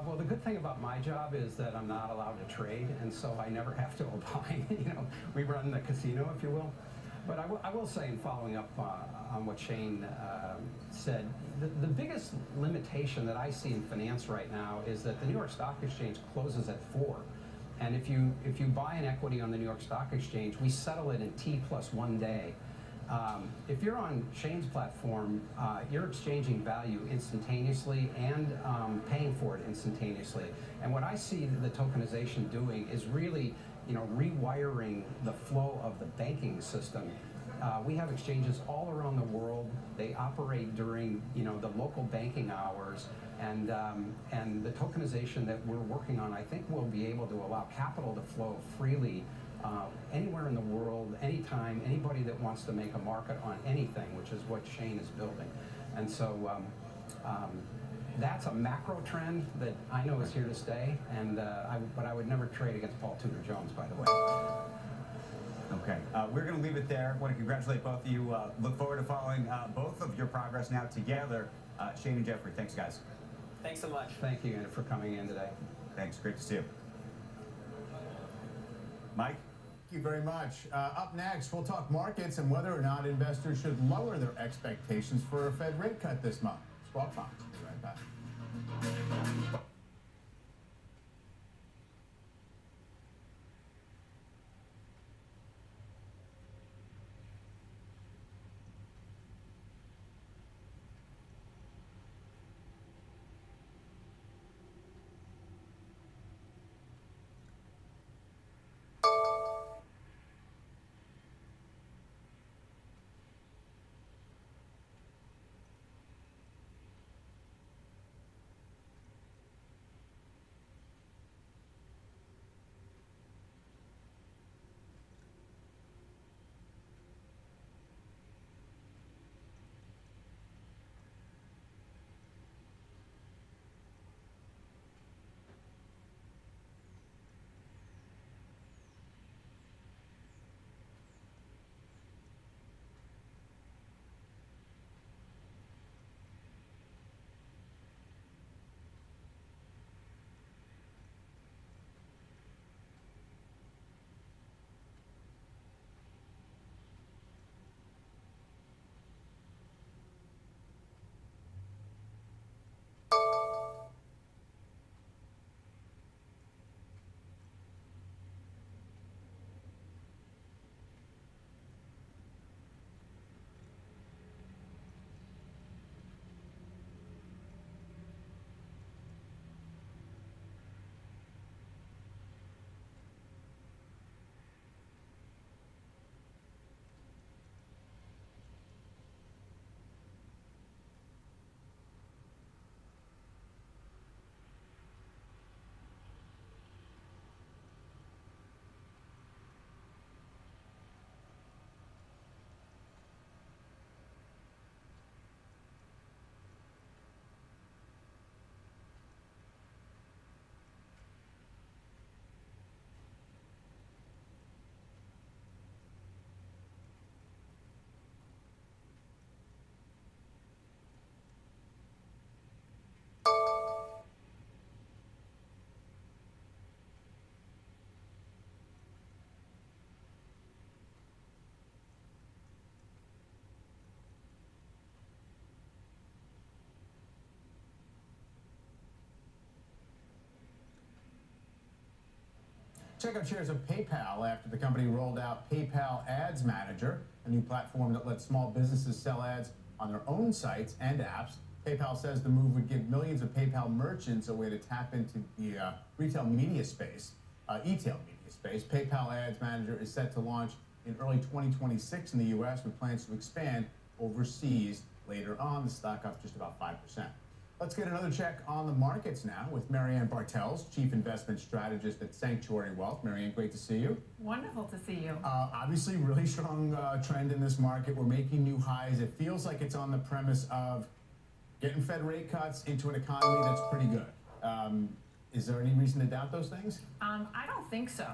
Well, the good thing about my job is that I'm not allowed to trade, and so I never have to opine. We run the casino, if you will. But I will say, in following up on what Shane said, the biggest limitation that I see in finance right now is that the New York Stock Exchange closes at 4. And if you buy an equity on the New York Stock Exchange, we settle it in T+1 day. If you're on Shane's platform, you're exchanging value instantaneously and paying for it instantaneously. And what I see the tokenization doing is really rewiring the flow of the banking system. We have exchanges all around the world. They operate during the local banking hours, and the tokenization that we're working on, I think, will be able to allow capital to flow freely anywhere in the world, anytime, anybody that wants to make a market on anything, which is what Shane is building. And so that's a macro trend that I know is here to stay, and but I would never trade against Paul Tudor Jones, by the way. Okay, we're going to leave it there. I want to congratulate both of you. Look forward to following both of your progress now together. Shane and Jeffrey, thanks, guys. Thanks so much. Thank you, for coming in today. Thanks, great to see you. Mike? Thank you very much. Up next, we'll talk markets and whether or not investors should lower their expectations for a Fed rate cut this month. Squawk Box. Be right back. Check out shares of PayPal after the company rolled out PayPal Ads Manager, a new platform that lets small businesses sell ads on their own sites and apps. PayPal says the move would give millions of PayPal merchants a way to tap into the retail media space, e-tail media space. PayPal Ads Manager is set to launch in early 2026 in the U.S. with plans to expand overseas later on. The stock up just about 5%. Let's get another check on the markets now with Marianne Bartels, Chief Investment Strategist at Sanctuary Wealth. Marianne, great to see you. Wonderful to see you. Obviously, really strong trend in this market. We're making new highs. It feels like it's on the premise of getting Fed rate cuts into an economy that's pretty good. Is there any reason to doubt those things? I don't think so.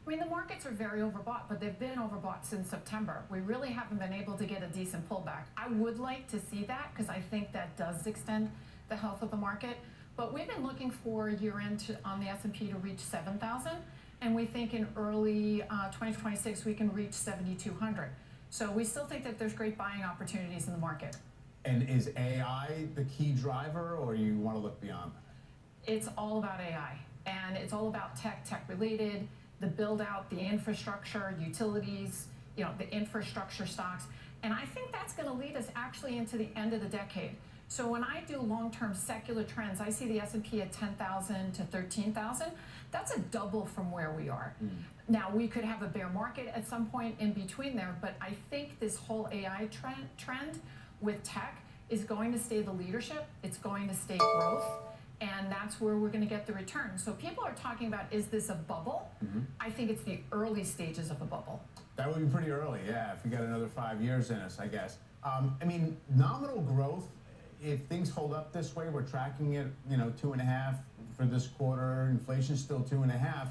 I mean, the markets are very overbought, but they've been overbought since September. We really haven't been able to get a decent pullback. I would like to see that because I think that does extend the health of the market. But we've been looking for year-end on the S&P to reach 7,000, and we think in early 2026 we can reach 7,200. So we still think that there's great buying opportunities in the market. And is AI the key driver, or you want to look beyond that? It's all about AI, and it's all about tech-related. The build out, the infrastructure, utilities, the infrastructure stocks. And I think that's going to lead us actually into the end of the decade. So when I do long-term secular trends, I see the S&P at 10,000 to 13,000. That's a double from where we are. Now, we could have a bear market at some point in between there, but I think this whole AI trend with tech is going to stay the leadership. It's going to stay growth. And that's where we're going to get the return. So people are talking about, is this a bubble? I think it's the early stages of a bubble. That would be pretty early, yeah, if we got another 5 years in us, I guess. I mean, nominal growth, if things hold up this way, we're tracking it, 2.5 for this quarter, inflation's still 2.5.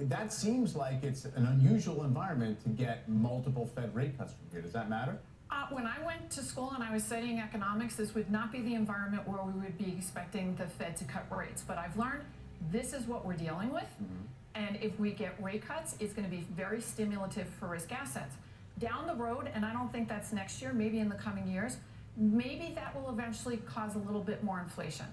That seems like it's an unusual environment to get multiple Fed rate cuts from here. Does that matter? When I went to school and I was studying economics, this would not be the environment where we would be expecting the Fed to cut rates. But I've learned this is what we're dealing with. And if we get rate cuts, it's going to be very stimulative for risk assets. Down the road, and I don't think that's next year, maybe in the coming years, maybe that will eventually cause a little bit more inflation.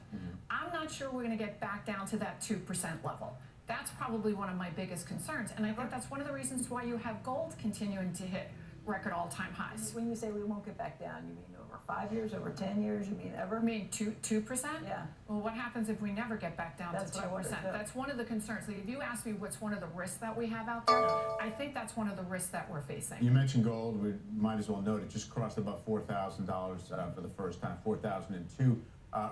I'm not sure we're going to get back down to that 2% level. That's probably one of my biggest concerns. And I think that's one of the reasons why you have gold continuing to hit record all-time highs. When you say we won't get back down, you mean over 5 years, over 10 years, you mean ever? I mean 2%? Yeah. Well, what happens if we never get back down That's to what I wondered, 2%? too. That's one of the concerns. Like, if you ask me what's one of the risks that we have out there, I think that's one of the risks that we're facing. You mentioned gold. We might as well note it just crossed above $4,000 for the first time, 4,002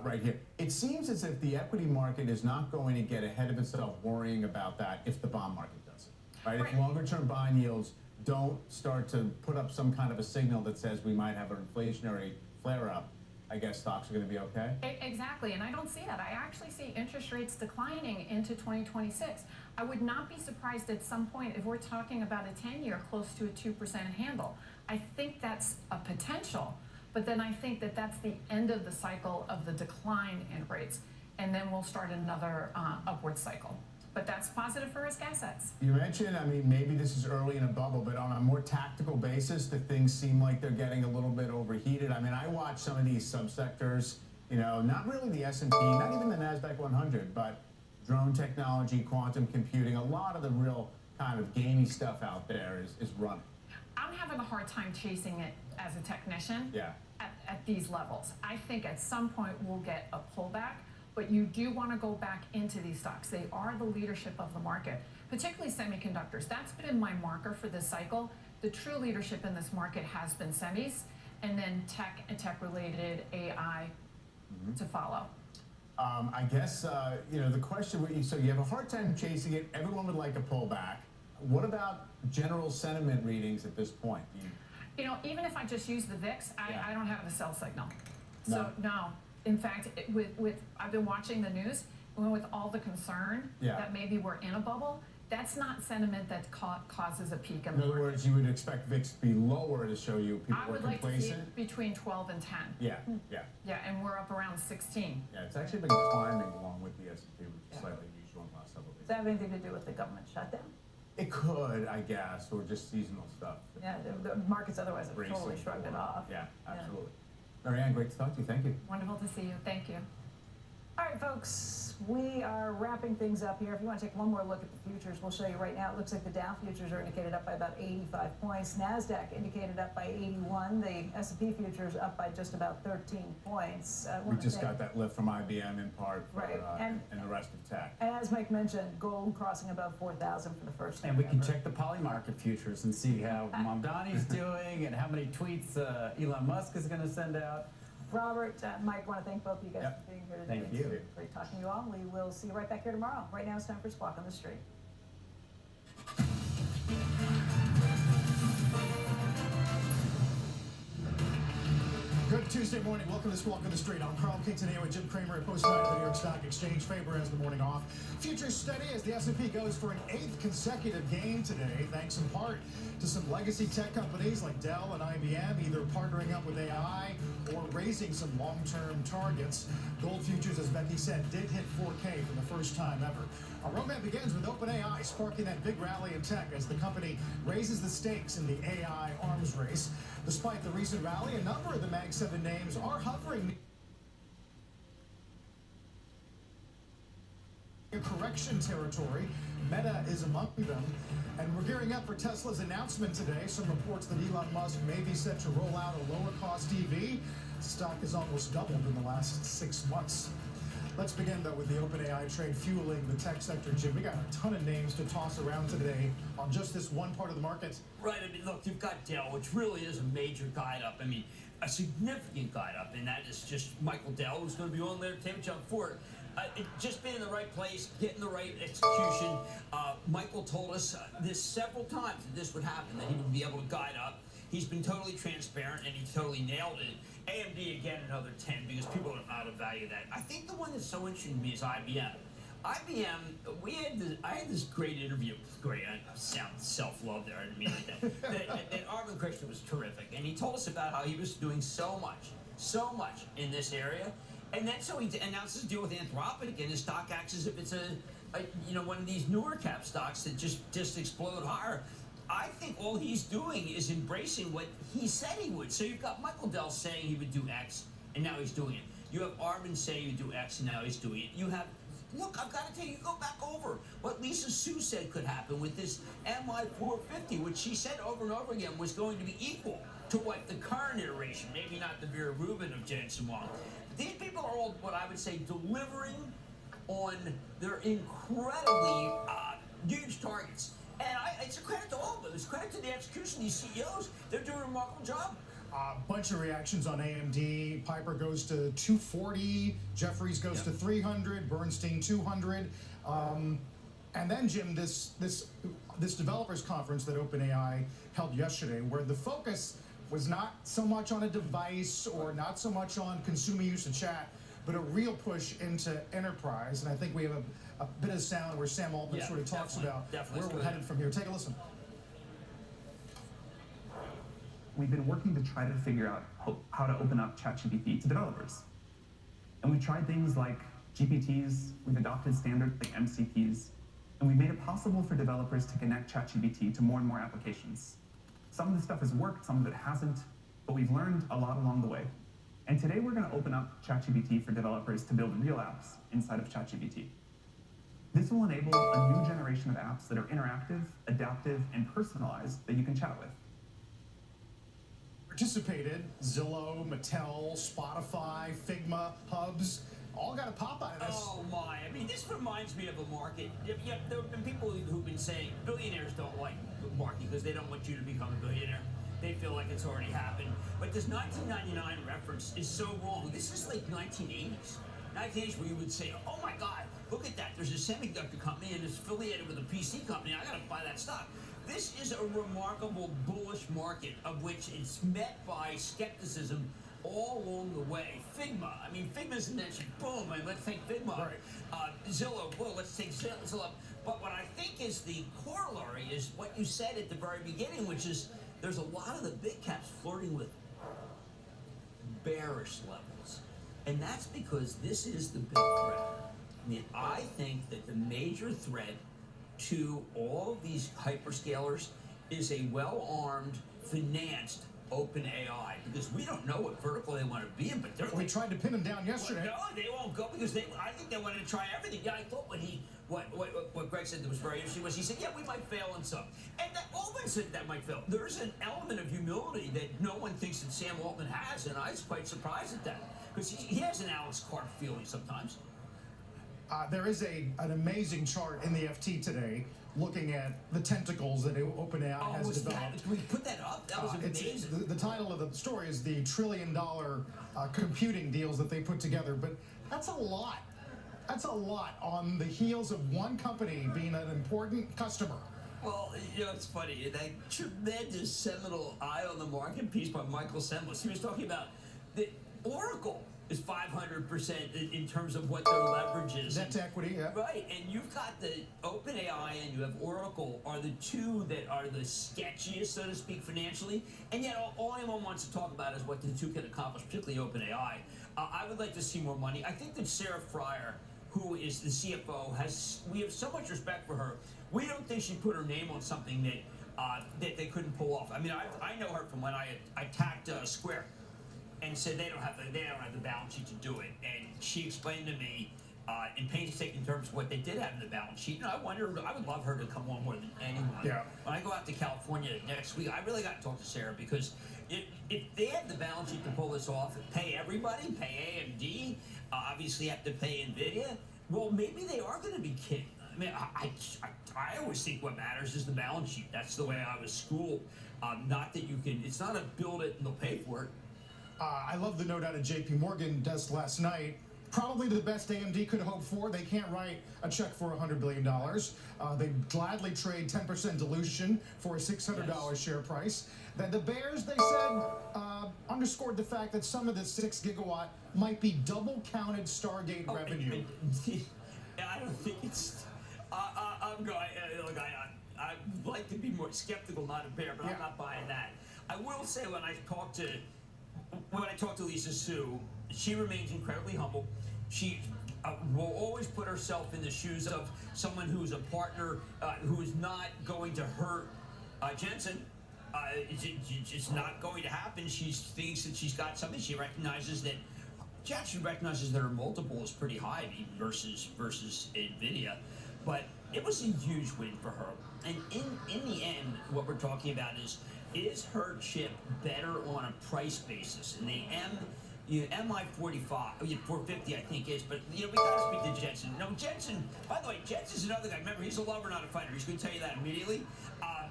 right here. It seems as if the equity market is not going to get ahead of itself worrying about that if the bond market does it. Right? If longer-term bond yields don't start to put up some kind of a signal that says we might have an inflationary flare-up, I guess stocks are going to be okay? Exactly, and I don't see that. I actually see interest rates declining into 2026. I would not be surprised at some point if we're talking about a 10-year close to a 2% handle. I think that's a potential, but then I think that that's the end of the cycle of the decline in rates, and then we'll start another upward cycle. But that's positive for risk assets. You mentioned, I mean, maybe this is early in a bubble, but on a more tactical basis, do things seem like they're getting a little bit overheated? I mean, I watch some of these subsectors, not really the S&P, not even the NASDAQ 100, but drone technology, quantum computing, a lot of the real kind of gamey stuff out there is running. I'm having a hard time chasing it as a technician at these levels. I think at some point we'll get a pullback. But you do want to go back into these stocks. They are the leadership of the market, particularly semiconductors. That's been my marker for this cycle. The true leadership in this market has been semis, and then tech and tech-related AI to follow. I guess, the question, so you have a hard time chasing it. Everyone would like a pullback. What about general sentiment readings at this point? Even if I just use the VIX, I don't have a sell signal. So, no. In fact, I've been watching the news, and with all the concern that maybe we're in a bubble, that's not sentiment that causes a peak in the market. In other words, you would expect VIX to be lower to show you people I would were like to see complacent? it between 12 and 10. Yeah. Yeah, and we're up around 16. Yeah, it's actually been climbing along with the S&P, which is slightly unusual in the last several days. Does that have anything to do with the government shutdown? It could, I guess, or just seasonal stuff. Yeah, the markets otherwise have totally shrugged it off. Yeah, absolutely. Marianne, great to talk to you. Thank you. Wonderful to see you. Thank you. All right. right, folks, we are wrapping things up here. If you want to take one more look at the futures, we'll show you right now. It looks like the Dow futures are indicated up by about 85 points. NASDAQ indicated up by 81. The S&P futures up by just about 13 points. We just got that lift from IBM in part for, Right, and the rest of tech. And as Mike mentioned, gold crossing above 4,000 for the first time And we can ever. check the poly market futures and see how Mamdani's doing and how many tweets Elon Musk is going to send out. Robert, Mike, want to thank both of you guys for being here today. Thank you. It's great talking to you all. We will see you right back here tomorrow. Right now it's time for Squawk on the Street. Good Tuesday morning. Welcome to Squawk on the Street. I'm Carl King today with Jim Cramer at post-night of the New York Stock Exchange. Faber has the morning off. Futures steady as the S&P goes for an 8th consecutive gain today, thanks in part to some legacy tech companies like Dell and IBM either partnering up with AI or raising some long-term targets. Gold futures, as Becky said, did hit 4K for the first time ever. Our roadmap begins with OpenAI sparking that big rally in tech as the company raises the stakes in the AI arms race. Despite the recent rally, a number of the Mag 7 names are hovering near correction territory. Meta is among them. And we're gearing up for Tesla's announcement today. Some reports that Elon Musk may be set to roll out a lower-cost EV. Stock has almost doubled in the last 6 months. Let's begin, though, with the OpenAI trade fueling the tech sector. Jim, we got a ton of names to toss around today on just this one part of the market. Right. I mean, look, you've got Dell, which really is a major guide up. I mean, a significant guide up, and that is just Michael Dell, who's going to be on there, tape jump for it. Just being in the right place, getting the right execution. Michael told us this several times that this would happen, that he would be able to guide up. He's been totally transparent, and he totally nailed it. AMD, again, another 10, because people don't know how to value that. I think the one that's so interesting to me is IBM. IBM, I had this great interview. Great, I sound self-love there. I didn't mean like that. that Arvind Krishna was terrific, and he told us about how he was doing so much in this area. And then so he announces a deal with Anthropic, and his stock acts as if it's one of these newer cap stocks that just explode higher. I think all he's doing is embracing what he said he would. So you've got Michael Dell saying he would do X, and now he's doing it. You have Arvind saying he would do X, and now he's doing it. You have, look, I've got to tell you, go back over what Lisa Su said could happen with this MI450, which she said over and over again was going to be equal to what the current iteration, maybe not the Vera Rubin of Jensen Huang. These people are all, what I would say, delivering on their incredibly huge targets. And it's a credit to all of them. It's credit to the execution of these CEOs. They're doing a remarkable job. Bunch of reactions on AMD. Piper goes to 240. Jeffries goes to 300. Bernstein 200. And then, Jim, this developers conference that OpenAI held yesterday, where the focus was not so much on a device or not so much on consumer use of chat, but a real push into enterprise. And I think we have a bit of sound where Sam Altman sort of talks about where we're headed from here. Take a listen. We've been working to try to figure out how to open up ChatGPT to developers. And we've tried things like GPTs, we've adopted standards like MCPs, and we've made it possible for developers to connect ChatGPT to more and more applications. Some of this stuff has worked, some of it hasn't, but we've learned a lot along the way. And today we're going to open up ChatGPT for developers to build real apps inside of ChatGPT. This will enable a new generation of apps that are interactive, adaptive, and personalized that you can chat with. Participated, Zillow, Mattel, Spotify, Figma, Hubs, all got a pop out of this. Oh my, I mean, this reminds me of a market. There have been people who've been saying billionaires don't like the market because they don't want you to become a billionaire. They feel like it's already happened. But this 1999 reference is so wrong. This is like 1980s. 1980s where you would say, oh my God, look at that. There's a semiconductor company and it's affiliated with a PC company. I gotta buy that stock. This is a remarkable bullish market of which it's met by skepticism all along the way. Figma, I mean, Figma's mentioned, boom, and let's take Figma. Right. Zillow, well, let's take Zillow. But what I think is the corollary is what you said at the very beginning, which is there's a lot of the big caps flirting with bearish levels. And that's because this is the big threat. I mean, I think that the major threat to all of these hyperscalers is a well-armed, financed OpenAI, because we don't know what vertical they want to be in, but they're like tried to pin him down yesterday. Well, no, they won't go because I think they wanted to try everything. Yeah, I thought what Greg said that was very interesting was he said, yeah, we might fail on some. And that Altman said that might fail. There's an element of humility that no one thinks that Sam Altman has, and I was quite surprised at that. Because he has an Alex Karp feeling sometimes. There is an amazing chart in the FT today looking at the tentacles that OpenAI has developed. Can we put that up? That was amazing. The title of the story is the $1 trillion computing deals that they put together, but that's a lot. That's a lot on the heels of one company being an important customer. Well, you know, it's funny. That tremendous seminal Eye on the Market piece by Michael Semlis. He was talking about the Oracle is 500% in terms of what their leverage is. Debt to equity, yeah. Right, and you've got the OpenAI and you have Oracle are the two that are the sketchiest, so to speak, financially. And yet all anyone wants to talk about is what the two can accomplish, particularly OpenAI. I would like to see more money. I think that Sarah Fryer, who is the CFO, we have so much respect for her. We don't think she put her name on something that they couldn't pull off. I mean, I know her from when I attacked Square and said they don't have the balance sheet to do it. And she explained to me in painstaking terms what they did have in the balance sheet. And I would love her to come on more than anyone. Yeah. When I go out to California next week, I really got to talk to Sarah because if they have the balance sheet to pull this off, pay everybody, pay AMD, obviously have to pay NVIDIA, well, maybe they are going to be king. I mean, I always think what matters is the balance sheet. That's the way I was schooled. Not that you can, it's not a build it and they'll pay for it. I love the note out of JP Morgan desk last night. Probably the best AMD could hope for. They can't write a check for $100 billion. They'd gladly trade 10% dilution for a $600 share price. That the bears, they said, underscored the fact that some of the 6 gigawatt might be double counted Stargate revenue. I don't think it's. I'm going. Look, I'd like to be more skeptical, not a bear, but I'm not buying that. I will say when I talk to Lisa Su, she remains incredibly humble. She will always put herself in the shoes of someone who's a partner who is not going to hurt Jensen. It's not going to happen. She thinks that she's got something. She recognizes that. She actually recognizes that her multiple is pretty high versus NVIDIA, but it was a huge win for her. And in the end, what we're talking about is her chip better on a price basis? And the MI45, 450, I think is, but we gotta speak to Jensen. No, Jensen. By the way, Jensen's another guy. Remember, he's a lover, not a fighter. He's going to tell you that immediately.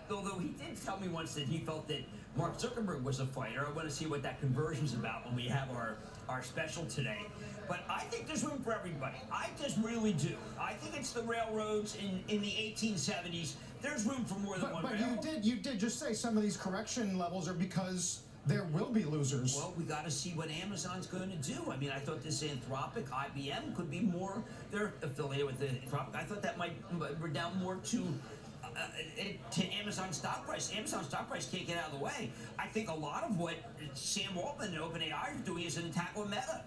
Although he did tell me once that he felt that Mark Zuckerberg was a fighter. I want to see what that conversion's about when we have our special today. But I think there's room for everybody. I just really do. I think it's the railroads in the 1870s. There's room for more than one railroad. But you did just say some of these correction levels are because there will be losers. Well, we got to see what Amazon's going to do. I mean, I thought this Anthropic, IBM could be more. They're affiliated with the Anthropic. I thought that might redound more to Amazon stock price. Amazon stock price can't get out of the way. I think a lot of what Sam Altman and OpenAI are doing is an attack on Meta.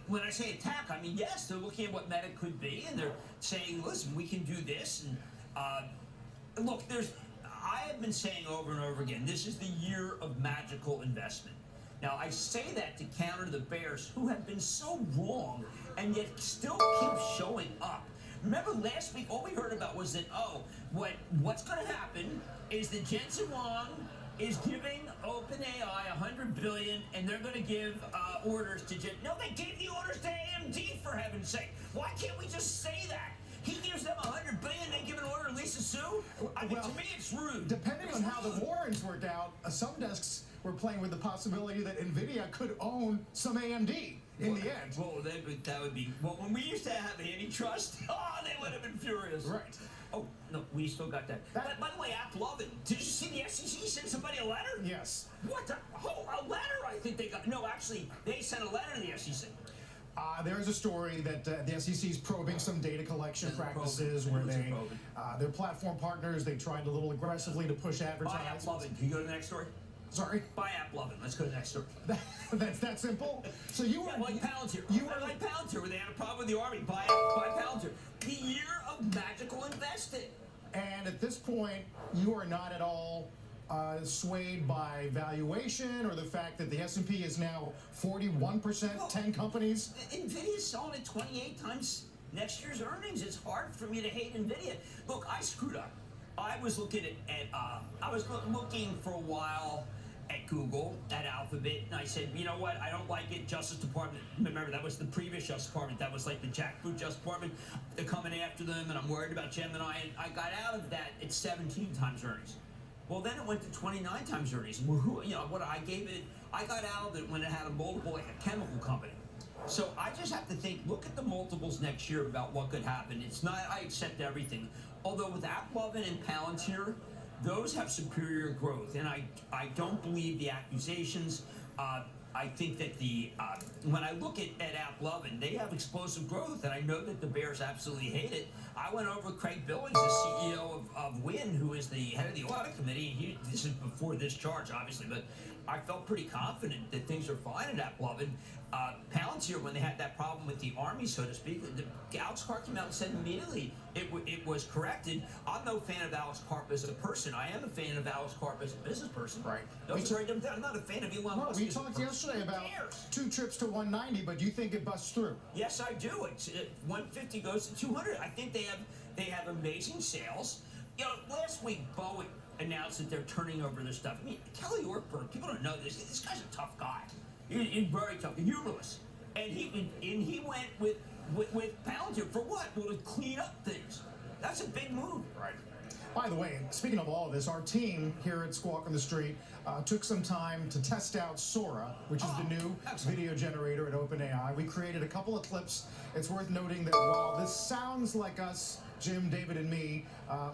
When I say attack, I mean, yes, they're looking at what Meta could be, and they're saying, listen, we can do this. And look, I have been saying over and over again, this is the year of magical investment. Now, I say that to counter the bears who have been so wrong and yet still keep showing up. Remember last week, all we heard about was that, what's going to happen is that Jensen Huang is giving OpenAI $100 billion, and they're going to give orders to No, they gave the orders to AMD, for heaven's sake. Why can't we just say that? He gives them $100 billion, they give an order to Lisa Su? I mean, to me, it's rude. Depending on how the warrants work out, some desks were playing with the possibility that NVIDIA could own some AMD in the end. Well, that would be... Well, when we used to have antitrust, they would have been furious. Right. Oh, no, we still got that. By the way, AppLovin, did you see the SEC send somebody a letter? Yes. What? A letter? I think they got... No, actually, they sent a letter to the SEC. There is a story that the SEC is probing some data collection practices where their platform partners, they tried a little aggressively to push advertisements. Buy AppLovin. Can you go to the next story? Sorry? Buy AppLovin. Let's go to the next story. That's that simple? So you were... like Palantir. You were like Palantir, where they had a problem with the Army. Buy Palantir. The year of magical investing. And at this point, you are not at all swayed by valuation or the fact that the S&P is now 41%, 10 companies? NVIDIA's selling at 28 times next year's earnings. It's hard for me to hate NVIDIA. Look, I screwed up. I was looking looking for a while at Google, at Alphabet, and I said, you know what, I don't like it. Justice Department, remember, that was the previous Justice Department. That was like the jackboot Justice Department. They're coming after them, and I'm worried about Gemini, and I got out of that at 17 times earnings. Well, then it went to 29 times earnings. Well, I got out of it when it had a multiple like a chemical company. So I just have to think, look at the multiples next year about what could happen. It's not, I accept everything. Although with AppLovin and Palantir, those have superior growth, and I don't believe the accusations. I think that when I look at AppLovin, they have explosive growth, and I know that the Bears absolutely hate it. I went over with Craig Billings, the CEO of Wynn, who is the head of the audit committee. This is before this charge, obviously, but I felt pretty confident that things are fine at AppLovin. Palantir, when they had that problem with the Army, so to speak, Alex Karp came out and said immediately it was corrected. I'm no fan of Alex Karp as a person. I am a fan of Alex Karp as a business person. Right. I'm not a fan of Elon Musk. We talked yesterday about 2 trips to 190, but do you think it busts through? Yes, I do. 150 goes to 200. I think they have amazing sales. You know, last week Boeing announced that they're turning over their stuff. I mean, Kelly Ortberg, people don't know this. This guy's a tough guy. He's very tough and humorless. And he went with Palantir for what? Well, to clean up things. That's a big move. Right. By the way, speaking of all of this, our team here at Squawk on the Street took some time to test out Sora, which is the new video generator at OpenAI. We created a couple of clips. It's worth noting that while this sounds like us, Jim, David, and me,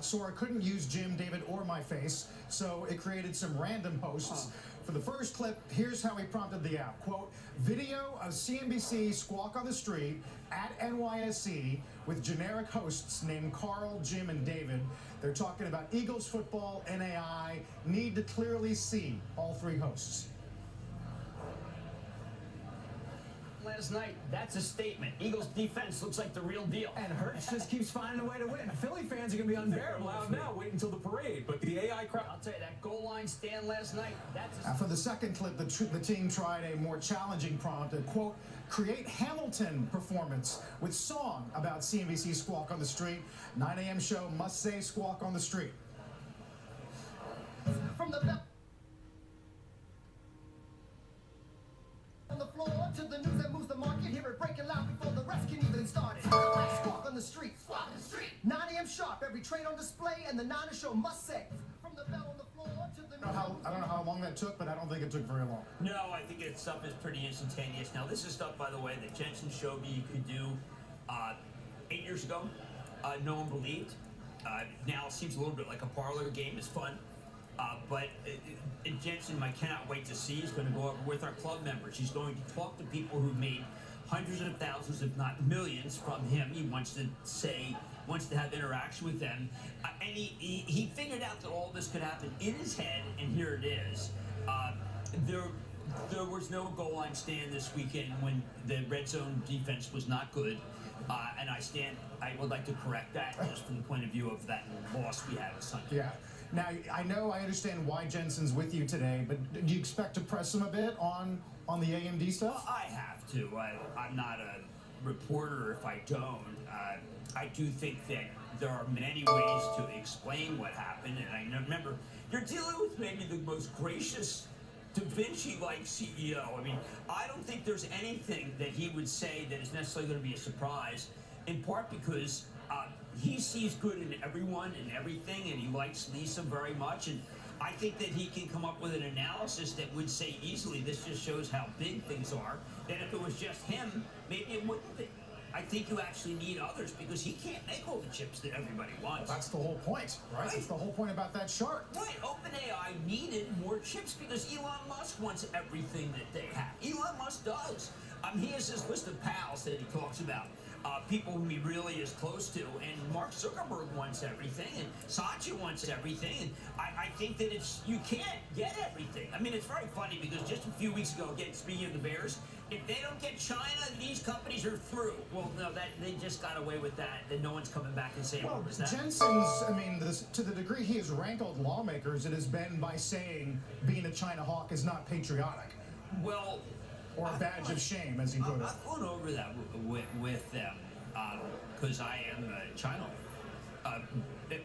Sora couldn't use Jim, David, or my face, so it created some random posts. For the first clip, here's how he prompted the app. Quote, video of CNBC Squawk on the Street at NYSE with generic hosts named Carl, Jim, and David. They're talking about Eagles football, NAI, need to clearly see all 3 hosts. Last night, that's a statement. Eagles defense looks like the real deal. And Hurts just keeps finding a way to win. Philly fans are going to be unbearable out now. Wait until the parade. But the AI crowd... I'll tell you, that goal line stand last night, that's For the second clip, the team tried a more challenging prompt, a quote, create Hamilton performance with song about CNBC Squawk on the Street. 9 a.m. show must say Squawk on the Street. From the on the floor to the news that moves the market, hear it breaking loud before the rest can even start it. Squawk on the street, squawk on the street. 9 a.m. sharp, every trade on display, and the Niner show must say. From the bell on the floor to the news. I don't know how long that took, but I don't think it took very long. No, I think that stuff is pretty instantaneous. Now, this is stuff, by the way, that Jensen showed me you could do 8 years ago. No one believed. Now it seems a little bit like a parlor game. It's fun. But Jensen, I cannot wait to see. He's going to go over with our club members. He's going to talk to people who've made hundreds of thousands, if not millions, from him. He wants to have interaction with them. And he figured out that all this could happen in his head, and here it is. There was no goal line stand this weekend when the red zone defense was not good. And I would like to correct that just from the point of view of that loss we had on Sunday. Yeah. Now, I understand why Jensen's with you today, but do you expect to press him a bit on the AMD stuff? Well, I have to. I'm not a reporter if I don't. I do think that there are many ways to explain what happened, and I remember you're dealing with maybe the most gracious Da Vinci-like CEO. I mean, I don't think there's anything that he would say that is necessarily going to be a surprise, in part because he sees good in everyone and everything, and he likes Lisa very much, and I think that he can come up with an analysis that would say easily, this just shows how big things are, that if it was just him, maybe it wouldn't be. I think you actually need others because he can't make all the chips that everybody wants. That's the whole point, right? That's the whole point about that chart. Right. OpenAI needed more chips because Elon Musk wants everything that they have. Elon Musk does. He has this list of pals that he talks about. People whom he really is close to, and Mark Zuckerberg wants everything, and Satya wants everything, and I think that you can't get everything. I mean, it's very funny because just a few weeks ago, again, speaking of the Bears, if they don't get China, these companies are through. Well, no, they just got away with that. Then no one's coming back and saying, Well, what was that? Jensen's, I mean, to the degree he has rankled lawmakers, it has been by saying being a China hawk is not patriotic. Well, or a badge of shame, as he put it. I've gone over that with them because I am a China.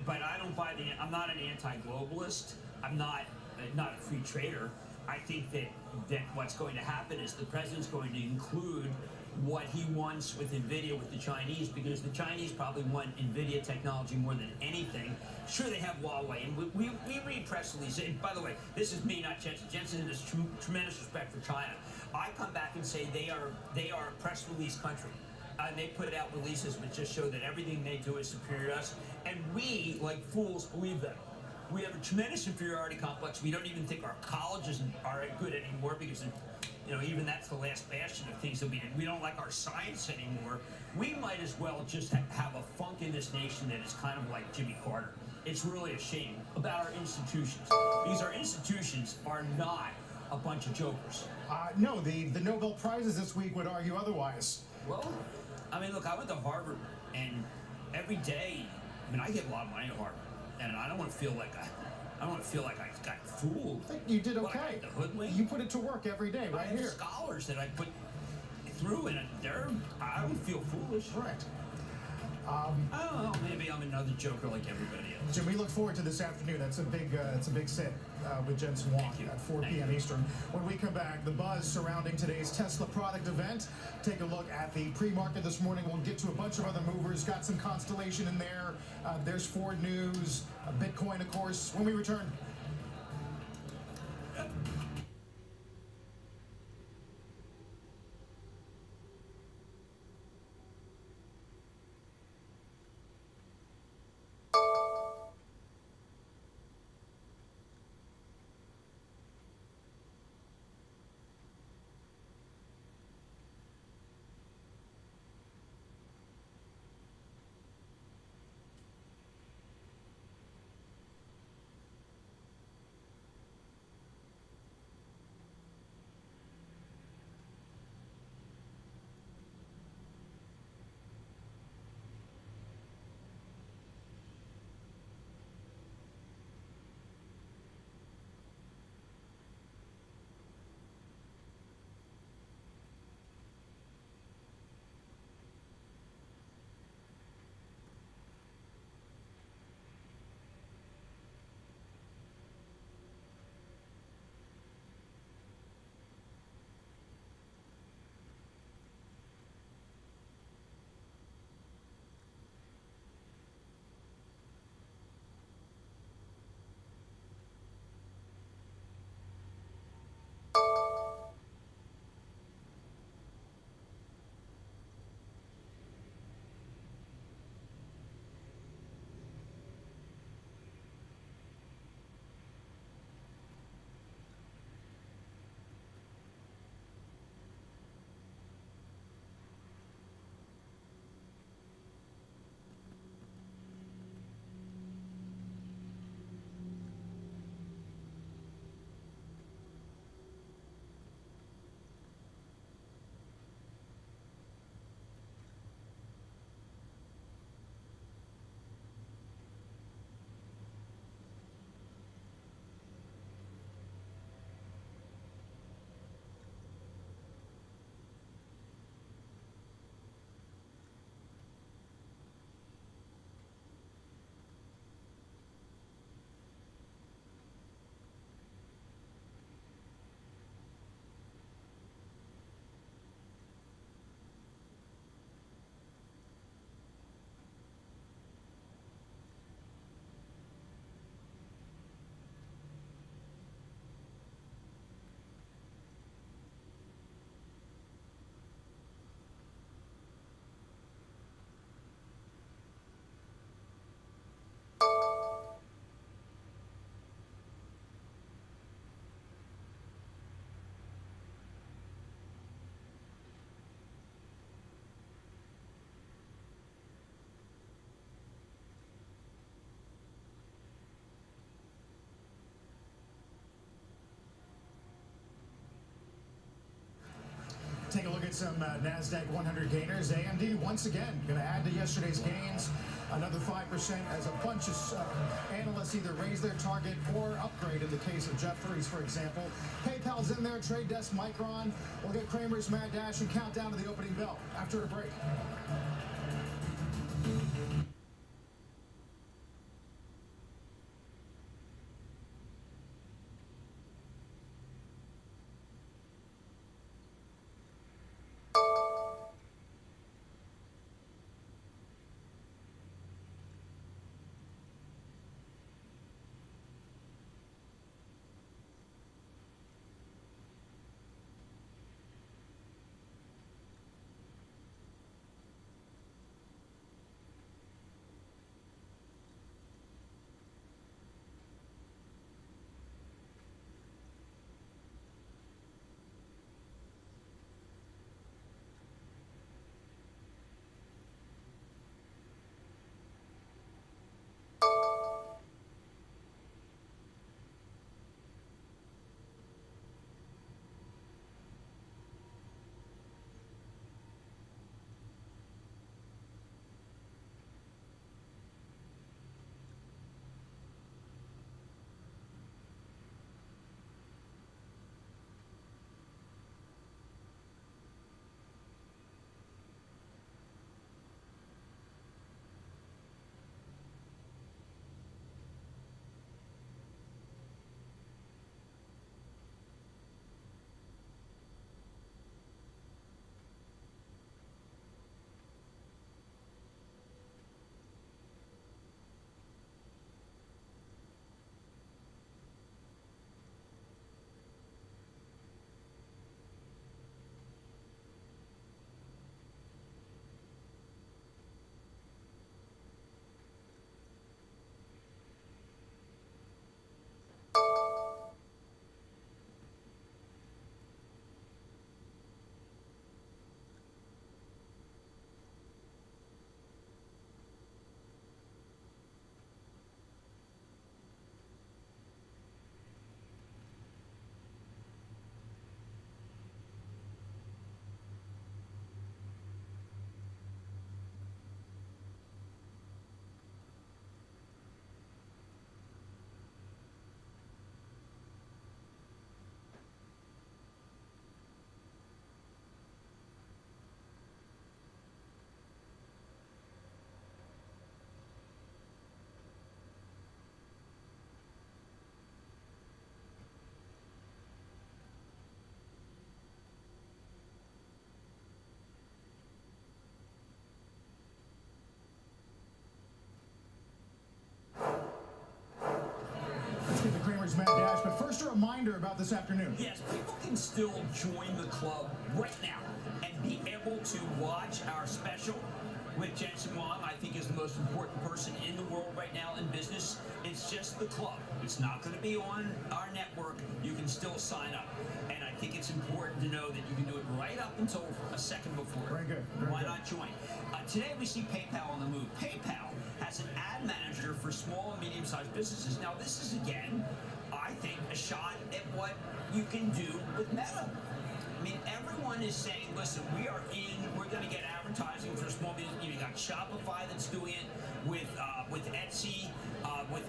But I don't buy I'm not an anti-globalist. I'm not a free trader. I think that what's going to happen is the president's going to include what he wants with NVIDIA with the Chinese, because the Chinese probably want NVIDIA technology more than anything. Sure, they have Huawei, and we read press releases. And by the way, this is me, not Jensen. Jensen has tremendous respect for China. I come back and say they are a press release country. They put out releases which just show that everything they do is superior to us, and we, like fools, believe them. We have a tremendous inferiority complex. We don't even think our colleges are good anymore because, even that's the last bastion of things that we don't like our science anymore. We might as well just have a funk in this nation that is kind of like Jimmy Carter. It's really a shame about our institutions, because our institutions are not a bunch of jokers. No, the Nobel Prizes this week would argue otherwise. Well, I mean, look, I went to Harvard, and every day, I get a lot of money at Harvard, and I don't want to feel like I got fooled. I think you did okay. The hoodwink. You put it to work every day, right I have here. Scholars that I put through, and I don't feel foolish. Right. I don't know. Maybe I'm another joker like everybody else. Jim, we look forward to this afternoon. That's a big set with Jensen Wong at 4 p.m. Eastern. When we come back, the buzz surrounding today's Tesla product event. Take a look at the pre-market this morning. We'll get to a bunch of other movers. Got some Constellation in there. There's Ford News, Bitcoin, of course. When we return. take a look at some NASDAQ 100 gainers. AMD once again going to add to yesterday's gains. Another 5% as a bunch of analysts either raise their target or upgrade in the case of Jefferies, for example. PayPal's in there, Trade Desk, Micron. We'll get Kramer's Mad Dash and count down to the opening bell after a break. Mad Dash, but first a reminder about this afternoon. Yes, people can still join the club right now and be able to watch our special with Jensen Huang. I think is the most important person in the world right now in business. It's just the club. It's not going to be on our network. You can still sign up. And I think it's important to know that you can do it right up until a second before. Very good. Why not join? Today we see PayPal on the move. PayPal has an ad manager for small and medium-sized businesses. Now this is, again, I think, a shot at what you can do with Meta. I mean, everyone is saying, listen, we're going to get advertising for small business. You got Shopify that's doing it with Etsy,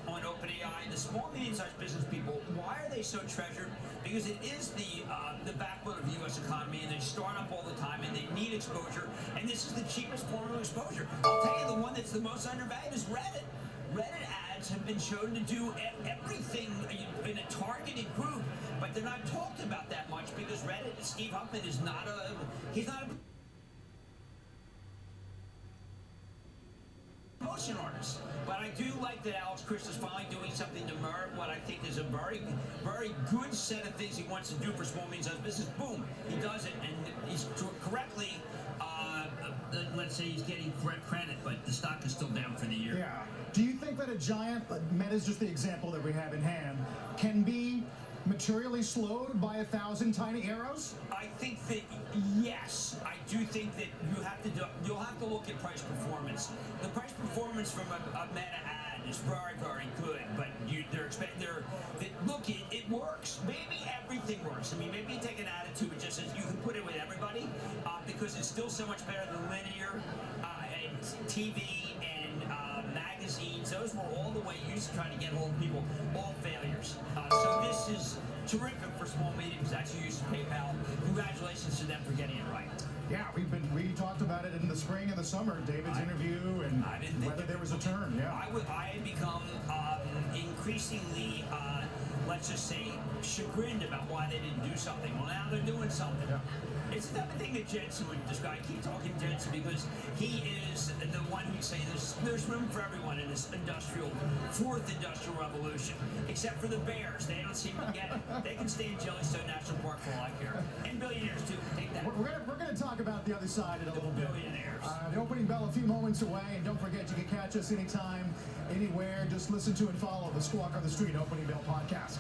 on OpenAI. The small, medium-sized business people, why are they so treasured? Because it is the backbone of the U.S. economy, and they start up all the time, and they need exposure, and this is the cheapest form of exposure. I'll tell you, the one that's the most undervalued is Reddit. Reddit ads have been shown to do everything in a targeted group, but they're not talked about that much because Reddit, Steve Huffman is he's not a promotion artist. But I do like that Alex Christ is finally doing something to merit what I think is a very, very good set of things he wants to do for small, medium-sized business. Boom, he does it, and he's correctly, let's say he's getting credit, but the stock is still down for the year. Yeah. Do you think that a giant, Meta is just the example that we have in hand, can be materially slowed by 1,000 tiny arrows? I think that yes. I do think that you'll have to look at price performance. The price performance from a Meta ad is very, very good, but look, it works. Maybe everything works. I mean, maybe you take an attitude and just says you can put it with everybody because it's still so much better than linear and TV and magazines. Those were all the way used to try to get hold of people, all failures. So this is terrific for small mediums that actually use PayPal. Congratulations to them for getting it right. Yeah, we talked about it in the spring and the summer, David's interview, and whether there was a turn. Yeah, I had become increasingly, let's just say, chagrined about why they didn't do something. Well, now they're doing something. Yeah. It's the type of thing that Jensen would describe. I keep talking to Jensen because he is the one who'd say there's room for everyone in this fourth industrial revolution, except for the bears. They don't seem to get it. They can stay in Jellystone National Park for all I care. And billionaires too. Take that. We're going to talk about the other side in a little bit. Billionaires. The opening bell a few moments away, and don't forget you can catch us anytime, anywhere. Just listen to and follow the Squawk on the Street Opening Bell podcast.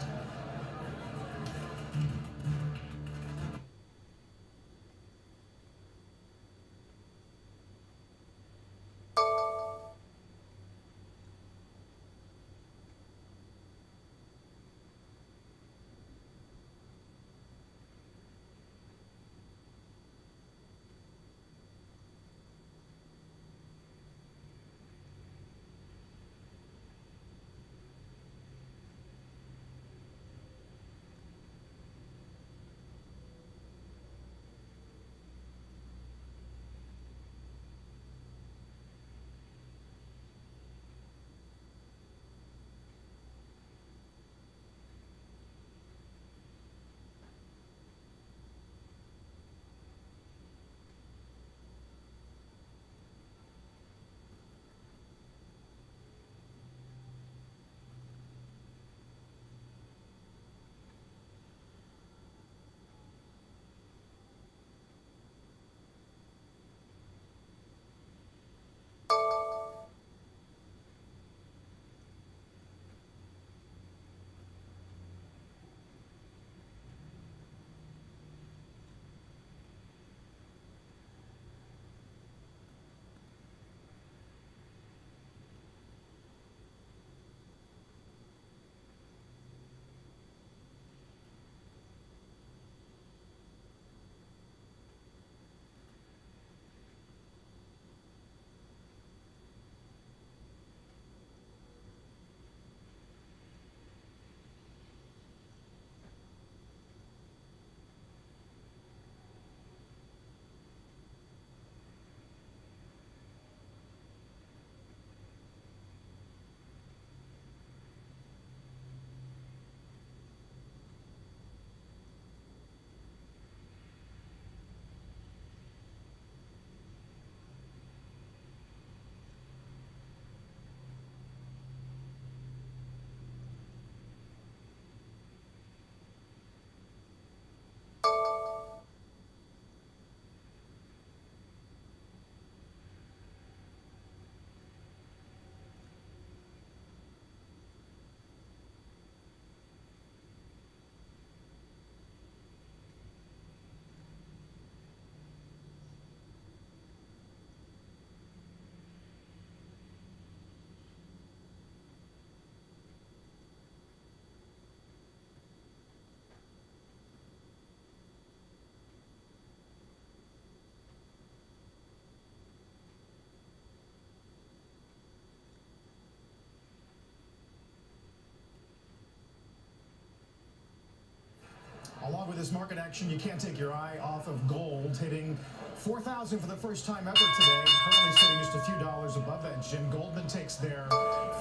Along with this market action, you can't take your eye off of gold, hitting 4,000 for the first time ever today. Currently sitting just a few dollars above that. Jim Goldman takes their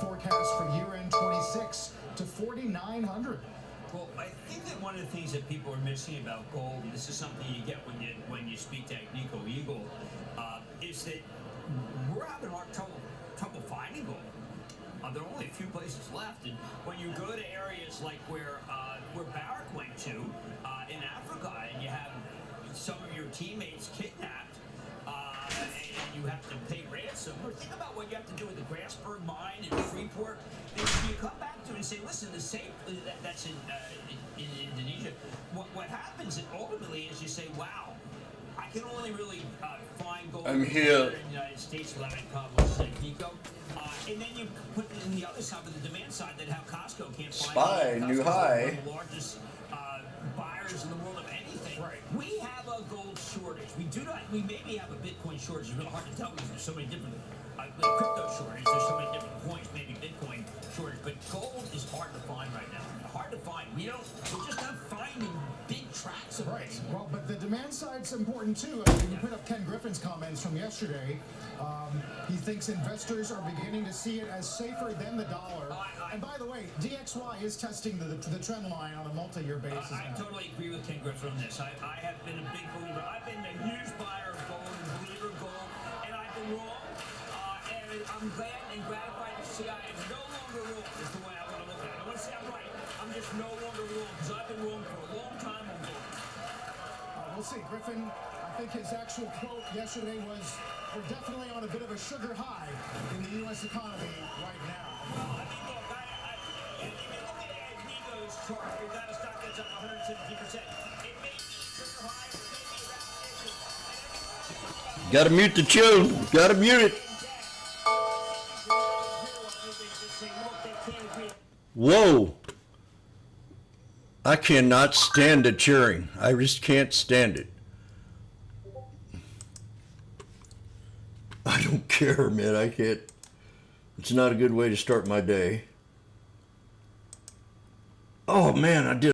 forecast for year-end 26 to 4,900. Well, I think that one of the things that people are missing about gold, and this is something you get when you speak to Agnico Eagle, is that we're having hard trouble finding gold. There are only a few places left, and when you go to areas like where Barrick went to in Africa, and you have some of your teammates kidnapped, and you have to pay ransom, or think about what you have to do with the Grasberg mine in Freeport. And you come back to it and say, listen, the same that's in Indonesia. What happens ultimately is you say, wow, I can only really find gold I'm here. in the United States without any problem with Pico. And then you put it in the other side, with the demand side, that how Costco can't find Spy, it. new Costco's high. one of the largest buyers in the world of anything. Right. We have a gold shortage. We do not. We maybe have a Bitcoin shortage. It's really hard to tell because there's so many different crypto shortage. There's so many different coins. Maybe Bitcoin shortage, but gold is hard to find right now. Hard to find. We're just not finding big tracks of it. Well, but the demand side's important too. I mean, you put up Ken Griffin's comments from yesterday. He thinks investors are beginning to see it as safer than the dollar. And by the way, DXY is testing the trend line on a multi-year basis I now. totally agree with Ken Griffin on this. I have been a big believer. I've been a huge buyer of gold and believer of gold, and I've been wrong. And I'm glad and gratified to see I am no longer wrong. Is the way I want to look at it. I want to say I'm right. I'm just no longer wrong because I've been wrong for a long time on gold. We'll see. Griffin, I think his actual quote yesterday was, "We're definitely on a bit of a sugar high in the U.S. economy right now." Well, I mean, look, if you look at Agnico's chart, we've got a stock that's up 117%. It may be sugar high, or it may be around. Gotta mute the tune. Gotta mute it. Whoa. I cannot stand the cheering. I just can't stand it. I don't care, man. I can't. It's not a good way to start my day. Oh, man, I did.